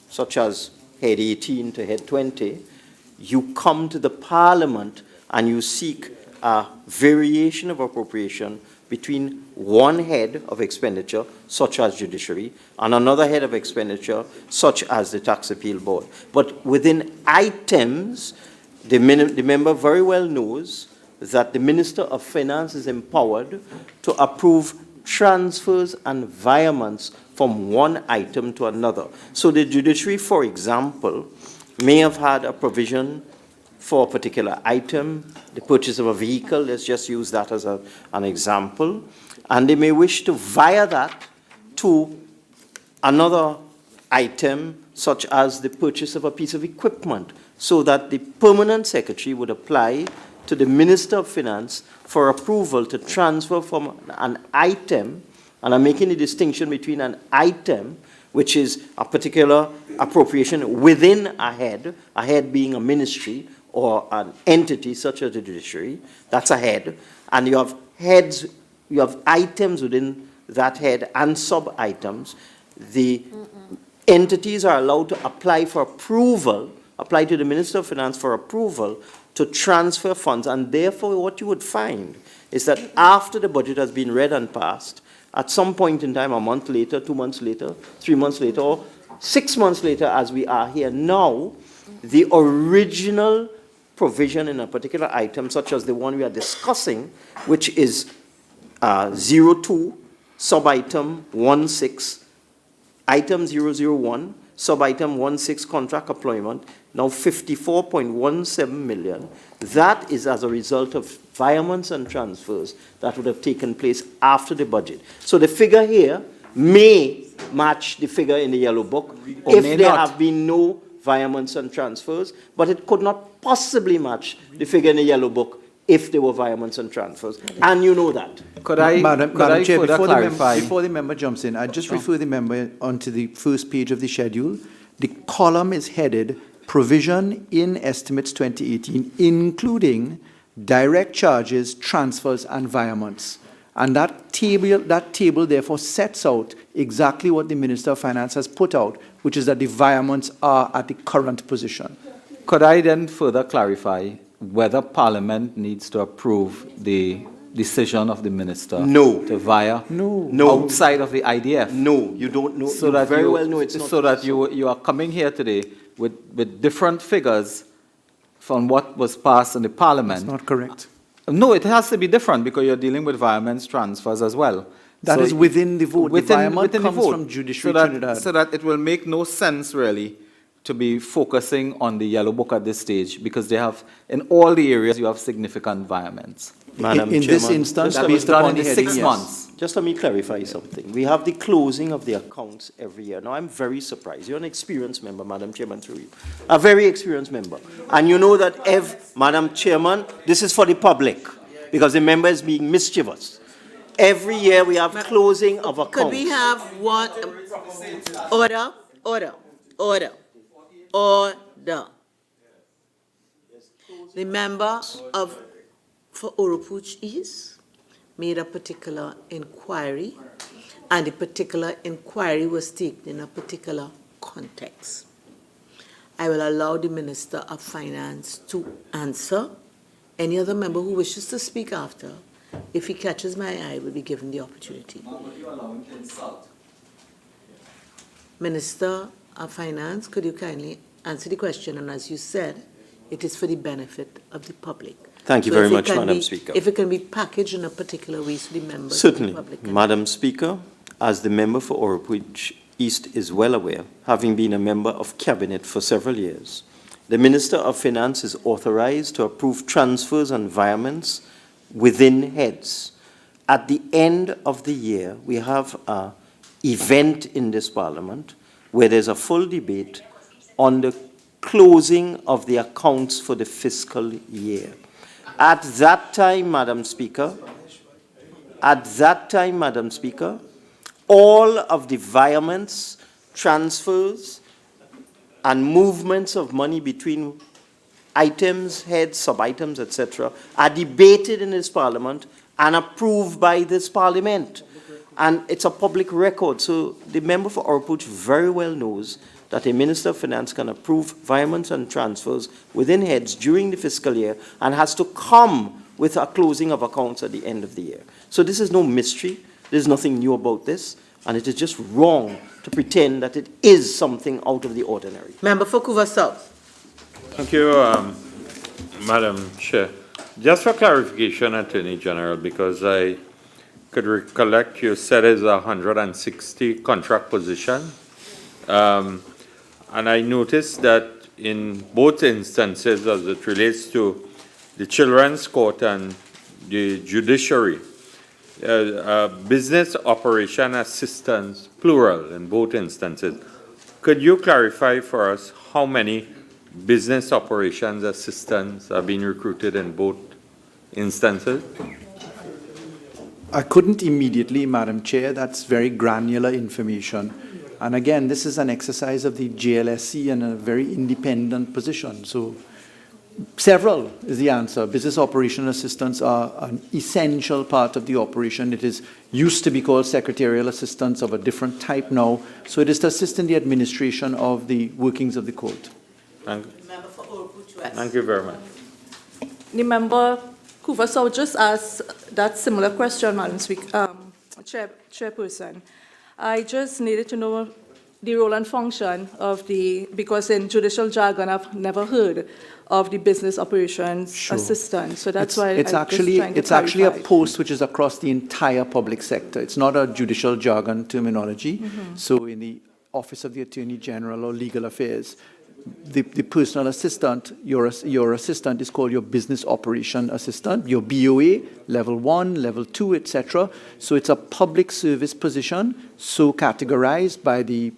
such as head 18 to head 20, you come to the Parliament and you seek a variation of appropriation between one head of expenditure, such as Judiciary, and another head of expenditure, such as the Tax Appeal Board. But within items, the member very well knows that the Minister of Finance is empowered to approve transfers and virements from one item to another. So the judiciary, for example, may have had a provision for a particular item, the purchase of a vehicle, let's just use that as an example, and they may wish to via that to another item, such as the purchase of a piece of equipment, so that the permanent secretary would apply to the Minister of Finance for approval to transfer from an item, and I'm making a distinction between an item, which is a particular appropriation within a head being a ministry or an entity such as the judiciary, that's a head, and you have heads, you have items within that head and sub-items. The entities are allowed to apply for approval, apply to the Minister of Finance for approval to transfer funds, and therefore what you would find is that after the budget has been read and passed, at some point in time, a month later, 2 months later, 3 months later, or 6 months later, as we are here now, the original provision in a particular item, such as the one we are discussing, which is 02, sub-item 16, item 001, sub-item 16, contract employment, now 54.17 million. That is as a result of virements and transfers that would have taken place after the budget. So the figure here may match the figure in the yellow book if there have been no virements and transfers, but it could not possibly match the figure in the yellow book if there were virements and transfers, and you know that. Madam Chair, further clarify? before the member jumps in, I just refer the member onto the first page of the schedule. The column is headed Provision in Estimates 2018, including direct charges, transfers, and virements. And that table therefore sets out exactly what the Minister of Finance has put out, which is that the virements are at the current position. Could I then further clarify whether Parliament needs to approve the decision of the Minister to via outside of the IDF? No, you don't know. So you that very you, well know it's not. So that you are coming here today with different figures from what was passed in the Parliament. That's not correct. No, it has to be different because you're dealing with virements, transfers as well. That is within the vote. Within the virement the comes vote. from Judiciary Trinidad. So that it will make no sense really to be focusing on the yellow book at this stage, because they have, in all the areas, you have significant virements. Madam in this Chairman, instance, that based was done upon in the the heading, 6 yes. months. Just let me clarify something. We have the closing of the accounts every year. Now, I'm very surprised. You're an experienced member, Madam Chairman, through you. A very experienced member. And you know that, Madam Chairman, this is for the public, because the member is being mischievous. Every year we have closing of accounts. Could we have one, order. The member for Oropuch East made a particular inquiry, and the particular inquiry was taken in a particular context. I will allow the Minister of Finance to answer. Any other member who wishes to speak after, if he catches my eye, will be given the opportunity. Minister of Finance, could you kindly answer the question? And as you said, it is for the benefit of the public. Thank you very much, Madam Speaker. If it can be packaged in a particular way so the members Certainly, of the public can. Madam Speaker, as the member for Oropuch East is well aware, having been a member of Cabinet for several years, the Minister of Finance is authorized to approve transfers and virements within heads. At the end of the year, we have an event in this Parliament where there's a full debate on the closing of the accounts for the fiscal year. At that time, Madam Speaker, all of the virements, transfers, and movements of money between items, heads, sub-items, etc., are debated in this Parliament and approved by this Parliament. And it's a public record. So the member for Oropuch very well knows that a Minister of Finance can approve virements and transfers within heads during the fiscal year and has to come with a closing of accounts at the end of the year. So this is no mystery. There's nothing new about this. And it is just wrong to pretend that it is something out of the ordinary. Member for Couva South. Thank you, Madam Chair. Just for clarification, Attorney General, because I could recollect, you said is 160 contract position. And I noticed that in both instances, as it relates to the Children's Court and the Judiciary, business operation assistants, plural in both instances. Could you clarify for us how many business operations assistants are being recruited in both instances? I couldn't immediately, Madam Chair. That's very granular information. And again, this is an exercise of the JLSC in a very independent position. So several is the answer. Business operation assistants are an essential part of the operation. It is used to be called secretarial assistants of a different type now. So it is to assist in the administration of the workings of the court. Thank you very much. The member Cooper South just asked that similar question, Madam Chairperson. I just needed to know the role and function of because in judicial jargon I've never heard of the business operations assistant. So that's why it's actually a post which is across the entire public sector. It's not a judicial jargon terminology. Mm-hmm. So in the Office of the Attorney General or Legal Affairs, the personal assistant, your assistant is called your business operation assistant, your BOA, level 1, level 2, etc. So it's a public service position, so categorized by the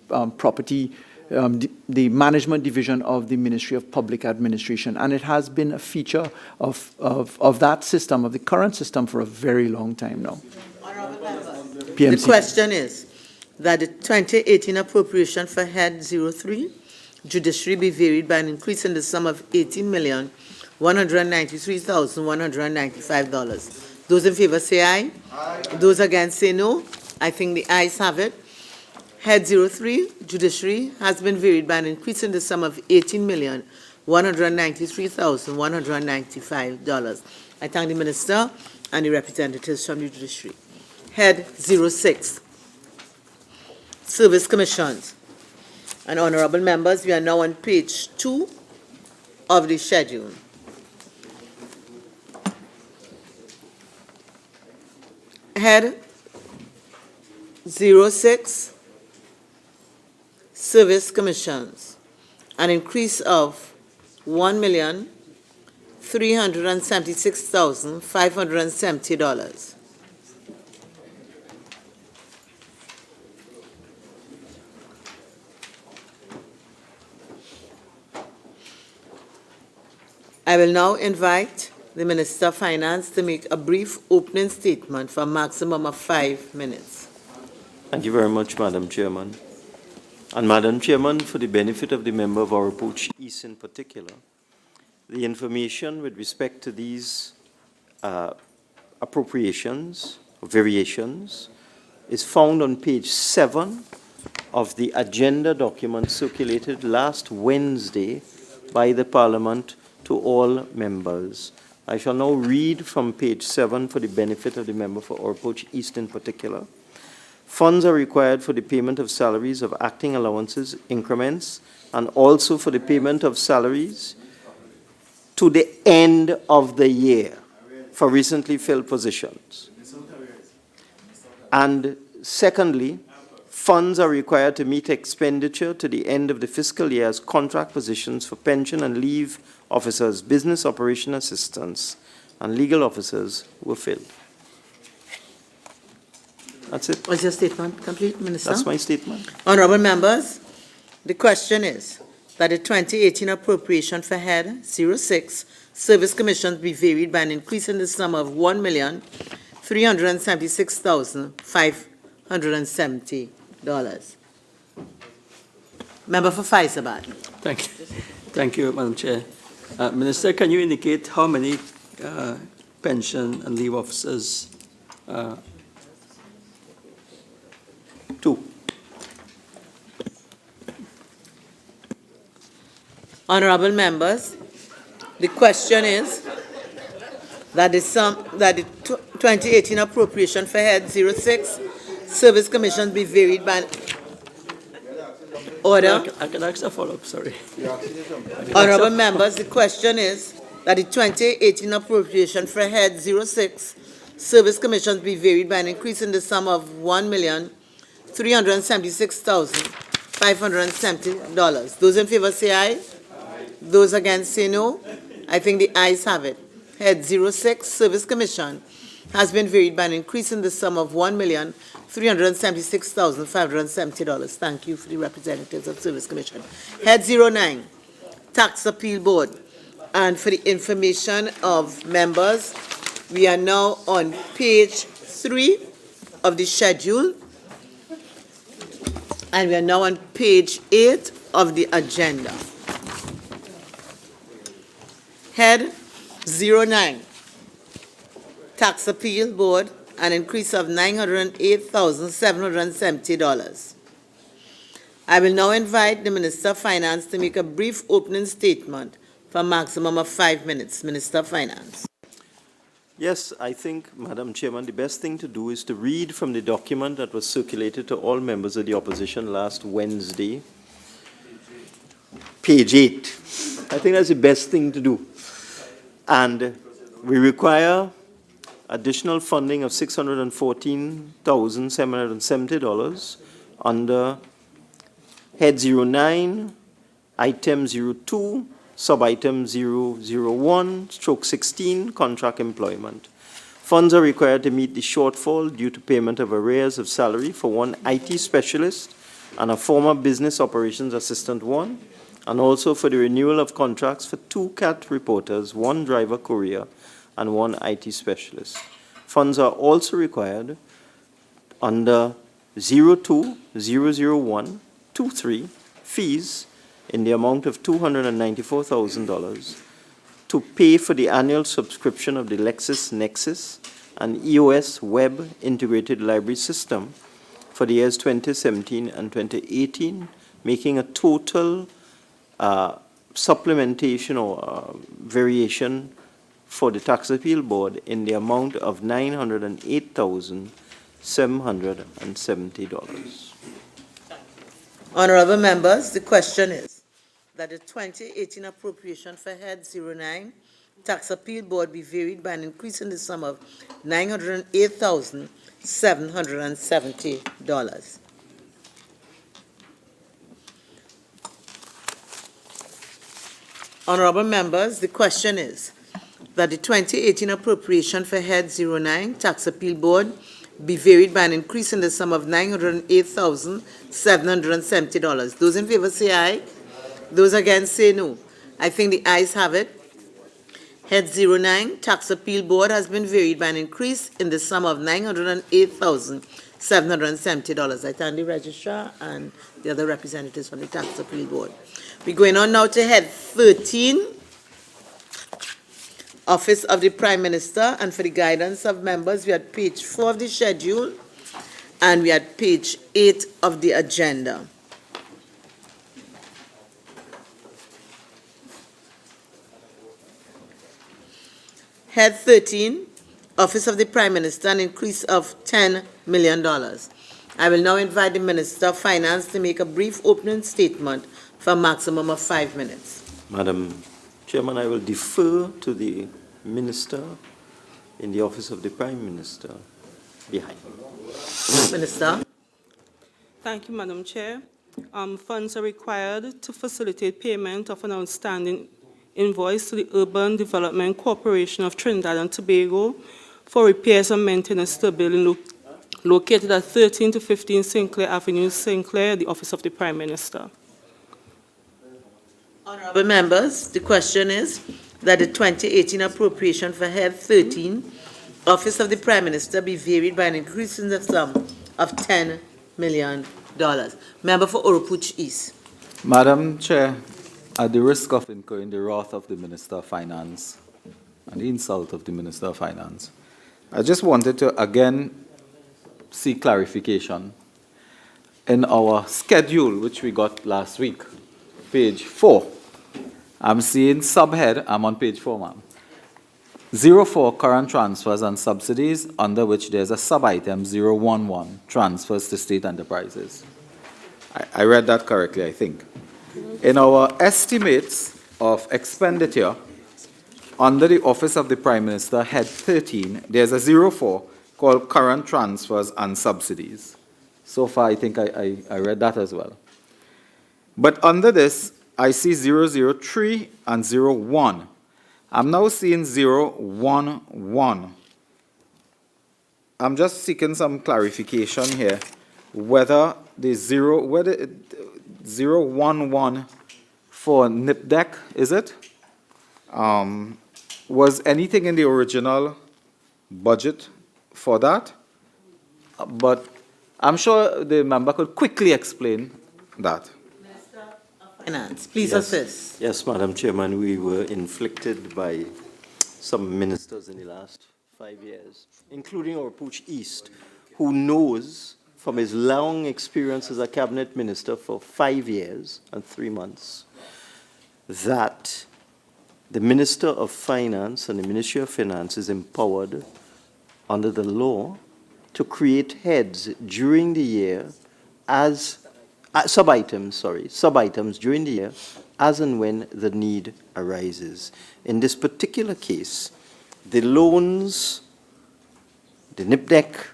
the management division of the Ministry of Public Administration. And it has been a feature of that system, of the current system, for a very long time now. The question is that the 2018 appropriation for Head 03, Judiciary, be varied by an increase in the sum of $18,193,195. Those in favor say aye. Aye. Those against say no. I think the ayes have it. Head 03, Judiciary, has been varied by an increase in the sum of $18,193,195. I thank the Minister and the representatives from the Judiciary. Head 06, Service Commissions. And honorable members, we are now on page 2 of the schedule. Head 06, Service Commissions, an increase of $1,376,570. I will now invite the Minister of Finance to make a brief opening statement for a maximum of 5 minutes. Thank you very much, Madam Chairman. And Madam Chairman, for the benefit of the member of Oropouche East in particular, the information with respect to these appropriations, or variations, is found on page 7 of the agenda document circulated last Wednesday by the Parliament to all members. I shall now read from page 7 for the benefit of the member for Oropouche East in particular. Funds are required for the payment of salaries of acting allowances, increments, and also for the payment of salaries to the end of the year for recently filled positions. And secondly, funds are required to meet expenditure to the end of the fiscal year as contract positions for pension and leave officers, business operation assistants, and legal officers were filled. That's it. Was your statement complete, Minister? That's my statement. Honorable members, the question is that the 2018 appropriation for Head 06, Service Commissions, be varied by an increase in the sum of $1,376,570. Member for Faizabad. Thank you. Thank you, Madam Chair. Minister, can you indicate how many pension and leave officers? 2. Honorable members, the question is that the 2018 appropriation for Head 06, Service Commissions, be varied by order. I can ask a follow-up, sorry. Honorable members, the question is that the 2018 appropriation for Head 06, Service commissions be varied by an increase in the sum of $1,376,570. Those in favor say aye. Those against say no. I think the ayes have it. Head 06, Service Commission, has been varied by an increase in the sum of $1,376,570. Thank you for the representatives of Service Commission. Head 09, Tax Appeal Board. And for the information of members, we are now on page 3 of the schedule. And we are now on page 8 of the agenda. Head 09, Tax Appeal Board, an increase of $908,770. I will now invite the Minister of Finance to make a brief opening statement for a maximum of 5 minutes. Minister of Finance. Yes, I think, Madam Chairman, the best thing to do is to read from the document that was circulated to all members of the opposition last Wednesday, page 8. I think that's the best thing to do. And we require additional funding of $614,770 under Head 09, Item 02, Sub-Item 001/16, Contract Employment. Funds are required to meet the shortfall due to payment of arrears of salary for one IT specialist and a former business operations assistant 1, and also for the renewal of contracts for 2 CAT reporters, 1 driver courier, and 1 IT specialist. Funds are also required under 02-001-23, fees in the amount of $294,000 to pay for the annual subscription of the LexisNexis and EOS Web Integrated Library System for the years 2017 and 2018, making a total supplementation or variation for the Tax Appeal Board in the amount of $908,770. Honorable members, the question is that the 2018 appropriation for Head 09, Tax Appeal Board, be varied by an increase in the sum of $908,770. Honorable members, the question is that the 2018 appropriation for Head 09, Tax Appeal Board, be varied by an increase in the sum of $908,770. Those in favor say aye. Those against say no. I think the ayes have it. Head 09, Tax Appeal Board, has been varied by an increase in the sum of $908,770. I thank the Registrar and the other representatives from the Tax Appeal Board. We're going on now to Head 13, Office of the Prime Minister, and for the guidance of members, we are at page 4 of the schedule, and we are at page 8 of the agenda. Head 13, Office of the Prime Minister, an increase of $10 million. I will now invite the Minister of Finance to make a brief opening statement for a maximum of 5 minutes. Madam Chairman, I will defer to the Minister in the Office of the Prime Minister behind. Minister. Thank you, Madam Chair. Funds are required to facilitate payment of an outstanding invoice to the Urban Development Corporation of Trinidad and Tobago for repairs and maintenance to a building located at 13 to 15 Sinclair Avenue, Sinclair, the Office of the Prime Minister. Honorable members, the question is that the 2018 appropriation for Head 13, Office of the Prime Minister, be varied by an increase in the sum of $10 million. Member for Oropouche East. Madam Chair, at the risk of incurring the wrath of the Minister of Finance and the insult of the Minister of Finance, I just wanted to again seek clarification. In our schedule, which we got last week, page 4, I'm seeing subhead, I'm on page 4, ma'am. 04, current transfers and subsidies, under which there's a sub-item 011, transfers to state enterprises. I read that correctly, I think. In our estimates of expenditure under the Office of the Prime Minister, Head 13, there's a 04 called Current Transfers and Subsidies. So far, I think I read that as well. But under this, I see 003 and 01. I'm now seeing 011. I'm just seeking some clarification here, whether the 011 for NIPDEC, is it? Was anything in the original budget for that? But I'm sure the member could quickly explain that. Finance, please Yes. assist. Yes, Madam Chairman, we were inflicted by some ministers in the last 5 years, including our Pooch East, who knows from his long experience as a cabinet minister for 5 years and 3 months that the Minister of Finance and the Ministry of Finance is empowered under the law to create heads during the year as sub-items during the year as and when the need arises. In this particular case, the loans, the NIPDEC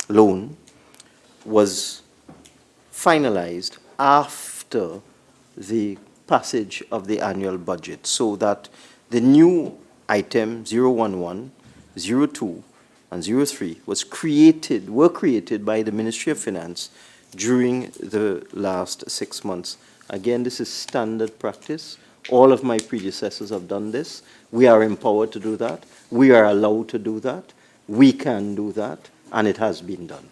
loan was finalized after the passage of the annual budget, so that the new item 011, 02, and 03 were created by the Ministry of Finance during the last 6 months. Again, this is standard practice. All of my predecessors have done this. We are empowered to do that. We are allowed to do that. We can do that, and it has been done.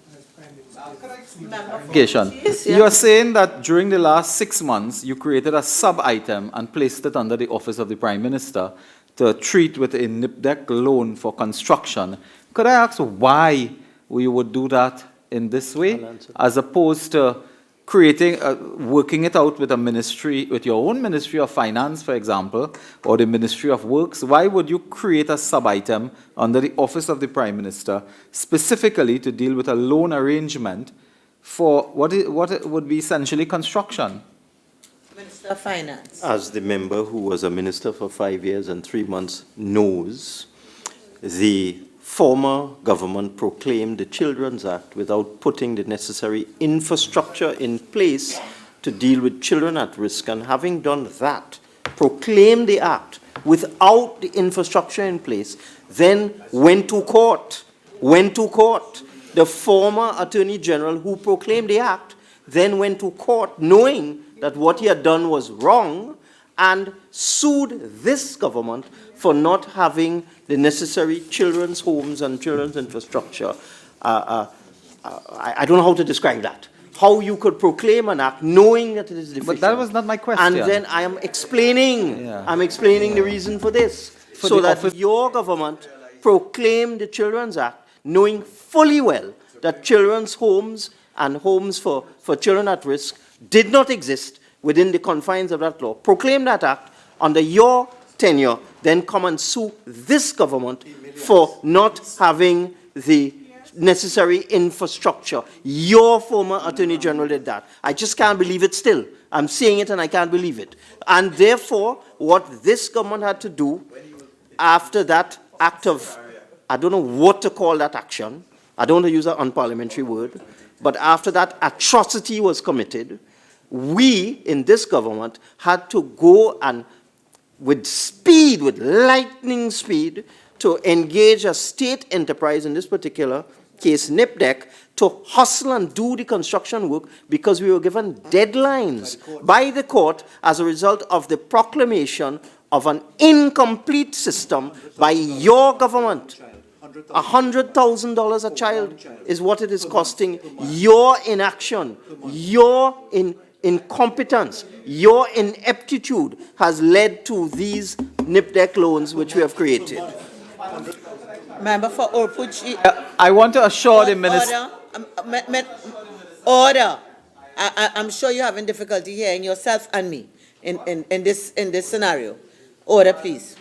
You are saying that during the last 6 months, you created a sub-item and placed it under the Office of the Prime Minister to treat with a NIPDEC loan for construction. Could I ask why we would do that in this way, as opposed to creating, working it out with a ministry, with your own Ministry of Finance, for example, or the Ministry of Works? Why would you create a sub-item under the Office of the Prime Minister specifically to deal with a loan arrangement for what would be essentially construction? Minister of Finance. As the member who was a minister for 5 years and 3 months knows, the former government proclaimed the Children's Act without putting the necessary infrastructure in place to deal with children at risk, and having done that, proclaimed the act without the infrastructure in place, then went to court. The former Attorney General who proclaimed the act then went to court knowing that what he had done was wrong and sued this government for not having the necessary children's homes and children's infrastructure. I don't know how to describe that. How you could proclaim an act knowing that it is deficient. But that was not my question. And then I am explaining, the reason for this. Your government proclaimed the Children's Act knowing fully well that children's homes and homes for children at risk did not exist within the confines of that law. Proclaim that act under your tenure, then come and sue this government for not having the necessary infrastructure. Your former Attorney General did that. I just can't believe it still. I'm seeing it and I can't believe it. And therefore, what this government had to do after that act of, I don't know what to call that action, I don't want to use an unparliamentary word, but after that atrocity was committed, we in this government had to go and with speed, with lightning speed, to engage a state enterprise, in this particular case NIPDEC, to hustle and do the construction work because we were given deadlines by the court as a result of the proclamation of an incomplete system by your government. $100,000 a child is what it is costing. Your inaction, your incompetence, your ineptitude has led to these NIPDEC loans which we have created. Member for Orpuchi. I want to assure the minister. Order. I'm sure you're having difficulty hearing yourself and me in this scenario. Order, please.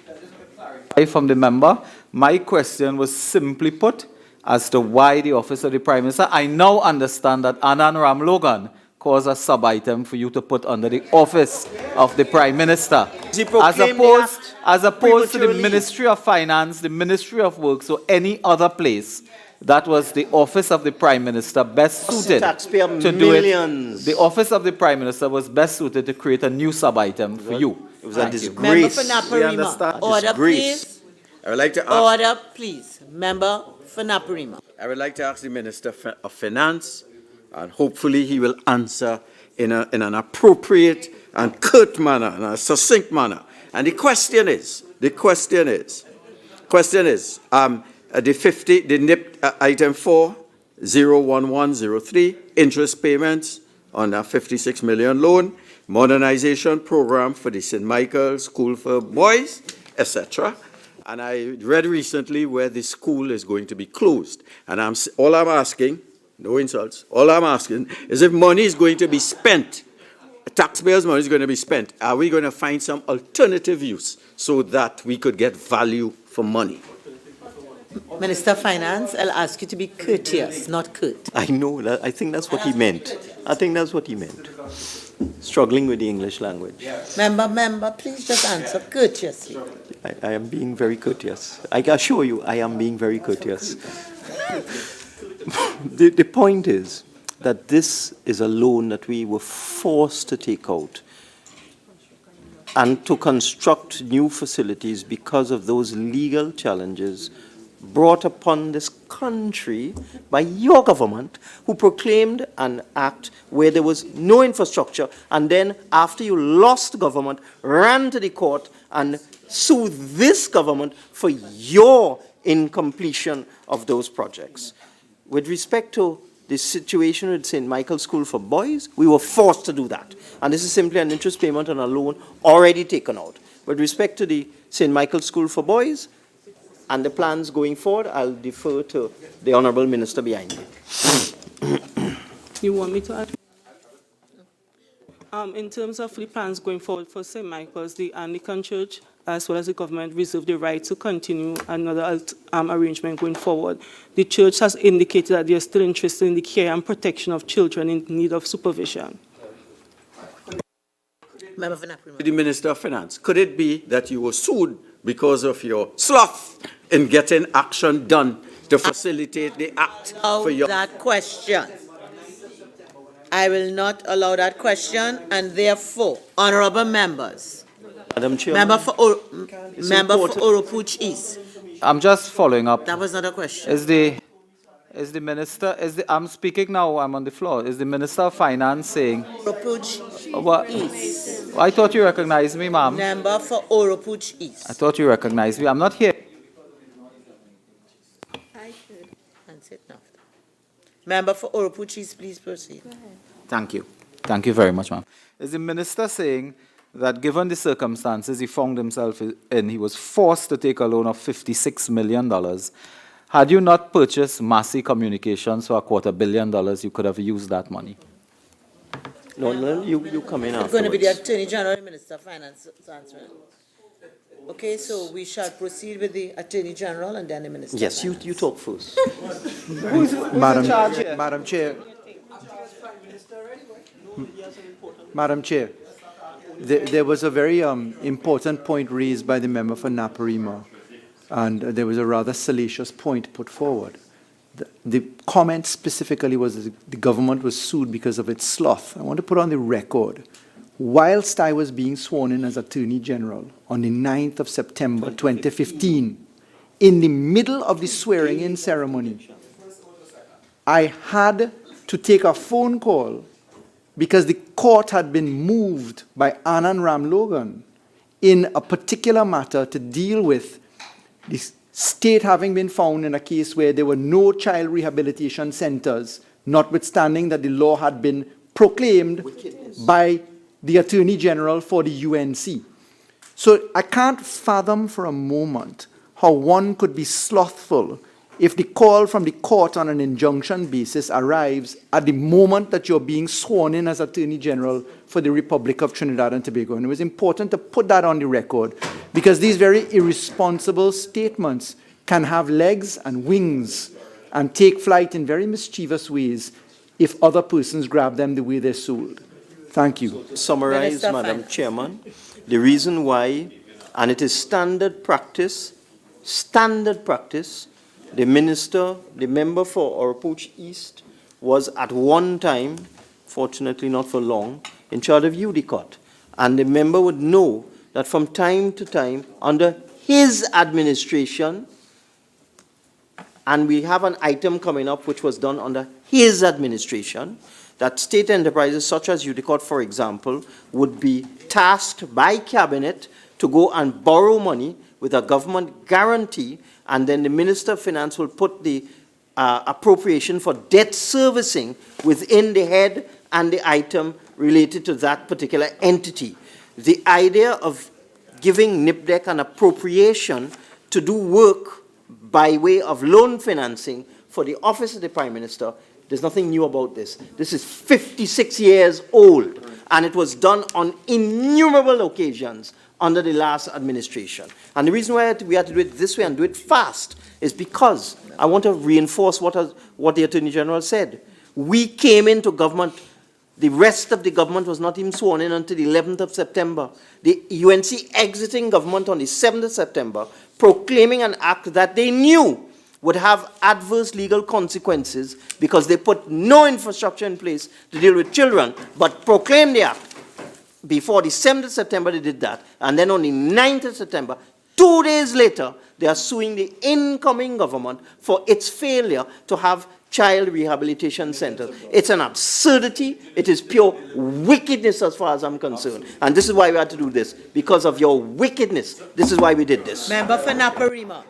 From the member, my question was simply put as to why the Office of the Prime Minister. I now understand that Anand Ram Logan cause a sub-item for you to put under the office of the Prime Minister, He proclaimed the act as opposed to the prematurely. Ministry of Finance, the Ministry of Works, or any other place. That was the office of the Prime Minister best suited Taxpayer to do it. millions. The office of the Prime Minister was best suited to create a new sub-item for you. It was a Thank you. Member disgrace. for Naparima. Order, Disgrace. please. I would like to ask, Order, please. Member for Naparima. I would like to ask the Minister of Finance, and hopefully he will answer in an appropriate and curt manner, in a succinct manner. And the question is, the NIP item 4-01103, interest payments on a 56 million loan, modernization program for the St. Michael's School for Boys, etc. And I read recently where the school is going to be closed. And all I'm asking, no insults, all I'm asking is if money is going to be spent, taxpayers' money is going to be spent, are we going to find some alternative use so that we could get value for money? Minister of Finance, I'll ask you to be courteous, not curt. I know that. I think that's what he meant. Struggling with the English language. Member, please just answer courteously. I am being very courteous. I assure you, I am being very courteous. The point is that this is a loan that we were forced to take out and to construct new facilities because of those legal challenges brought upon this country by your government, who proclaimed an act where there was no infrastructure, and then after you lost government, ran to the court and sued this government for your incompletion of those projects. With respect to the situation with St. Michael's School for Boys, we were forced to do that. And this is simply an interest payment on a loan already taken out. With respect to the St. Michael's School for Boys and the plans going forward, I'll defer to the Honourable Minister behind me. You want me to add? In terms of the plans going forward for St. Michael's, the Anglican Church, as well as the government, reserve the right to continue another arrangement going forward. The church has indicated that they are still interested in the care and protection of children in need of supervision. Member for Naparima. The Minister of Finance, could it be that you were sued because of your sloth in getting action done to facilitate the act for your... That question. I will not allow that question, and therefore, honourable members. Madam Chair. Member for Oropuch East. I'm just following up. That was not a question. I'm speaking now, I'm on the floor. Is the Minister of Finance saying... Oropuch East. I thought you recognized me, ma'am. Member for Oropuch East. I thought you recognized me. I'm not here. Member for Oropuch East, please proceed. Thank you. Thank you very much, ma'am. Is the minister saying that given the circumstances he found himself in, he was forced to take a loan of $56 million? Had you not purchased Massey Communications for $250 million, you could have used that money? No, you come in afterwards. It's going to be the Attorney General and Minister of Finance answering. Okay, so we shall proceed with the Attorney General and then the Minister. Yes, you talk first. Madam Chair. Madam Chair, there was a very important point raised by the member for Naparima, and there was a rather salacious point put forward. The comment specifically was that the government was sued because of its sloth. I want to put on the record, whilst I was being sworn in as Attorney General on the 9th of September 2015, in the middle of the swearing-in ceremony, I had to take a phone call because the court had been moved by Anand Ram Logan in a particular matter to deal with the state having been found in a case where there were no child rehabilitation centers, notwithstanding that the law had been proclaimed by the Attorney General for the UNC. So I can't fathom for a moment how one could be slothful if the call from the court on an injunction basis arrives at the moment that you're being sworn in as Attorney General for the Republic of Trinidad and Tobago. And it was important to put that on the record because these very irresponsible statements can have legs and wings and take flight in very mischievous ways if other persons grab them the way they're sold. Thank you. Summarize, Minister Madam Finance. Chairman, the reason why, and it is standard practice, the member for Oropouche East was at one time, fortunately not for long, in charge of UDCOT. And the member would know that from time to time, under his administration, and we have an item coming up which was done under his administration, that state enterprises such as UDCOT, for example, would be tasked by cabinet to go and borrow money with a government guarantee, and then the Minister of Finance will put the appropriation for debt servicing within the head and the item related to that particular entity. The idea of giving NIPDEC an appropriation to do work by way of loan financing for the Office of the Prime Minister, there's nothing new about this. This is 56 years old, and it was done on innumerable occasions under the last administration. And the reason why we had to do it this way and do it fast is because I want to reinforce what the Attorney General said. We came into government, the rest of the government was not even sworn in until the 11th of September. The UNC exiting government on the 7th of September, proclaiming an act that they knew would have adverse legal consequences because they put no infrastructure in place to deal with children, but proclaimed the act. Before the 7th of September, they did that. And then on the 9th of September, 2 days later, they are suing the incoming government for its failure to have child rehabilitation centers. It's an absurdity. It is pure wickedness as far as I'm concerned. And this is why we had to do this, because of your wickedness. This is why we did this. Member for Naparima.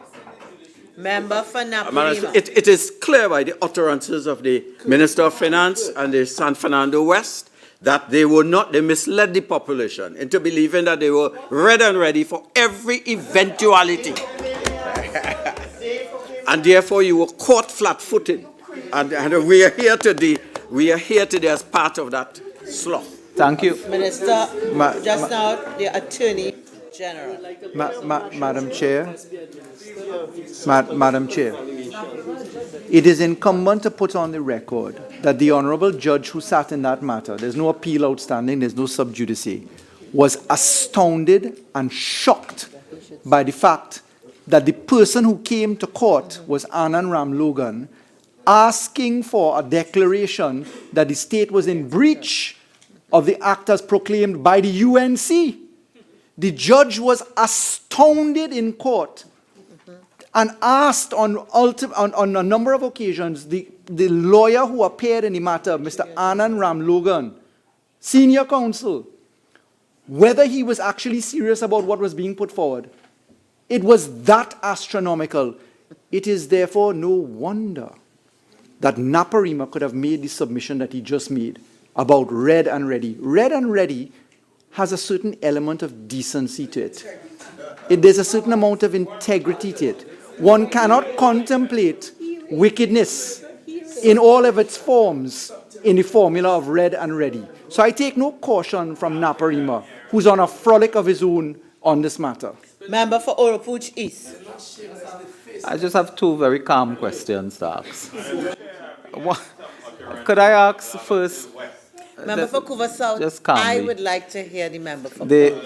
Member for Naparima. It is clear by the utterances of the Minister of Finance and the San Fernando West that they misled the population into believing that they were ready for every eventuality. And therefore you were caught flat-footed. And we are here today as part of that sloth. Thank you. Minister, just now, the Attorney General. Madam Chair. Madam Chair. It is incumbent to put on the record that the honorable judge who sat in that matter, there's no appeal outstanding, there's no sub judice, was astounded and shocked by the fact that the person who came to court was Anand Ram Logan, asking for a declaration that the state was in breach of the act as proclaimed by the UNC. The judge was astounded in court and asked on a number of occasions the lawyer who appeared in the matter, Mr. Anand Ram Logan, senior counsel, whether he was actually serious about what was being put forward. It was that astronomical. It is therefore no wonder that Naparima could have made the submission that he just made about Red and Ready. Red and Ready has a certain element of decency to it. There's a certain amount of integrity to it. One cannot contemplate wickedness in all of its forms in the formula of Red and Ready. So I take no caution from Naparima, who's on a frolic of his own on this matter. Member for Oropouche East. I just have two very calm questions to ask. Could I ask first? Member for Couva South. Just calmly. I would like to hear the member for Couva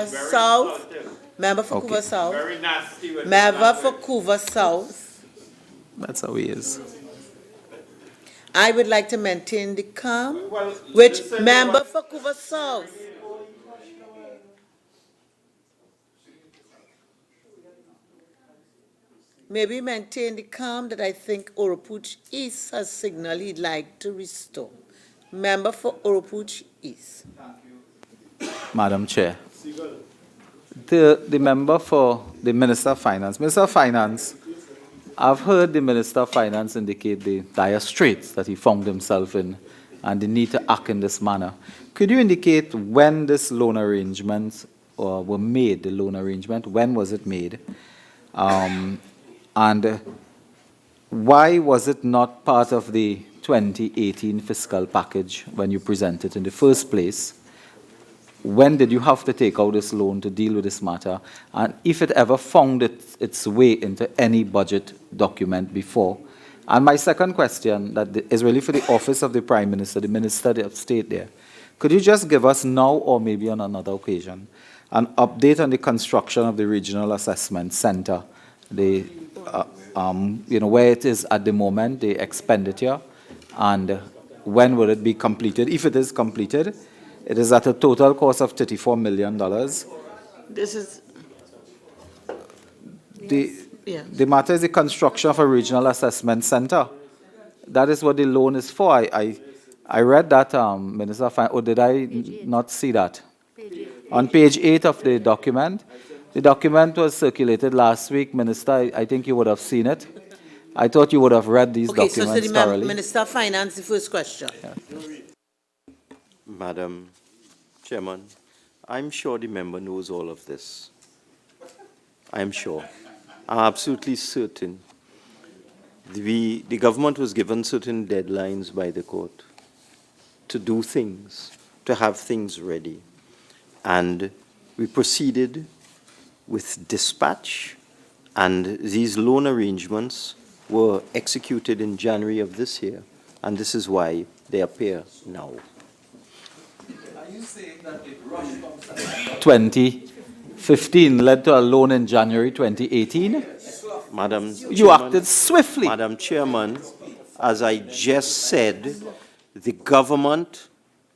South. Member for Couva South. Member for Couva South. That's how he is. I would like to maintain the calm. Which member for Couva South? Maybe maintain the calm that I think Oropouche East has signaled he'd like to restore. Member for Oropouche East. Madam Chair. The member for the Minister of Finance. Minister of Finance, I've heard the Minister of Finance indicate the dire straits that he found himself in and the need to act in this manner. Could you indicate when this loan arrangement were made, the loan arrangement, when was it made? And why was it not part of the 2018 fiscal package when you presented it in the first place? When did you have to take out this loan to deal with this matter? And if it ever found its way into any budget document before, And my second question is really for the Office of the Prime Minister, the Minister of State there. Could you just give us now or maybe on another occasion an update on the construction of the Regional Assessment Center, where it is at the moment, the expenditure, and when will it be completed? If it is completed, it is at a total cost of $34 million. This is, The matter is the construction of a regional assessment center. That is what the loan is for. I read that, Minister of Finance, or did I not see that? On page 8 of the document. The document was circulated last week, Minister. I think you would have seen it. I thought you would have read these documents thoroughly. Minister of Finance, the first question. Yeah. Madam Chairman, I'm sure the member knows all of this. I'm sure. I'm absolutely certain. The government was given certain deadlines by the court to do things, to have things ready. And we proceeded with dispatch, and these loan arrangements were executed in January of this year, and this is why they appear now. Are you saying that the rush 2015 led to a loan in January 2018? Madam You Chairman, acted swiftly. Madam Chairman, as I just said, the government,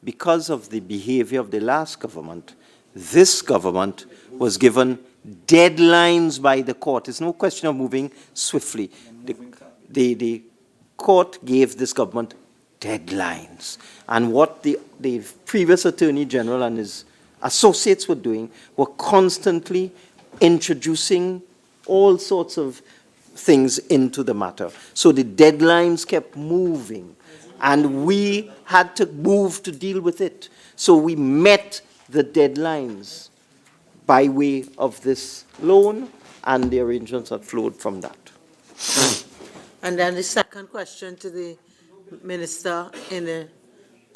because of the behavior of the last government, this government was given deadlines by the court. It's no question of moving swiftly. The court gave this government deadlines. And what the previous Attorney General and his associates were doing were constantly introducing all sorts of things into the matter. So the deadlines kept moving, and we had to move to deal with it. So we met the deadlines by way of this loan and the arrangements that flowed from that. And then the second question to the Minister in the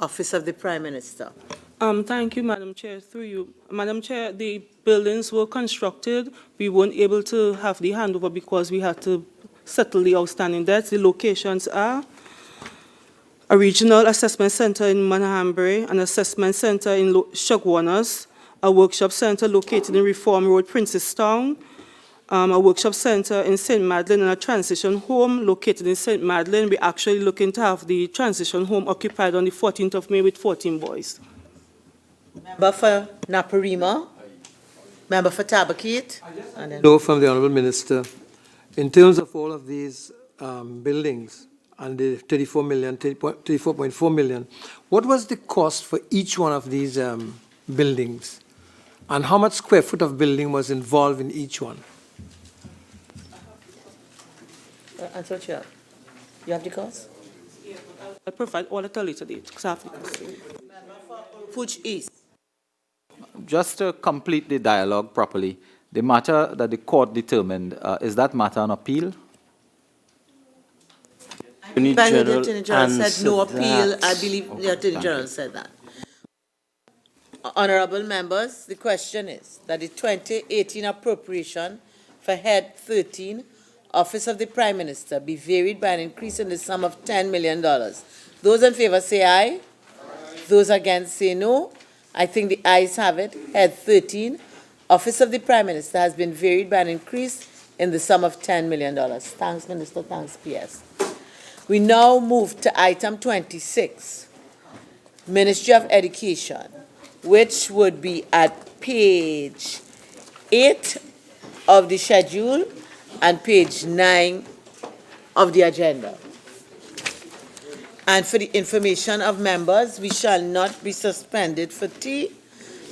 Office of the Prime Minister. Thank you, Madam Chair. Through you. Madam Chair, the buildings were constructed. We weren't able to have the handover because we had to settle the outstanding debts. The locations are a regional assessment center in Manahambre, an assessment center in Shugwanas, a workshop center located in Reform Road, Princestown, a workshop center in St. Madeleine, and a transition home located in St. Madeleine. We're actually looking to have the transition home occupied on the 14th of May with 14 boys. Member for Naparima, member for Tabakit. Know from the Honourable Minister, in terms of all of these buildings and the 34.4 million, what was the cost for each one of these buildings? And how much square foot of building was involved in each one? Answer, Chair. You have the cost? I'll provide all at a later date. Puch East. Just to complete the dialogue properly, the matter that the court determined, is that matter on appeal? The Attorney General said no appeal. I believe the Attorney General said that. Honourable members, the question is that the 2018 appropriation for Head 13, Office of the Prime Minister, be varied by an increase in the sum of $10 million. Those in favour say aye. Those against say no. I think the ayes have it. Head 13, Office of the Prime Minister, has been varied by an increase in the sum of $10 million. Thanks, Minister. Thanks, PS. We now move to item 26, Ministry of Education, which would be at page 8 of the schedule and page 9 of the agenda. And for the information of members, we shall not be suspended for tea,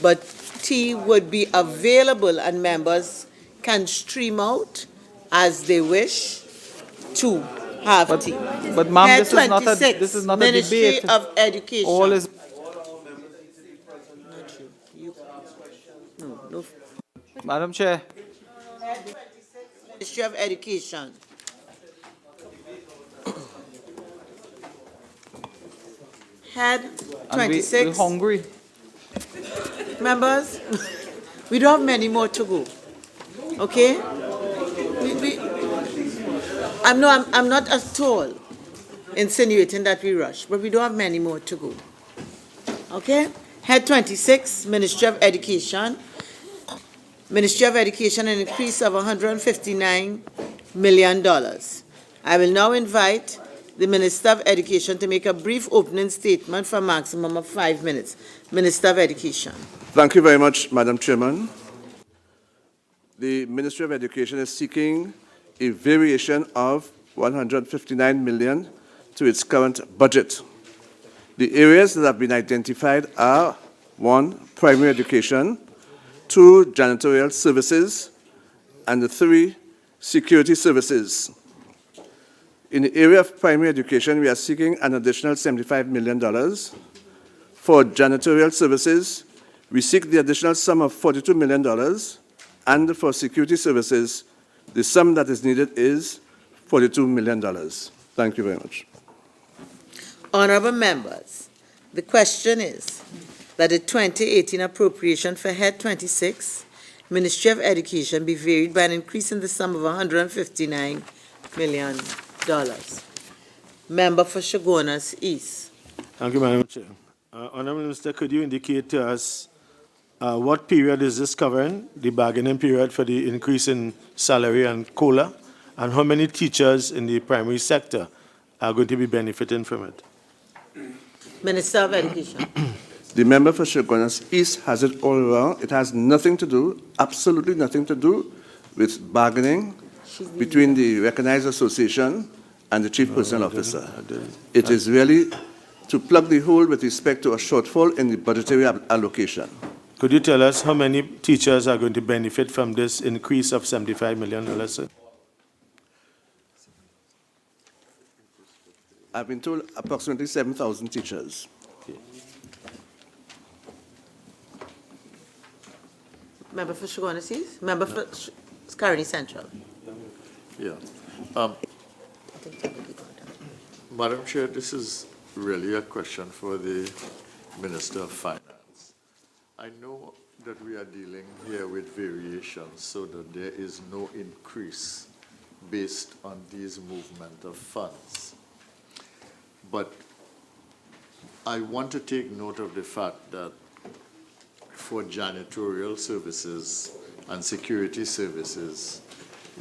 but tea would be available and members can stream out as they wish to have tea. But ma'am, Head this is not a Ministry debate. of Education. All is No. Madam Chair. Ministry of Education. Head 26. We're hungry. Members, we don't have many more to go. Okay? I'm not at all insinuating that we rush, but we don't have many more to go. Okay? Head 26, Ministry of Education. Ministry of Education, an increase of $159 million. I will now invite the Minister of Education to make a brief opening statement for a maximum of 5 minutes. Minister of Education. Thank you very much, Madam Chairman. The Ministry of Education is seeking a variation of $159 million to its current budget. The areas that have been identified are 1, primary education, 2, janitorial services, and 3, security services. In the area of primary education, we are seeking an additional $75 million. For janitorial services, we seek the additional sum of $42 million, and for security services, the sum that is needed is $42 million. Thank you very much. Honorable members, the question is that the 2018 appropriation for Head 26, Ministry of Education, be varied by an increase in the sum of $159 million. Member for Chaguanas East. Thank you, Madam Chair. Honourable Minister, could you indicate to us what period is this covering, the bargaining period for the increase in salary and COLA, and how many teachers in the primary sector are going to be benefiting from it? Minister of Education. The member for Chaguanas East has it all wrong. It has nothing to do, absolutely nothing to do, with bargaining between the recognized association and the chief personnel officer. It is really to plug the hole with respect to a shortfall in the budgetary allocation. Could you tell us how many teachers are going to benefit from this increase of $75 million, sir? I've been told approximately 7,000 teachers. Okay. Member for Chaguanas East. Member for Scaroni Central. Yeah. Madam Chair, this is really a question for the Minister of Finance. I know that we are dealing here with variations so that there is no increase based on these movement of funds. But I want to take note of the fact that for janitorial services and security services,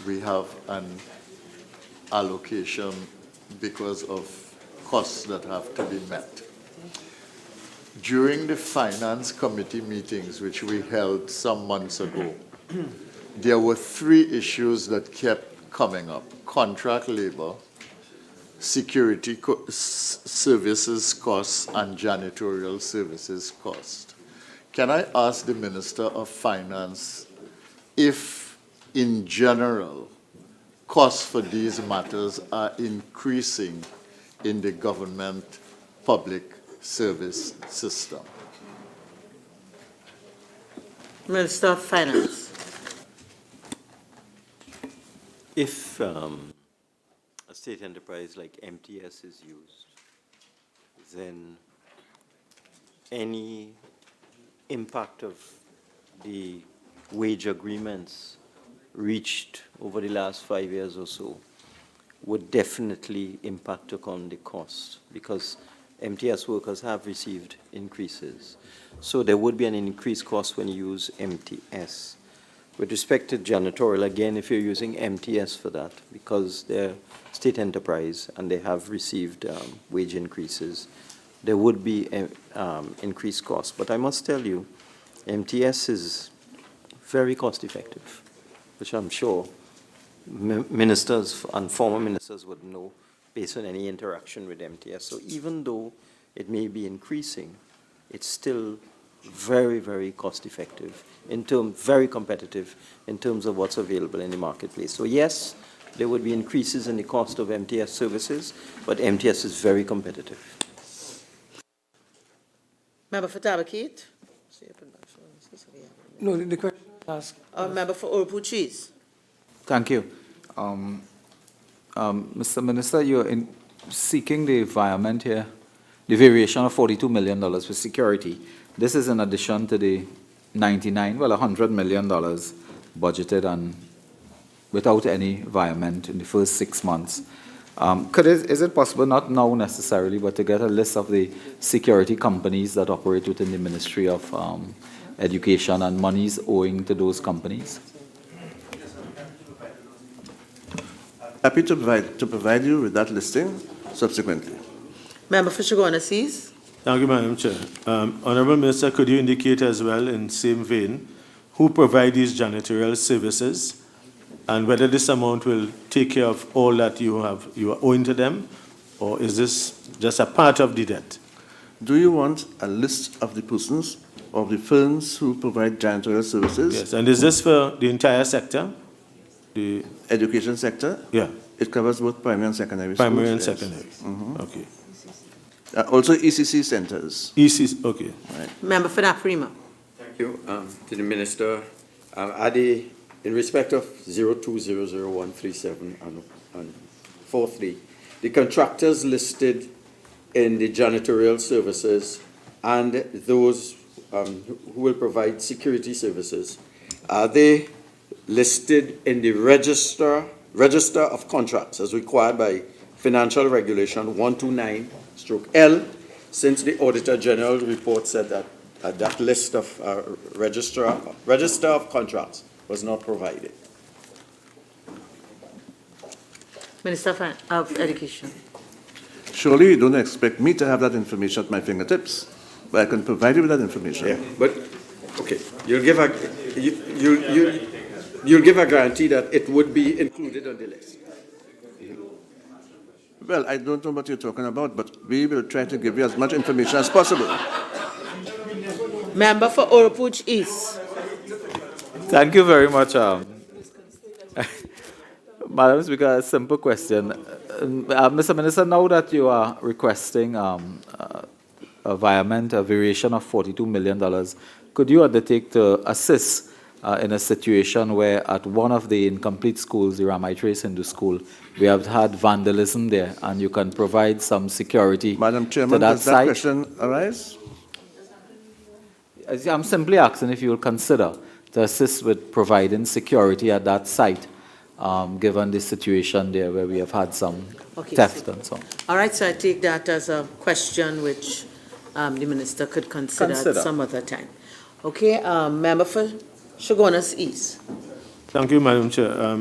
we have an allocation because of costs that have to be met. During the Finance Committee meetings, which we held some months ago, there were 3 issues that kept coming up: contract labor, security services costs, and janitorial services costs. Can I ask the Minister of Finance if, in general, costs for these matters are increasing in the government public service system? Minister of Finance. If a state enterprise like MTS is used, then any impact of the wage agreements reached over the last 5 years or so would definitely impact upon the cost, because MTS workers have received increases. So there would be an increased cost when you use MTS. With respect to janitorial, again, if you're using MTS for that, because they're state enterprise and they have received wage increases, there would be increased costs. But I must tell you, MTS is very cost effective, which I'm sure ministers and former ministers would know based on any interaction with MTS. So even though it may be increasing, it's still very, very cost effective, very competitive in terms of what's available in the marketplace. So yes, there would be increases in the cost of MTS services, but MTS is very competitive. Member for Tabakit. No, the question asked. Member for Orupuchis. Thank you. Mr. Minister, you're seeking the environment here, the variation of $42 million for security. This is in addition to the $100 million budgeted and without any environment in the first 6 months. Is it possible, not now necessarily, but to get a list of the security companies that operate within the Ministry of Education and monies owing to those companies? Happy to provide you with that listing subsequently. Member for Shogunas. Thank you, Madam Chair. Honourable Minister, could you indicate as well, in same vein, who provide these janitorial services and whether this amount will take care of all that you are owing to them, or is this just a part of the debt? Do you want a list of the persons of the firms who provide janitorial services? Yes, and is this for the entire sector? The education sector? Yeah. It covers both primary and secondary primary schools. and secondary. Mhm. Okay. Also ECC centers. ECC, okay. Right. Member for Naprima. Thank you to the Minister. In respect of 02000137 and 43, the contractors listed in the janitorial services and those who will provide security services, are they listed in the register of contracts as required by Financial Regulation 129/L, since the Auditor General report said that that list of register of contracts was not provided? Minister of Education. Surely you don't expect me to have that information at my fingertips, but I can provide you with that information. Yeah, but okay, you'll give a guarantee that it would be included on the list. Well, I don't know what you're talking about, but we will try to give you as much information as possible. Member for Oropouche East. Thank you very much, Madam Speaker. A simple question. Mr. Minister, now that you are requesting a variation of $42 million, could you undertake to assist in a situation where at one of the incomplete schools, the Ramaitres Hindu School, we have had vandalism there, and you can provide some security Madam Chairman, to that does that site? question arise? I'm simply asking if you will consider to assist with providing security at that site, given the situation there where we have had some theft and so on. All right, so I take that as a question which the Minister could consider at some other time. Okay, Member for Shogunas East. Thank you, Madam Chair.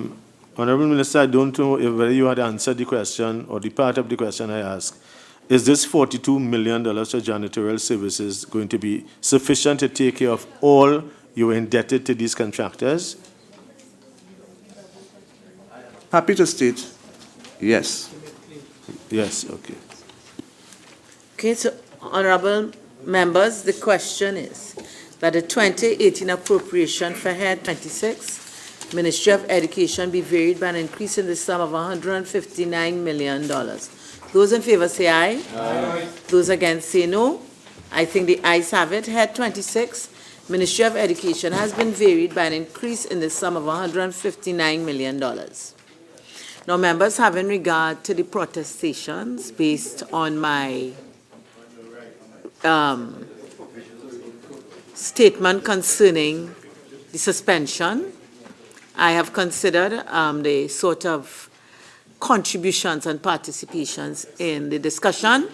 Honourable Minister, I don't know whether you had answered the question or the part of the question I asked. Is this $42 million for janitorial services going to be sufficient to take care of all you are indebted to these contractors? Happy to state, yes. Yes, okay. Okay, so honourable members, the question is that the 2018 appropriation for Head 26, Ministry of Education, be varied by an increase in the sum of $159 million. Those in favor say aye. Aye. Those against say no. I think the ayes have it. Head 26, Ministry of Education, has been varied by an increase in the sum of $159 million. Now, members, having regard to the protestations based on my statement concerning the suspension, I have considered the sort of contributions and participations in the discussion,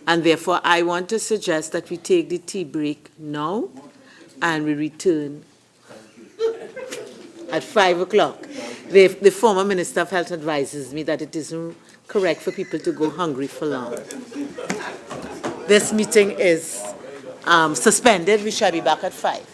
and therefore I want to suggest that we take the tea break now and we return at 5 o'clock. The former Minister of Health advises me that it isn't correct for people to go hungry for long. This meeting is suspended. We shall be back at 5.